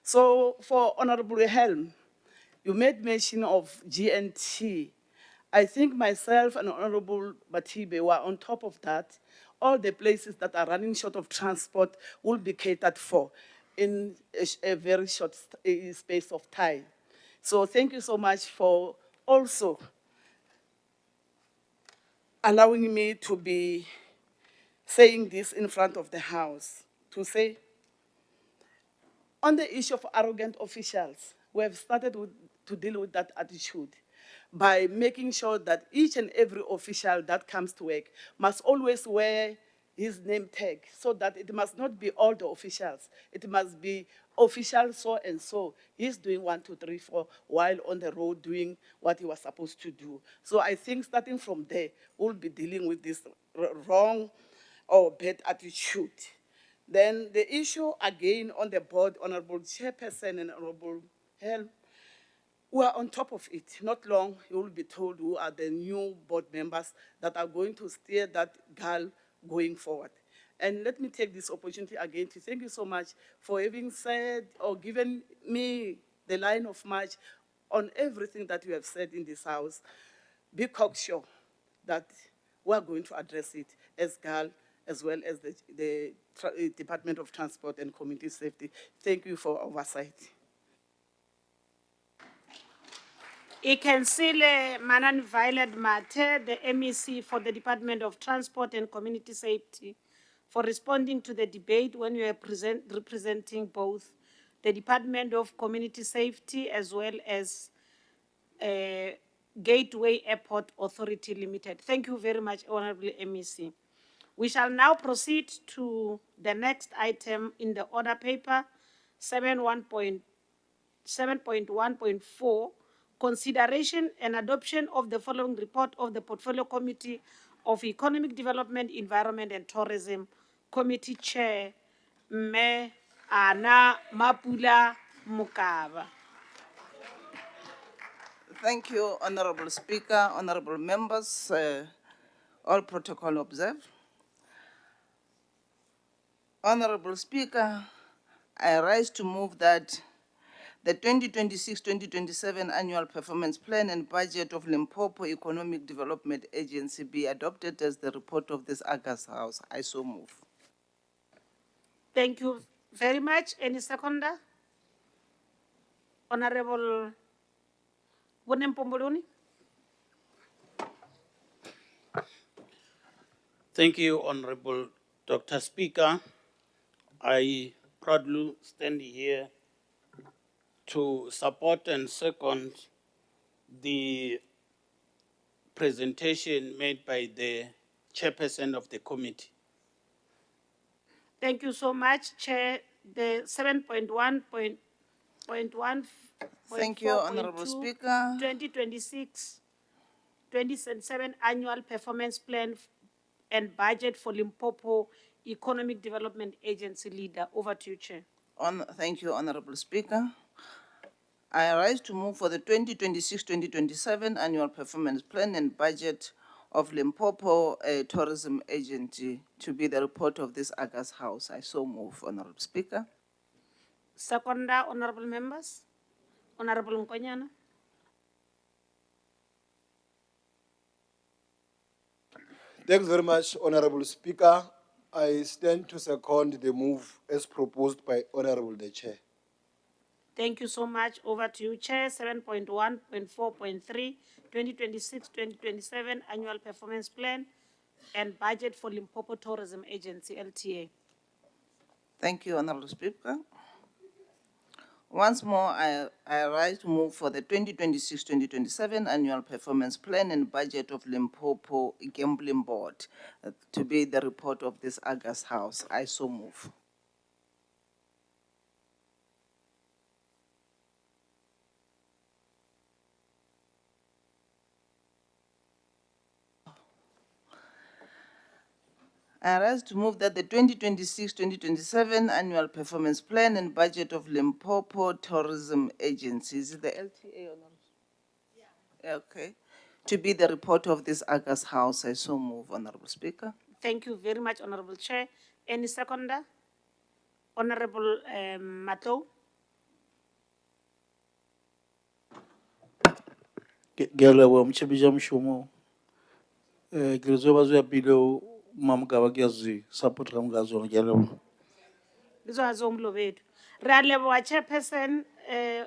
So for Honorable Helm, you made mention of GNT. I think myself and Honorable Batibe were on top of that. All the places that are running short of transport will be catered for in a very short space of time. So thank you so much for also allowing me to be saying this in front of the House, to say, on the issue of arrogant officials, we have started to deal with that attitude by making sure that each and every official that comes to work must always wear his name tag, so that it must not be all the officials. It must be official so and so. He's doing 1, 2, 3, 4 while on the road doing what he was supposed to do. So I think starting from there, we'll be dealing with this wrong or bad attitude. Then the issue again on the board, Honorable Chairperson and Honorable Helm, we are on top of it. Not long, you will be told who are the new board members that are going to steer that GAL going forward. And let me take this opportunity again to thank you so much for having said or given me the line of march on everything that you have said in this House. Be cocksure that we are going to address it as GAL, as well as the Department of Transport and Community Safety. Thank you for oversight. Ikansile Manan Violet Mate, the MEC for the Department of Transport and Community Safety, for responding to the debate when you are representing both the Department of Community Safety as well as Gateway Airport Authority Limited. Thank you very much, Honorable MEC. We shall now proceed to the next item in the order paper, 7.1.4, consideration and adoption of the following report of the Portfolio Committee of Economic Development, Environment and Tourism, Committee Chair, Mme Ana Mapula Mukaba. Thank you, Honorable Speaker, honorable members, all protocol observed. Honorable Speaker, I rise to move that the 2026-2027 Annual Performance Plan and Budget of Limpopo Economic Development Agency be adopted as the report of this August House. I so move. Thank you very much. Any seconder? Honorable Bonempomboloni. Thank you, Honorable Dr. Speaker. I proudly stand here to support and second the presentation made by the chairperson of the committee. Thank you so much, Chair. The 7.1.1. Thank you, Honorable Speaker. 2026-2027 Annual Performance Plan and Budget for Limpopo Economic Development Agency Leader. Over to you, Chair. Thank you, Honorable Speaker. I rise to move for the 2026-2027 annual performance plan and budget of Limpopo Tourism Agency to be the report of this August House. I so move, Honorable Speaker. Seconder, honorable members. Honorable Nkonyana. Thanks very much, Honorable Speaker. I stand to second the move as proposed by Honorable the Chair. Thank you so much. Over to you, Chair. 7.1.4.3, 2026-2027 Annual Performance Plan and Budget for Limpopo Tourism Agency, LTA. Thank you, Honorable Speaker. Once more, I rise to move for the 2026-2027 annual performance plan and budget of Limpopo Gambling Board to be the report of this August House. I so move. I rise to move that the 2026-2027 annual performance plan and budget of Limpopo Tourism Agency, is it the LTA or not? Yeah. Okay. To be the report of this August House, I so move, Honorable Speaker. Thank you very much, Honorable Chair. Any seconder? Honorable Matou. Ngiyalwa mchebija mshumo. Ngilizoba zuyapilo mamgaba kuyazi support kamgazo ngiyalwa. Lizohazo umlobedu. Realebo Chairperson,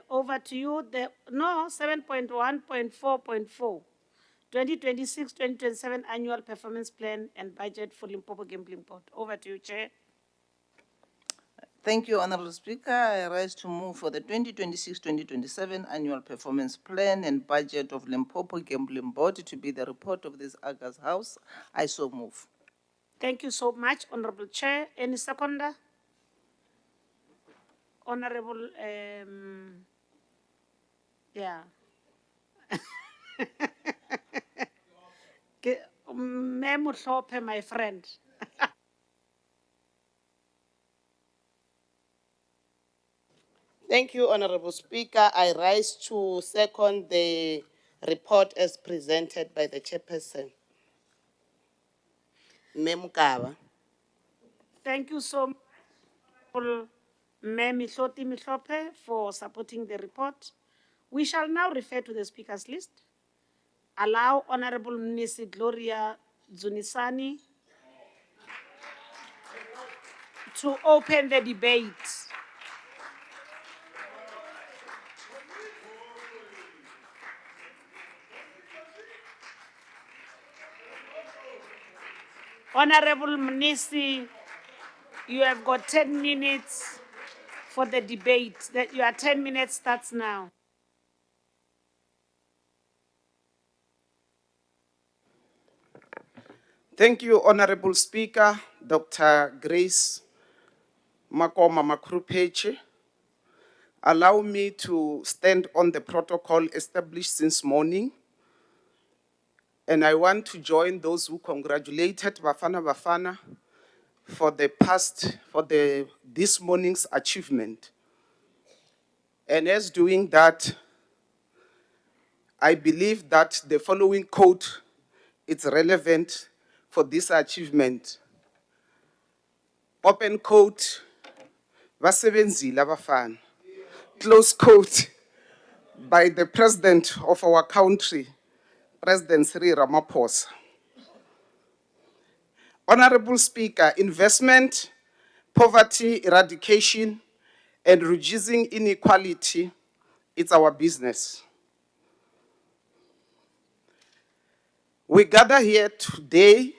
over to you. No, 7.1.4.4. 2026-2027 Annual Performance Plan and Budget for Limpopo Gambling Board. Over to you, Chair. Thank you, Honorable Speaker. I rise to move for the 2026-2027 annual performance plan and budget of Limpopo Gambling Board to be the report of this August House. I so move. Thank you so much, Honorable Chair. Any seconder? Honorable, yeah. Memo Hlope, my friend. Thank you, Honorable Speaker. I rise to second the report as presented by the chairperson. Memukaba. Thank you so much, Ma'am Mihlope, for supporting the report. We shall now refer to the speakers list. Allow Honorable Mnisi Gloria Zunisani to open the debate. Honorable Mnisi, you have got 10 minutes for the debate. Your 10 minutes starts now. Thank you, Honorable Speaker, Dr. Grace Makoma Makrupeche. Allow me to stand on the protocol established since morning. And I want to join those who congratulated Bafana for this morning's achievement. And as doing that, I believe that the following quote is relevant for this achievement. Open quote, Vasebenzile abafana. Close quote, by the president of our country, President Cyril Ramaphosa. Honorable Speaker, investment, poverty eradication, and reducing inequality, it's our business. We gather here today.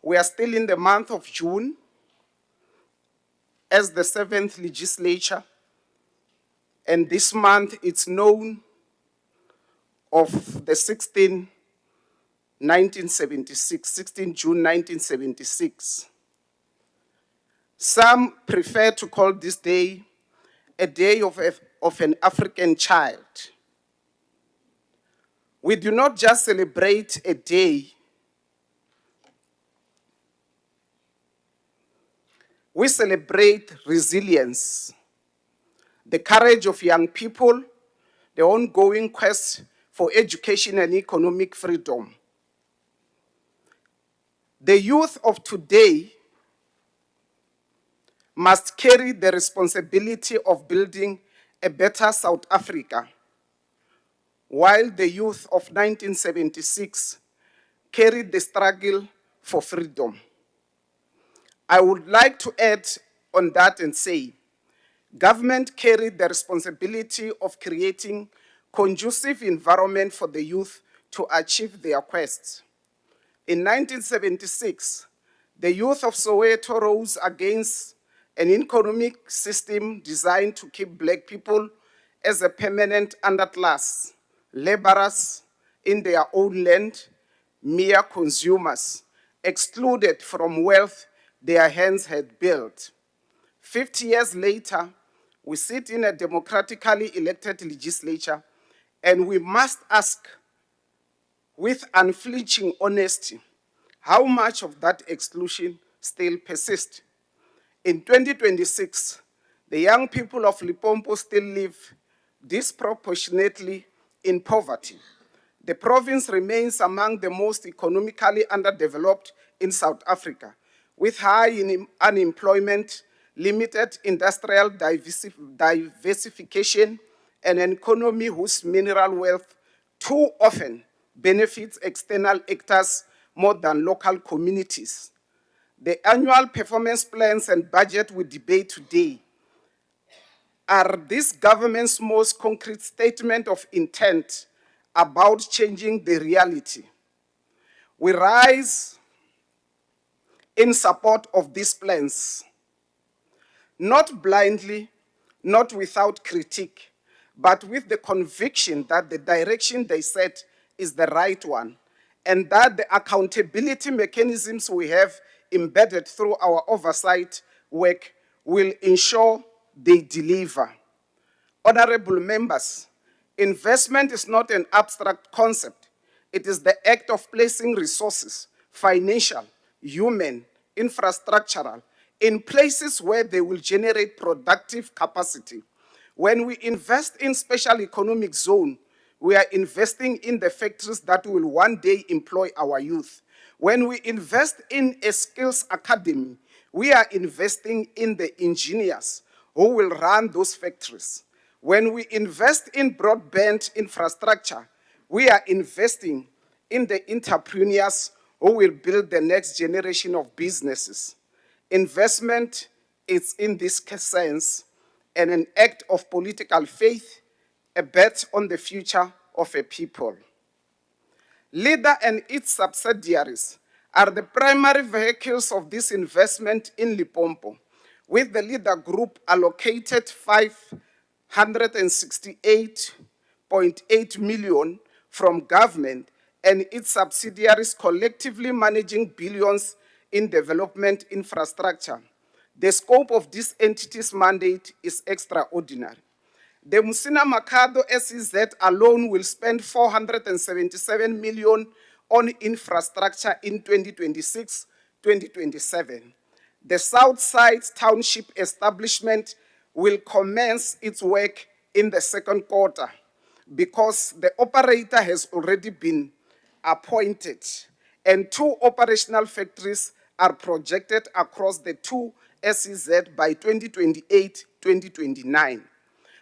We are still in the month of June as the 7th Legislature, and this month it's known of the 16 June 1976. Some prefer to call this day a day of an African child. We do not just celebrate a day, we celebrate resilience, the courage of young people, the ongoing quest for education and economic freedom. The youth of today must carry the responsibility of building a better South Africa, while the youth of 1976 carried the struggle for freedom. I would like to add on that and say, government carried the responsibility of creating conducive environment for the youth to achieve their quests. In 1976, the youth of Soweto rose against an economic system designed to keep black people as a permanent underclass, laborers in their own land, mere consumers, excluded from wealth their hands had built. 50 years later, we sit in a democratically elected legislature, and we must ask with unflinching honesty, how much of that exclusion still persists? In 2026, the young people of Limpopo still live disproportionately in poverty. The province remains among the most economically underdeveloped in South Africa, with high unemployment, limited industrial diversification, and an economy whose mineral wealth too often benefits external actors more than local communities. The annual performance plans and budget we debate today are this government's most concrete statement of intent about changing the reality. We rise in support of these plans, not blindly, not without critique, but with the conviction that the direction they set is the right one, and that the accountability mechanisms we have embedded through our oversight work will ensure they deliver. Honorable members, investment is not an abstract concept. It is the act of placing resources, financial, human, infrastructural, in places where they will generate productive capacity. When we invest in special economic zone, we are investing in the factories that will one day employ our youth. When we invest in a skills academy, we are investing in the engineers who will run those factories. When we invest in broadband infrastructure, we are investing in the entrepreneurs who will build the next generation of businesses. Investment is, in this sense, an act of political faith, a bet on the future of a people. LEADER and its subsidiaries are the primary vehicles of this investment in Limpopo, with the LEADER Group allocated 568.8 million from government and its subsidiaries collectively managing billions in development infrastructure. The scope of this entity's mandate is extraordinary. The Musina Mercado SEZ alone will spend 477 million on infrastructure in 2026-2027. The Southside Township establishment will commence its work in the second quarter because the operator has already been appointed, and 2 operational factories are projected across the 2 SEZ by 2028-2029.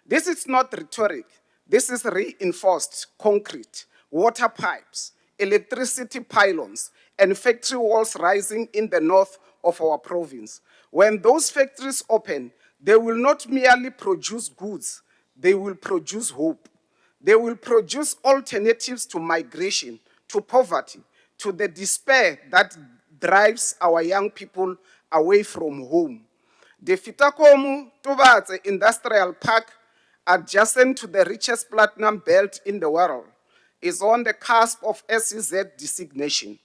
This is not rhetoric. This is reinforced concrete, water pipes, electricity pylons, and factory walls rising in the north of our province. When those factories open, they will not merely produce goods, they will produce hope. They will produce alternatives to migration, to poverty, to the despair that drives our young people away from home. The Fitakomu Tuvatse Industrial Park, adjacent to the richest platinum belt in the world, is on the cusp of SEZ designation.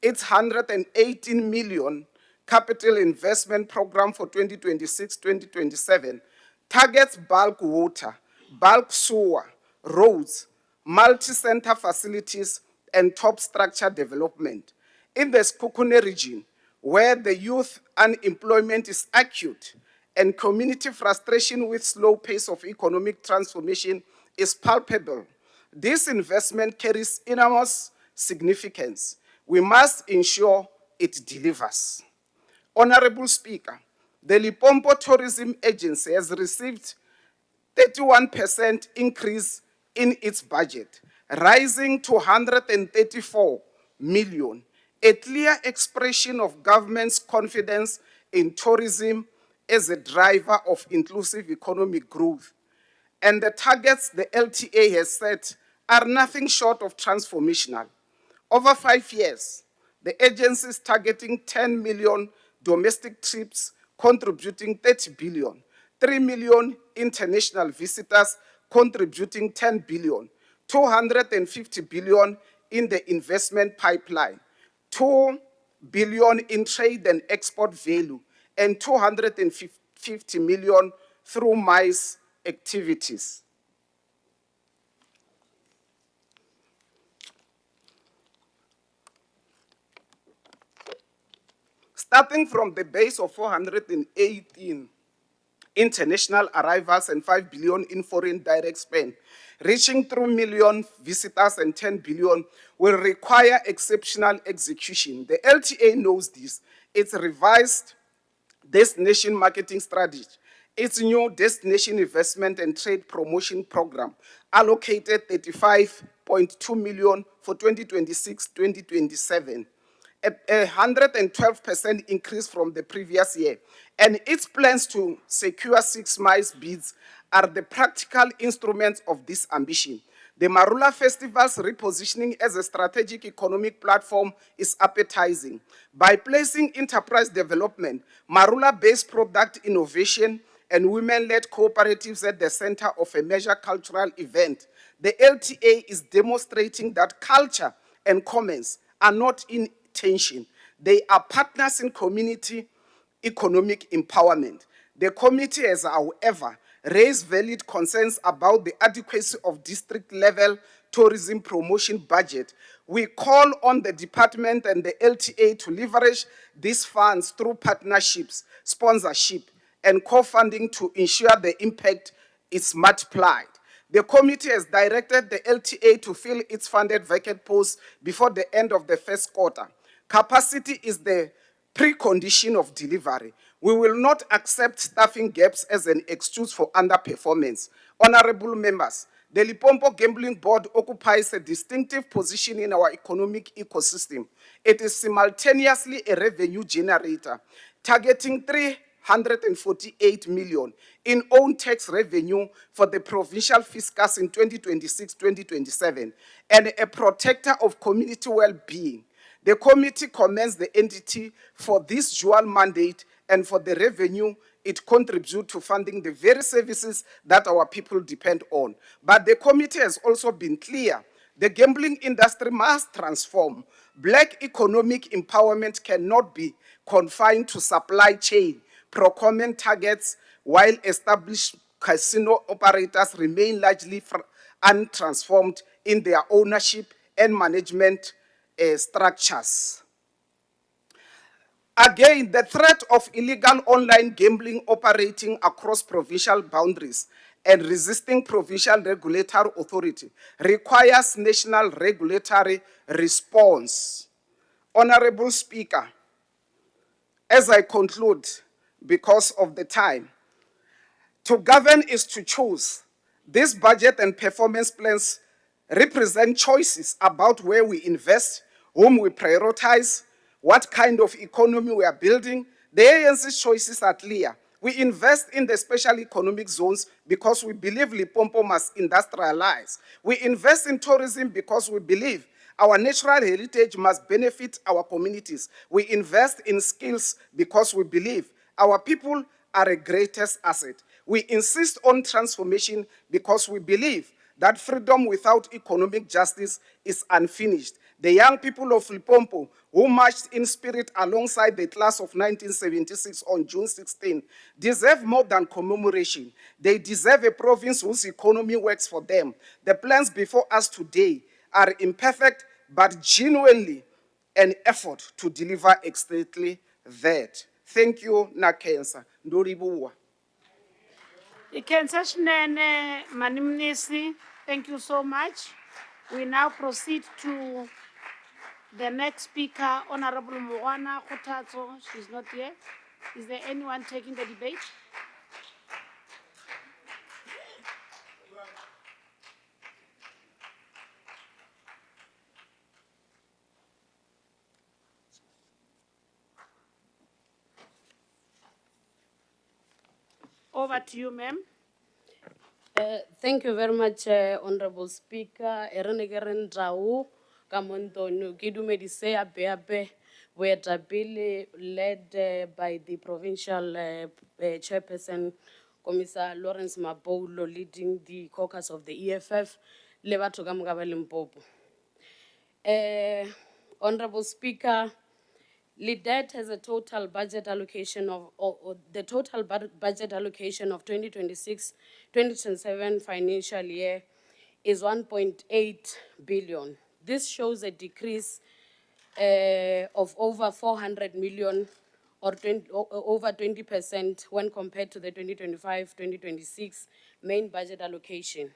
Its 118 million capital investment program for 2026-2027 targets bulk water, bulk sewer, roads, multi-center facilities, and top structure development. In the Sekhukhune region, where the youth unemployment is acute and community frustration with slow pace of economic transformation is palpable. This investment carries enormous significance. We must ensure it delivers. Honorable Speaker, the Limpopo Tourism Agency has received 31% increase in its budget, rising to 134 million, a clear expression of government's confidence in tourism as a driver of inclusive economic growth. And the targets the LTA has set are nothing short of transformational. Over 5 years, the agency is targeting 10 million domestic trips, contributing 30 billion, 3 million international visitors, contributing 10 billion, 250 billion in the investment pipeline, 2 billion in trade and export value, and 250 million through MICE activities. Starting from the base of 418 international arrivals and 5 billion in foreign direct spend, reaching 3 million visitors and 10 billion will require exceptional execution. The LTA knows this. It's revised destination marketing strategy. Its new destination investment and trade promotion program allocated 35.2 million for 2026-2027. A 112% increase from the previous year. And its plans to secure 6 MICE bids are the practical instruments of this ambition. The Marula Festival's repositioning as a strategic economic platform is appetizing. By placing enterprise development, Marula-based product innovation, and women-led cooperatives at the center of a major cultural event, the LTA is demonstrating that culture and commerce are not in tension. They are partners in community economic empowerment. The committee has, however, raised valid concerns about the adequacy of district-level tourism promotion budget. We call on the department and the LTA to leverage these funds through partnerships, sponsorship, and co-funding to ensure the impact is multiplied. The committee has directed the LTA to fill its funded vacant posts before the end of the first quarter. Capacity is the precondition of delivery. We will not accept staffing gaps as an excuse for underperformance. Honorable members, the Limpopo Gambling Board occupies a distinctive position in our economic ecosystem. It is simultaneously a revenue generator, targeting 348 million in own tax revenue for the provincial fiscus in 2026-2027, and a protector of community well-being. The committee commends the entity for this dual mandate and for the revenue it contributes to funding the very services that our people depend on. But the committee has also been clear. The gambling industry must transform. Black economic empowerment cannot be confined to supply chain procurement targets, while established casino operators remain largely untransformed in their ownership and management structures. Again, the threat of illegal online gambling operating across provincial boundaries and resisting provincial regulatory authority requires national regulatory response. Honorable Speaker, as I conclude, because of the time, to govern is to choose. This budget and performance plans represent choices about where we invest, whom we prioritize, what kind of economy we are building. The ANC's choices are clear. We invest in the special economic zones because we believe Limpopo must industrialize. We invest in tourism because we believe our natural heritage must benefit our communities. We invest in skills because we believe our people are a greatest asset. We insist on transformation because we believe that freedom without economic justice is unfinished. The young people of Limpopo, who marched in spirit alongside the class of 1976 on June 16, deserve more than commemoration. They deserve a province whose economy works for them. The plans before us today are imperfect, but genuinely an effort to deliver exactly that. Thank you, Nakensa. Ndoribuwa. Ikensashnene Manimnisi, thank you so much. We now proceed to the next speaker, Honorable Moana Kotatso. She's not here. Is there anyone taking the debate? Over to you, ma'am. Thank you very much, Honorable Speaker. Erenegeren Rau, Kamontonu, Kidumedise Abeabe, Wetabili, led by the provincial chairperson, Commissar Lawrence Maboulo, leading the caucus of the EFF, Levato Gamgaba Limpopo. Honorable Speaker, LIDET has a total budget allocation of, the total budget allocation of 2026-2027 financial year is 1.8 billion. This shows a decrease of over 400 million or over 20% when compared to the 2025-2026 main budget allocation.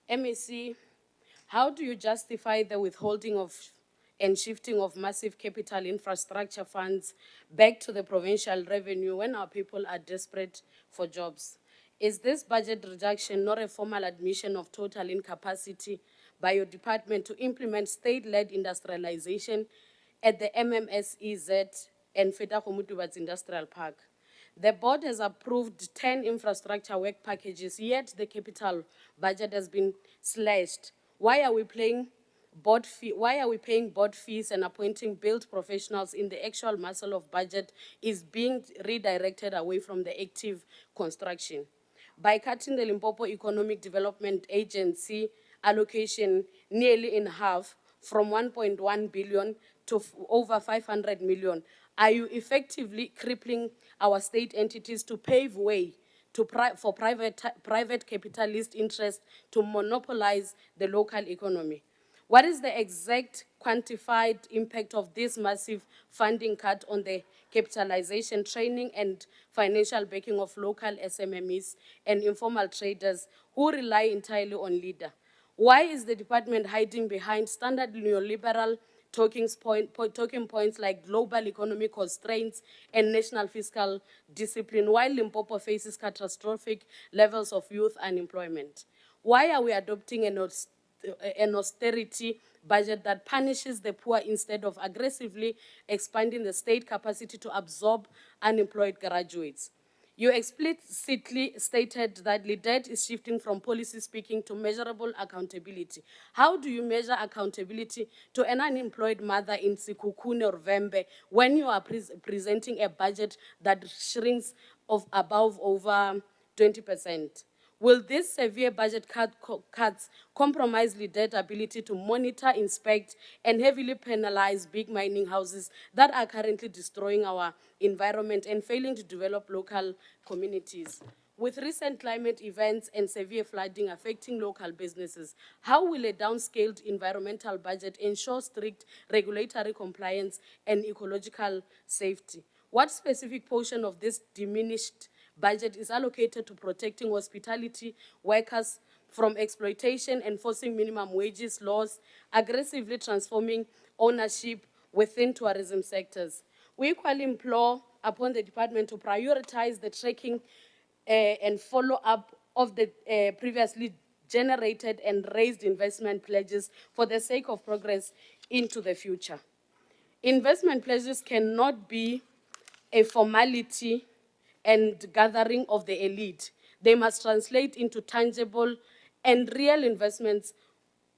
MEC, how do you justify the withholding of and shifting of massive capital infrastructure funds back to the provincial revenue when our people are desperate for jobs? Is this budget reduction not a formal admission of total incapacity by your department to implement state-led industrialization at the MMSEZ and Fetakomutubat's Industrial Park? The board has approved 10 infrastructure work packages, yet the capital budget has been slashed. Why are we paying board fees and appointing build professionals in the actual muscle of budget is being redirected away from the active construction? By cutting the Limpopo Economic Development Agency allocation nearly in half, from 1.1 billion to over 500 million, are you effectively crippling our state entities to pave way for private capitalist interests to monopolize the local economy? What is the exact quantified impact of this massive funding cut on the capitalization, training, and financial backing of local SMMEs and informal traders who rely entirely on LEADER? Why is the department hiding behind standard neoliberal talking points like global economic constraints and national fiscal discipline while Limpopo faces catastrophic levels of youth unemployment? Why are we adopting an austerity budget that punishes the poor instead of aggressively expanding the state capacity to absorb unemployed graduates? You explicitly stated that LIDET is shifting from policy speaking to measurable accountability. How do you measure accountability to an unemployed mother in Sikukune or Vembe when you are presenting a budget that shrinks of above over 20%? Will these severe budget cuts compromise LIDET's ability to monitor, inspect, and heavily penalize big mining houses that are currently destroying our environment and failing to develop local communities? With recent climate events and severe flooding affecting local businesses, how will a downscaled environmental budget ensure strict regulatory compliance and ecological safety? What specific portion of this diminished budget is allocated to protecting hospitality workers from exploitation, enforcing minimum wages laws, aggressively transforming ownership within tourism sectors? We equally implore upon the department to prioritize the tracking and follow-up of the previously generated and raised investment pledges for the sake of progress into the future. Investment pledges cannot be a formality and gathering of the elite. They must translate into tangible and real investments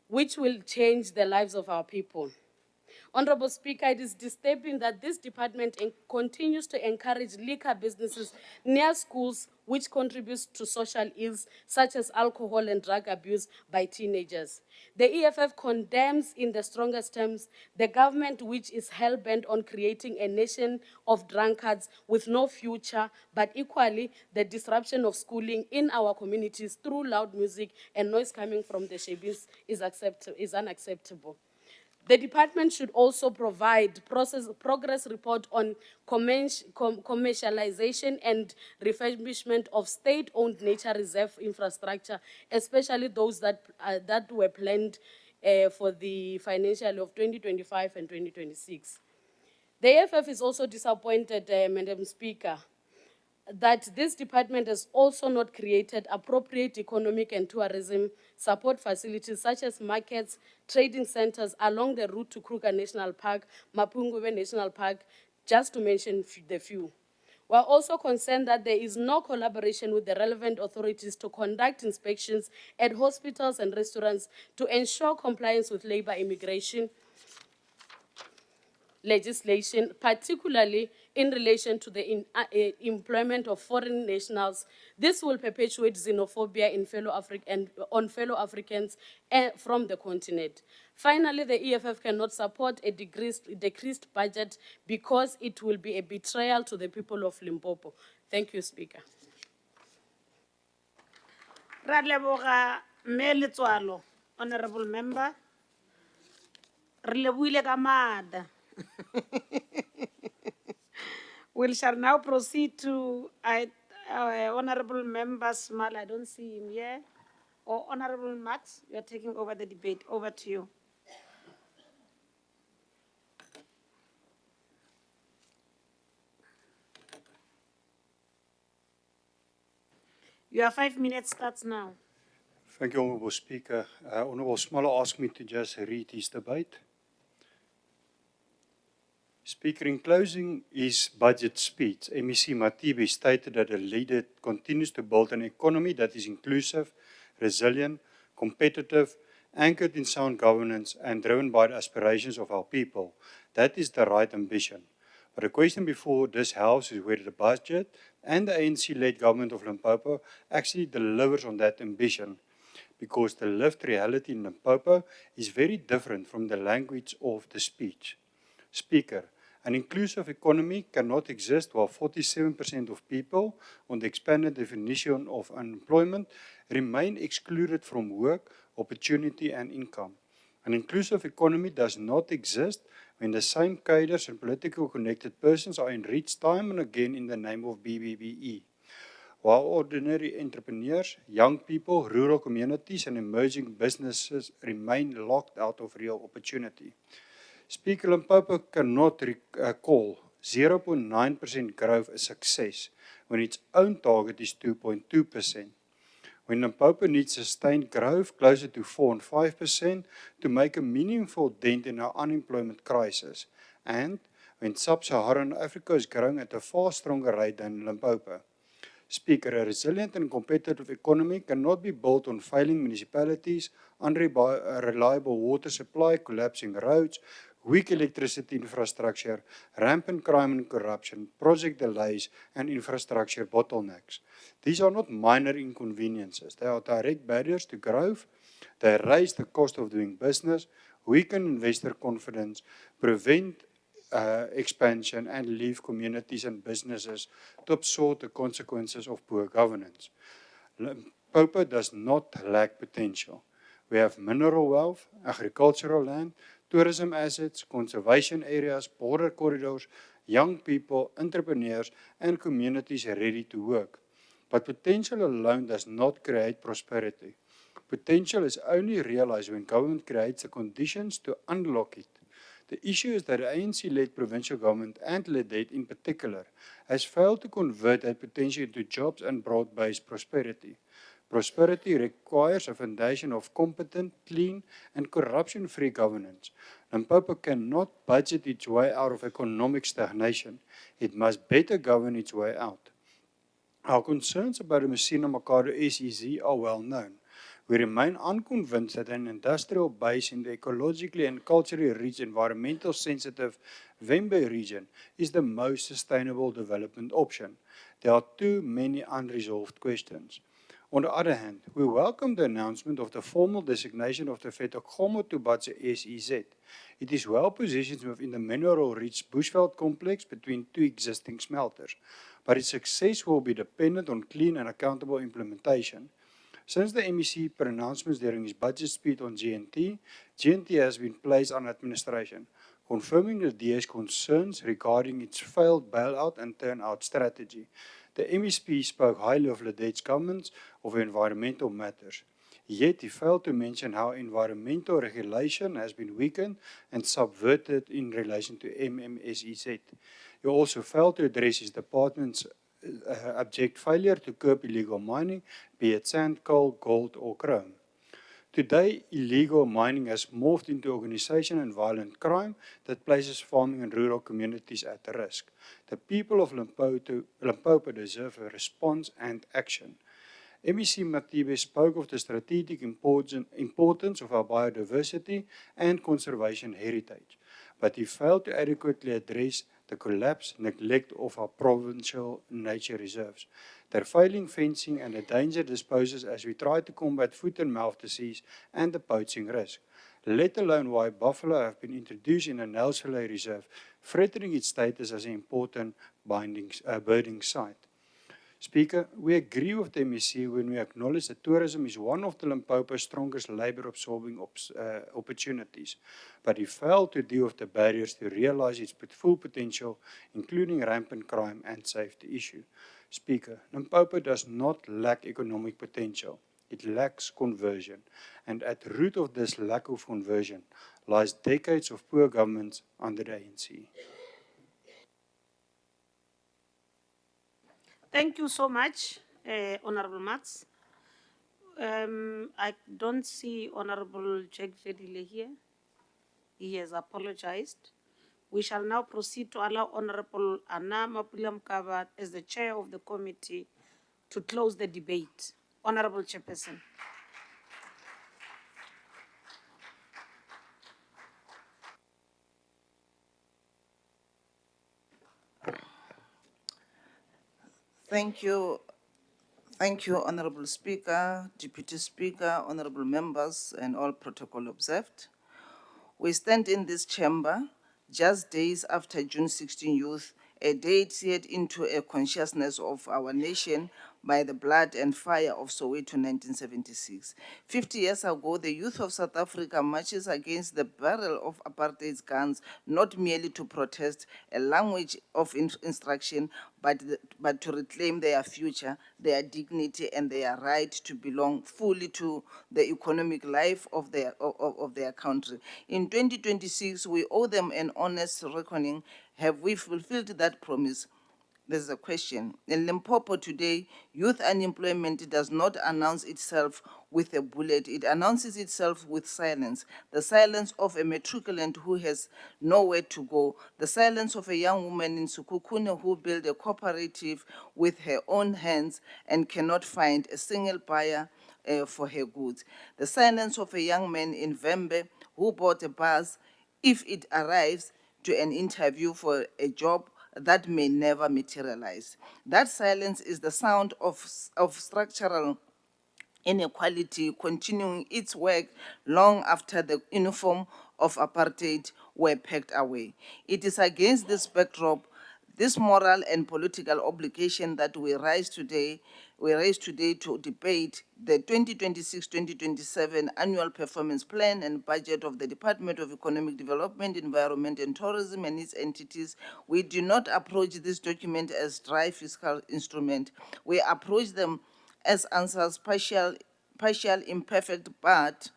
which will change the lives of our people. Honorable Speaker, it is disturbing that this department continues to encourage liquor businesses near schools, which contributes to social ills such as alcohol and drug abuse by teenagers. The EFF condemns in the strongest terms the government, which is hell-bent on creating a nation of drunkards with no future, but equally the disruption of schooling in our communities through loud music and noise coming from the shebis is unacceptable. The department should also provide progress report on commercialization and refurbishment of state-owned nature reserve infrastructure, especially those that were planned for the financial year of 2025 and 2026. The AFF is also disappointed, Madam Speaker, that this department has also not created appropriate economic and tourism support facilities such as markets, trading centers along the route to Kruger National Park, Mapungubwe National Park, just to mention the few. We are also concerned that there is no collaboration with the relevant authorities to conduct inspections at hospitals and restaurants to ensure compliance with labor immigration legislation, particularly in relation to the employment of foreign nationals. This will perpetuate xenophobia on fellow Africans from the continent. Finally, the EFF cannot support a decreased budget because it will be a betrayal to the people of Limpopo. Thank you, Speaker. Ra leboga mme Letswalo, honorable member. Re lebohile ka maatla. We shall now proceed to Honorable Member Small. I don't see him here. Or Honorable Max, you are taking over the debate. Over to you. Your 5 minutes starts now. Thank you, Honourable Speaker. Honourable Smaller asked me to just read his debate. Speaker, in closing his budget speech, MEC Matibe stated that the leader continues to build an economy that is inclusive, resilient, competitive, anchored in sound governance, and driven by the aspirations of our people. That is the right ambition. But the question before this House is whether the budget and the ANC-led government of Limpopo actually delivers on that ambition, because the lived reality in Limpopo is very different from the language of the speech. Speaker, an inclusive economy cannot exist while 47% of people, on the expanded definition of unemployment, remain excluded from work, opportunity, and income. An inclusive economy does not exist when the same cadres and politically connected persons are enriched time and again in the name of BBBE. While ordinary entrepreneurs, young people, rural communities, and emerging businesses remain locked out of real opportunity. Speaker, Limpopo cannot call 0.9% growth a success when its own target is 2.2%. When Limpopo needs sustained growth closer to 4 and 5% to make a meaningful dent in our unemployment crisis, and when sub-Saharan Africa is growing at a far stronger rate than Limpopo. Speaker, a resilient and competitive economy cannot be built on failing municipalities, unreliable water supply, collapsing roads, weak electricity infrastructure, rampant crime and corruption, project delays, and infrastructure bottlenecks. These are not minor inconveniences. They are direct barriers to growth. They raise the cost of doing business, weaken investor confidence, prevent expansion, and leave communities and businesses to absorb the consequences of poor governance. Limpopo does not lack potential. We have mineral wealth, agricultural land, tourism assets, conservation areas, border corridors, young people, entrepreneurs, and communities ready to work. But potential alone does not create prosperity. Potential is only realized when government creates the conditions to unlock it. The issue is that the ANC-led provincial government, and Ledet in particular, has failed to convert that potential into jobs and broad-based prosperity. Prosperity requires a foundation of competent, clean, and corruption-free governance. Limpopo cannot budget its way out of economic stagnation. It must better govern its way out. Our concerns about the Messina Mercado SEZ are well known. We remain unconvinced that an industrial base in the ecologically and culturally rich, environmental sensitive Vembe region is the most sustainable development option. There are too many unresolved questions. On the other hand, we welcome the announcement of the formal designation of the Fetokgomo Tubatse SEZ. It is well positioned within the mineral-rich bushveld complex between two existing smelters, but its success will be dependent on clean and accountable implementation. Since the MEC pronouncements during his budget speech on GNT has been placed on administration, confirming the DA's concerns regarding its failed bailout and turnout strategy. The MEP spoke highly of Ledet's governance of environmental matters. Yet he failed to mention how environmental regulation has been weakened and subverted in relation to MMSEZ. He also failed to address his department's abject failure to curb illegal mining, be it sand, coal, gold, or chrome. Today, illegal mining has morphed into organization and violent crime that places farming and rural communities at risk. The people of Limpopo deserve a response and action. MEC Matibe spoke of the strategic importance of our biodiversity and conservation heritage, but he failed to adequately address the collapse, neglect of our provincial nature reserves, their failing fencing and the danger it poses as we try to combat foot and mouth disease and the poaching risk, let alone why buffalo have been introduced in the Nelsville Reserve, threatening its status as an important birding site. Speaker, we agree with the MEC when we acknowledge that tourism is one of the Limpopo's strongest labor-absorbing opportunities, but he failed to deal with the barriers to realize its full potential, including rampant crime and safety issue. Speaker, Limpopo does not lack economic potential. It lacks conversion, and at the root of this lack of conversion lies decades of poor governance under the ANC. Thank you so much, Honorable Mats. I don't see Honorable Jack Vedile here. He has apologized. We shall now proceed to allow Honorable Anna Mapulam Kabat as the chair of the committee to close the debate. Honorable Chairperson. Thank you. Thank you, Honorable Speaker, Deputy Speaker, honorable members, and all protocol observed. We stand in this chamber just days after June 16 Youth, a date seared into a consciousness of our nation by the blood and fire of Soweto 1976. 50 years ago, the youth of South Africa marches against the barrel of apartheid's guns, not merely to protest a language of instruction, but to reclaim their future, their dignity, and their right to belong fully to the economic life of their country. In 2026, we owe them an honest reckoning. Have we fulfilled that promise? There's a question. In Limpopo today, youth unemployment does not announce itself with a bullet. It announces itself with silence. The silence of a matriculant who has nowhere to go. The silence of a young woman in Sukukune who built a cooperative with her own hands and cannot find a single buyer for her goods. The silence of a young man in Vembe who bought a bus, if it arrives, to an interview for a job that may never materialize. That silence is the sound of structural inequality continuing its work long after the uniform of apartheid were packed away. It is against this backdrop, this moral and political obligation that we raise today to debate the 2026-2027 annual performance plan and budget of the Department of Economic Development, Environment and Tourism and its entities. We do not approach this document as dry fiscal instrument. We approach them as answers, partial, imperfect, but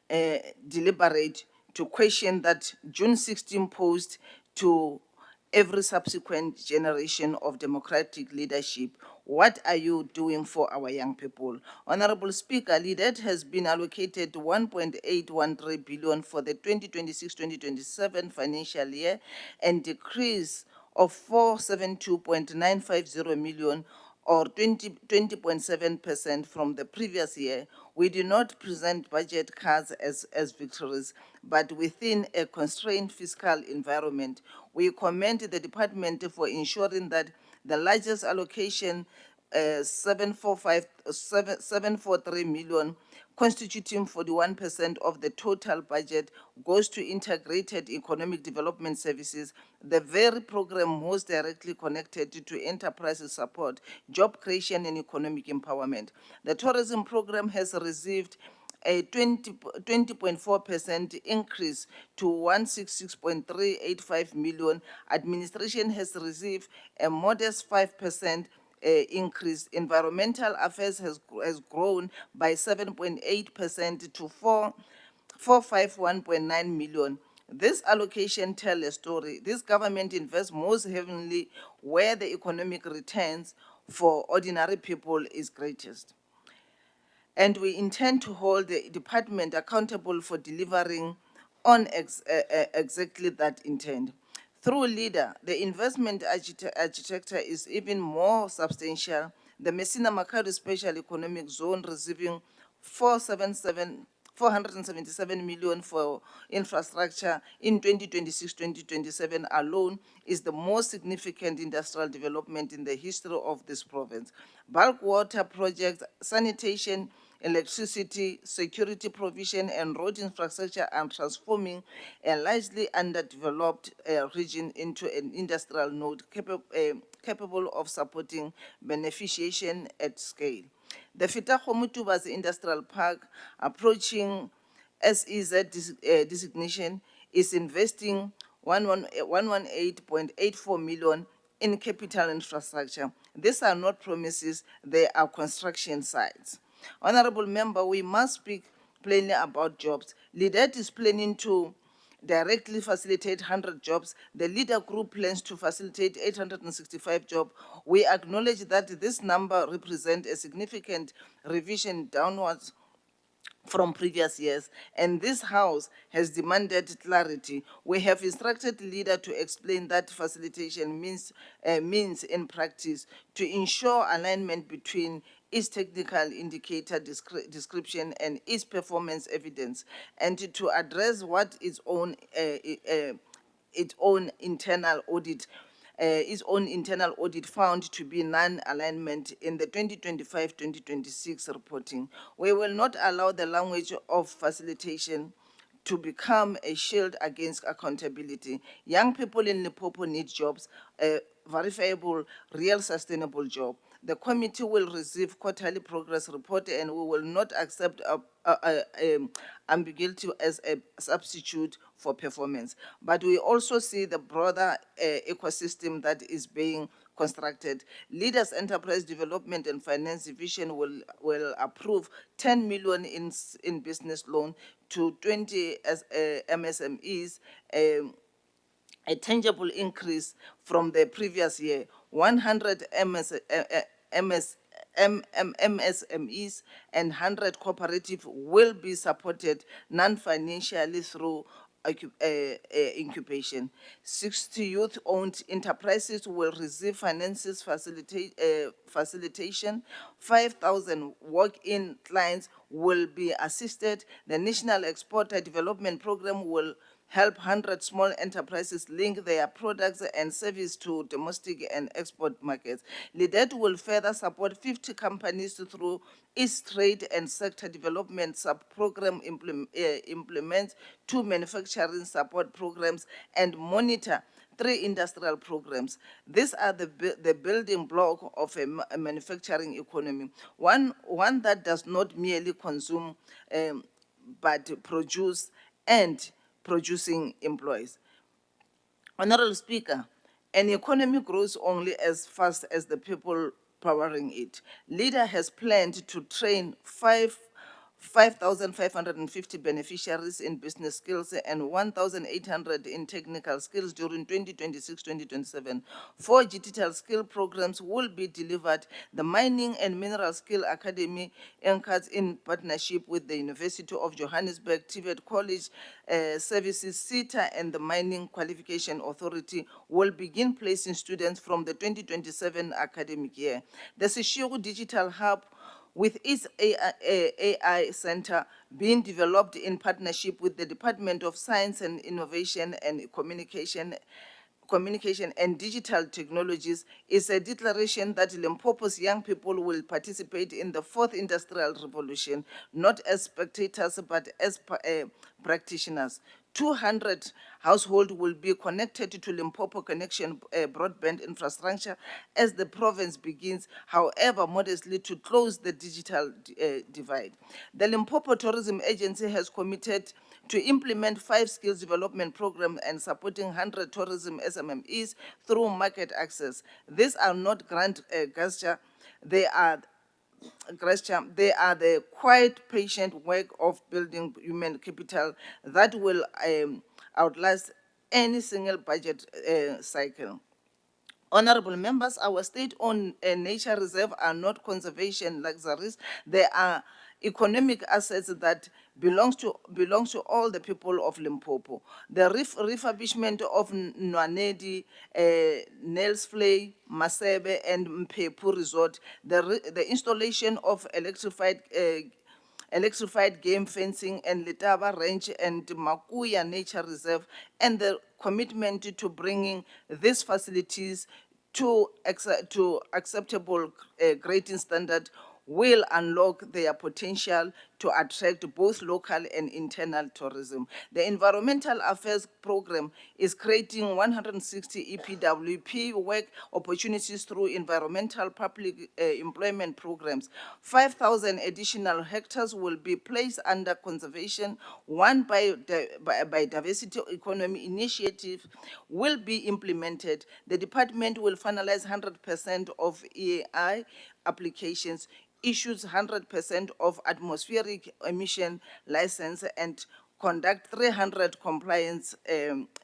deliberate, to question that June 16 posed to every subsequent generation of democratic leadership. What are you doing for our young people? Honorable Speaker, LEADET has been allocated 1.813 billion for the 2026-2027 financial year and decrease of 472.950 million or 20.7% from the previous year. We do not present budget cuts as victories, but within a constrained fiscal environment. We commend the department for ensuring that the largest allocation 743 million, constituting 41% of the total budget, goes to integrated economic development services, the very program most directly connected to enterprise support, job creation, and economic empowerment. The tourism program has received a 20.4% increase to 166.385 million. Administration has received a modest 5% increase. Environmental affairs has grown by 7.8% to 451.9 million. This allocation tells a story. This government invests most heavily where the economic returns for ordinary people is greatest. And we intend to hold the department accountable for delivering on exactly that intent. Through LEADER, the investment architecture is even more substantial. The Messina Makado Special Economic Zone receiving 477 million for infrastructure in 2026-2027 alone is the most significant industrial development in the history of this province. Bulk water projects, sanitation, electricity, security provision, and road infrastructure are transforming a largely underdeveloped region into an industrial node capable of supporting beneficiation at scale. The Fitakhomutubas Industrial Park, approaching SEZ designation, is investing 118.84 million in capital infrastructure. These are not promises, they are construction sites. Honorable Member, we must speak plainly about jobs. LEADER is planning to directly facilitate 100 jobs. The LEADER group plans to facilitate 865 jobs. We acknowledge that this number represents a significant revision downwards from previous years, and this House has demanded clarity. We have instructed LEADER to explain that facilitation means in practice to ensure alignment between its technical indicator description and its performance evidence, and to address what its own internal audit found to be non-alignment in the 2025-2026 reporting. We will not allow the language of facilitation to become a shield against accountability. Young people in Limpopo need jobs, a verifiable, real, sustainable job. The committee will receive quarterly progress report, and we will not accept ambiguity as a substitute for performance. But we also see the broader ecosystem that is being constructed. Leaders Enterprise Development and Finance Division will approve 10 million in business loan to 20 MSMEs, a tangible increase from the previous year. 100 MSMEs and 100 cooperatives will be supported non-financially through incubation. 60 youth-owned enterprises will receive finances facilitation. 5,000 walk-in clients will be assisted. The National Exporter Development Program will help 100 small enterprises link their products and service to domestic and export markets. LEADER will further support 50 companies through its trade and sector development sub-program implements 2 manufacturing support programs and monitor 3 industrial programs. These are the building block of a manufacturing economy, one that does not merely consume but produce and producing employees. Honorable Speaker, an economy grows only as fast as the people powering it. LEADER has planned to train 5,550 beneficiaries in business skills and 1,800 in technical skills during 2026-2027. 4 digital skill programs will be delivered. The Mining and Mineral Skill Academy, anchored in partnership with the University of Johannesburg, TVET College Services, CETA, and the Mining Qualification Authority, will begin placing students from the 2027 academic year. The Sishiru Digital Hub, with its AI Center being developed in partnership with the Department of Science and Innovation and Communication communication and digital technologies is a declaration that Limpopo's young people will participate in the fourth industrial revolution, not as spectators, but as practitioners. 200 households will be connected to Limpopo connection broadband infrastructure as the province begins, however modestly, to close the digital divide. The Limpopo Tourism Agency has committed to implement 5 skills development programs and supporting 100 tourism SMMEs through market access. These are not grand gesture, they are they are the quiet, patient work of building human capital that will outlast any single budget cycle. Honorable members, our state-owned nature reserve are not conservation luxuries. They are economic assets that belongs to all the people of Limpopo. The refurbishment of Nwanedi, Nels Flay, Masebe, and Mpepu Resort, the installation of electrified game fencing and Letaba Range and Makuya Nature Reserve, and the commitment to bringing these facilities to acceptable grading standard will unlock their potential to attract both local and internal tourism. The Environmental Affairs Program is creating 160 EPWP work opportunities through environmental public employment programs. 5,000 additional hectares will be placed under conservation. One biodiversity economy initiative will be implemented. The department will finalize 100% of EAI applications, issues 100% of atmospheric emission license, and conduct 300 compliance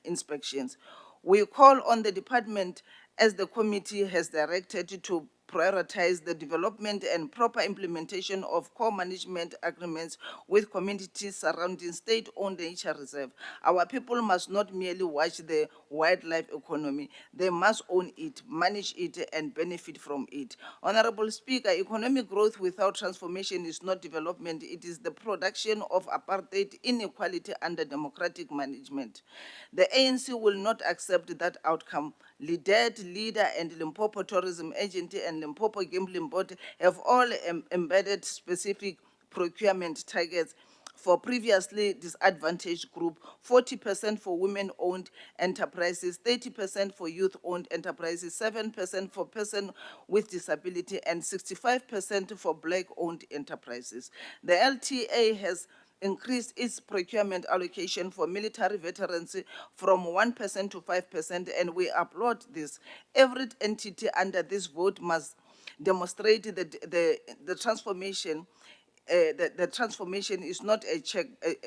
inspections. We call on the department, as the committee has directed, to prioritize the development and proper implementation of core management agreements with communities surrounding state-owned nature reserve. Our people must not merely watch the wildlife economy, they must own it, manage it, and benefit from it. Honorable Speaker, economic growth without transformation is not development, it is the production of apartheid, inequality under democratic management. The ANC will not accept that outcome. LIDED, LEADER, and Limpopo Tourism Agency and Limpopo Gambling Board have all embedded specific procurement targets for previously disadvantaged group, 40% for women-owned enterprises, 30% for youth-owned enterprises, 7% for persons with disability, and 65% for Black-owned enterprises. The LTA has increased its procurement allocation for military veterans from 1% to 5%, and we applaud this. Every entity under this vote must demonstrate the transformation. The transformation is not a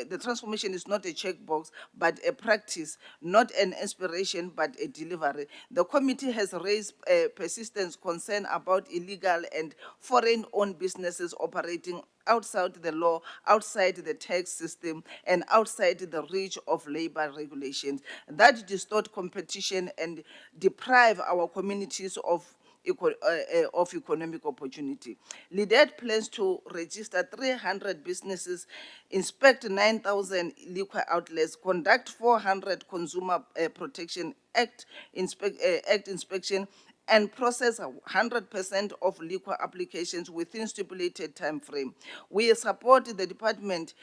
the transformation is not a checkbox, but a practice, not an inspiration, but a delivery. The committee has raised persistent concern about illegal and foreign-owned businesses operating outside the law, outside the tax system, and outside the reach of labor regulations that distort competition and deprive our communities of economic opportunity. LIDED plans to register 300 businesses, inspect 9,000 liquor outlets, conduct 400 Consumer Protection Act inspection, and process 100% of liquor applications within stipulated time frame. We support the department's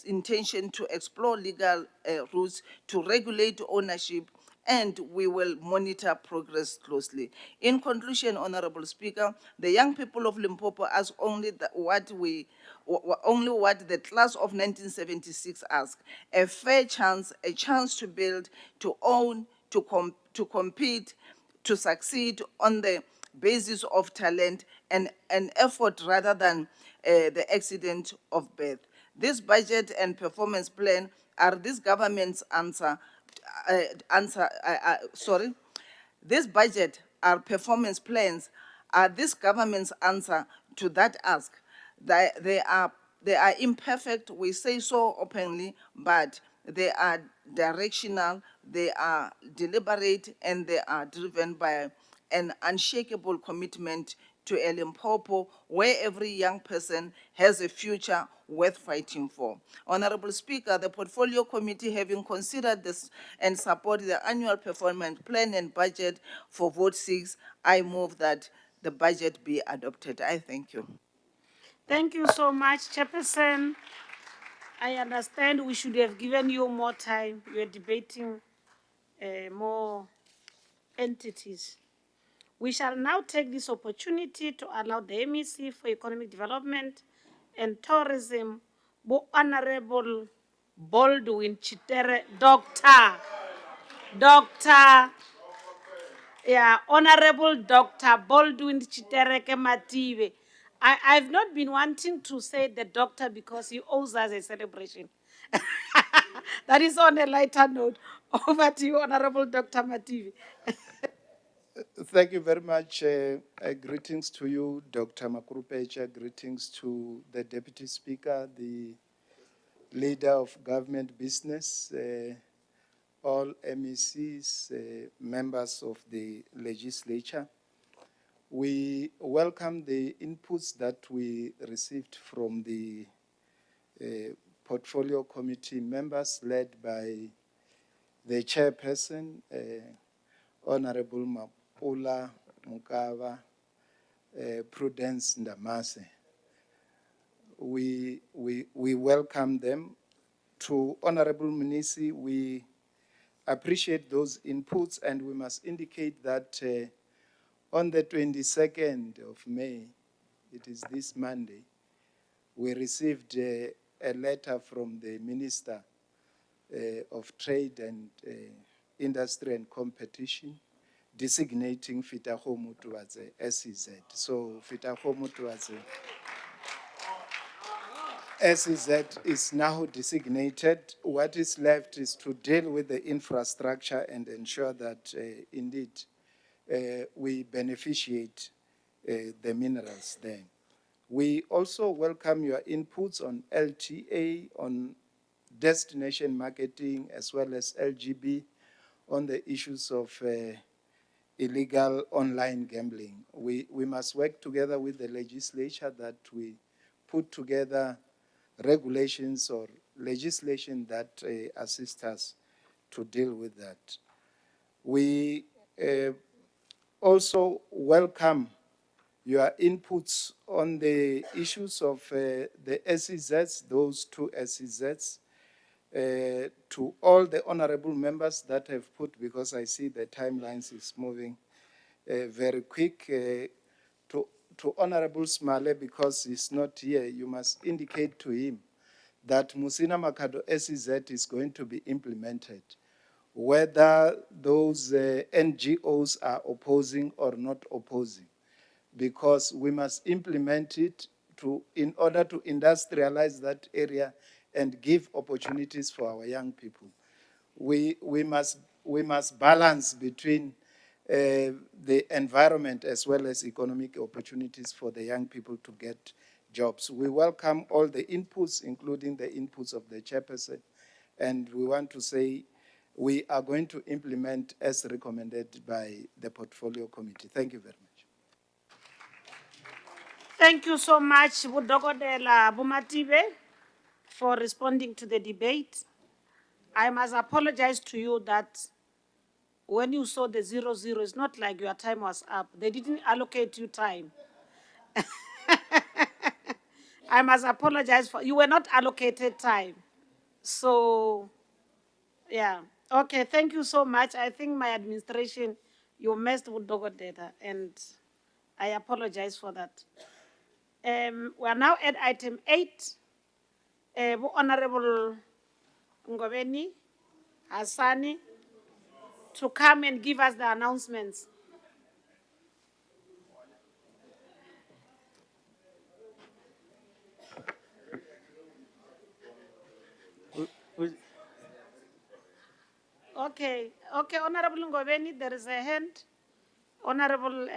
intention to explore legal routes to regulate ownership, and we will monitor progress closely. In conclusion, Honorable Speaker, the young people of Limpopo ask only what the class of 1976 asked: a fair chance, a chance to build, to own, to compete, to succeed on the basis of talent and an effort rather than the accident of birth. This budget and performance plan are this government's this budget, our performance plans, are this government's answer to that ask. They are imperfect, we say so openly, but they are directional, they are deliberate, and they are driven by an unshakable commitment to a Limpopo where every young person has a future worth fighting for. Honorable Speaker, the Portfolio Committee, having considered this and supported the annual performance plan and budget for vote 6, I move that the budget be adopted. I thank you. Thank you so much, Chairperson. I understand we should have given you more time. You are debating more entities. We shall now take this opportunity to allow the MEC for Economic Development and Tourism, Honorable Baldwin Chitere, Honorable Dr. Baldwin Chitereke Mative. I've not been wanting to say the doctor because he owes us a celebration. That is on a lighter note. Over to you, Honorable Dr. Mative. Thank you very much. Greetings to you, Dr. Makurupecha. Greetings to the Deputy Speaker, the Leader of Government Business, all MECs, members of the Legislature. We welcome the inputs that we received from the Portfolio Committee members led by the Chairperson, Honorable Mapula Mukava, Prudence Ndamase. We welcome them. To Honorable Munisi, we appreciate those inputs, and we must indicate that on the 22nd of May, it is this Monday, we received a letter from the Minister of Trade and Industry and Competition designating Fitahomutu as a SEZ. So Fitahomutu as a SEZ is now designated. What is left is to deal with the infrastructure and ensure that indeed we beneficiate the minerals there. We also welcome your inputs on LTA, on destination marketing, as well as LGB, on the issues of illegal online gambling. We must work together with the legislature that we put together regulations or legislation that assist us to deal with that. We also welcome your inputs on the issues of the SEZs, those two SEZs, to all the honorable members that have put, because I see the timelines is moving very quick, to Honorable Smale, because he's not here, you must indicate to him that Musina Makado SEZ is going to be implemented, whether those NGOs are opposing or not opposing, because we must implement it in order to industrialize that area and give opportunities for our young people. We must balance between the environment as well as economic opportunities for the young people to get jobs. We welcome all the inputs, including the inputs of the chairperson, and we want to say we are going to implement as recommended by the Portfolio Committee. Thank you very much. Thank you so much, Budogodela Bumative, for responding to the debate. I must apologize to you that when you saw the 00, it's not like your time was up. They didn't allocate you time. I must apologize for, you were not allocated time. So, yeah. Okay, thank you so much. I think my administration, you messed with Dogodela, and I apologize for that. We are now at item 8. Honorable Ngobeni Hassani to come and give us the announcements. Okay, Honorable Ngobeni, there is a hand. Honorable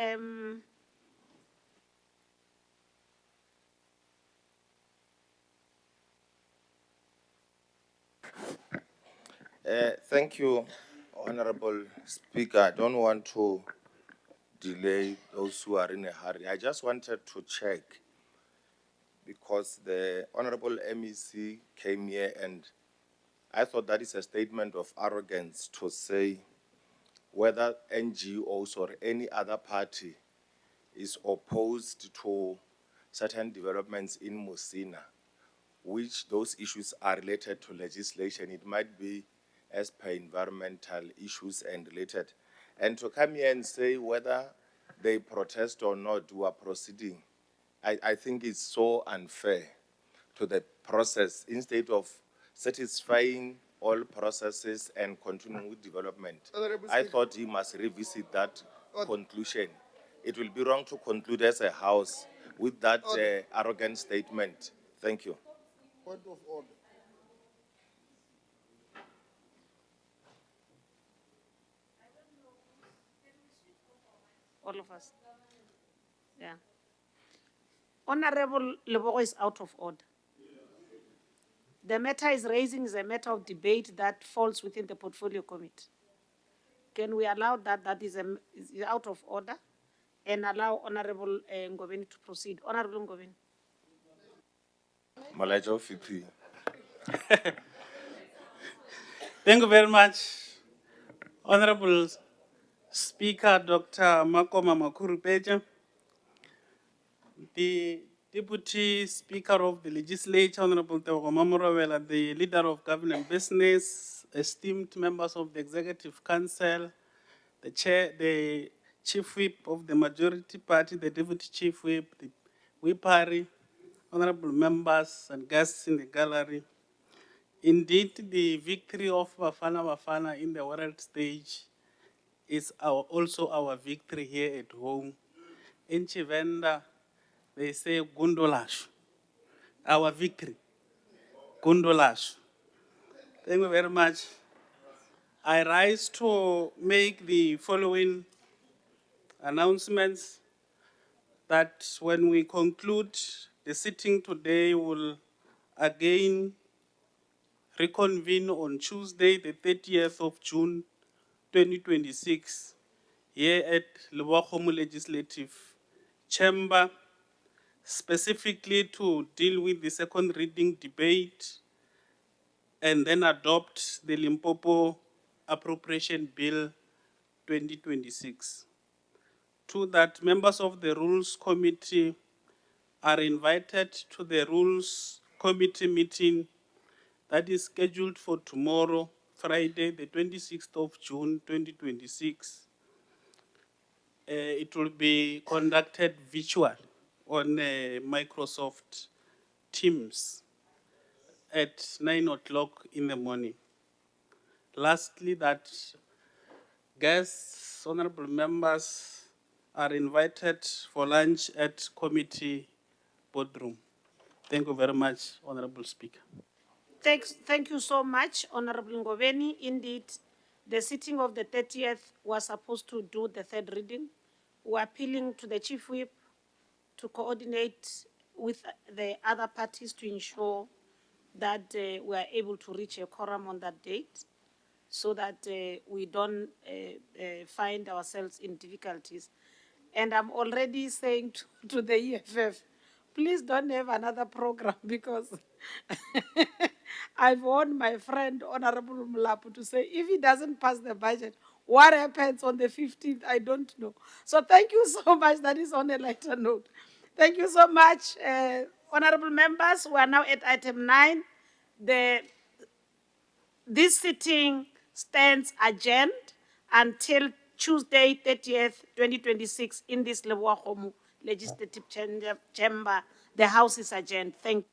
Thank you, Honorable Speaker. I don't want to delay those who are in a hurry. I just wanted to check because the Honorable MEC came here and I thought that is a statement of arrogance to say whether NGOs or any other party is opposed to certain developments in Musina, which those issues are related to legislation. It might be as per environmental issues and related. And to come here and say whether they protest or not, we are proceeding, I think it's so unfair to the process instead of satisfying all processes and continuing with development. Honorable I Speaker. thought he must revisit that conclusion. It will be wrong to conclude as a house with that arrogant statement. Thank you. Point of order. All of us. Yeah. Honorable Lebogo is out of order. The matter is raising is a matter of debate that falls within the portfolio committee. Can we allow that? That is out of order, and allow Honorable Ngobeni to proceed. Honorable Ngobeni. Malajo Fiti. Thank you very much, Honorable Speaker Dr. Makoma Makurupeja, the Deputy Speaker of the Legislature, Honorable Teo Mamurawela, the Leader of Government Business, esteemed members of the Executive Council, the Chair, the Chief Whip of the Majority Party, the Deputy Chief Whip, the Whipari, honorable members and guests in the gallery. Indeed, the victory of Bafana in the world stage is also our victory here at home. In Chivenda, they say Gundolash, our victory, Gundolash. Thank you very much. I rise to make the following announcements that when we conclude the sitting today, we'll again reconvene on Tuesday, the 30th of June, 2026, here at Legislative Legislative Chamber, specifically to deal with the second reading debate and then adopt the Limpopo Appropriation Bill 2026. To that, members of the Rules Committee are invited to the Rules Committee meeting that is scheduled for tomorrow, Friday, the 26th of June, 2026. It will be conducted virtual on Microsoft Teams at 9 o'clock in the morning. Lastly, that guests, honorable members, are invited for lunch at committee boardroom. Thank you very much, Honorable Speaker. Thank you so much, Honorable Ngobeni. Indeed, the sitting of the 30th was supposed to do the third reading. We're appealing to the Chief Whip to coordinate with the other parties to ensure that we are able to reach a quorum on that date so that we don't find ourselves in difficulties. And I'm already saying to the EFF, please don't have another program because I've warned my friend, Honorable Mulapu, to say if he doesn't pass the budget, what happens on the 15th, I don't know. So thank you so much. That is on a lighter note. Thank you so much. Honorable members, we are now at item 9. This sitting stands adjourned until Tuesday, 30th, 2026 in this Legislative Chamber. The House is adjourned. Thank you.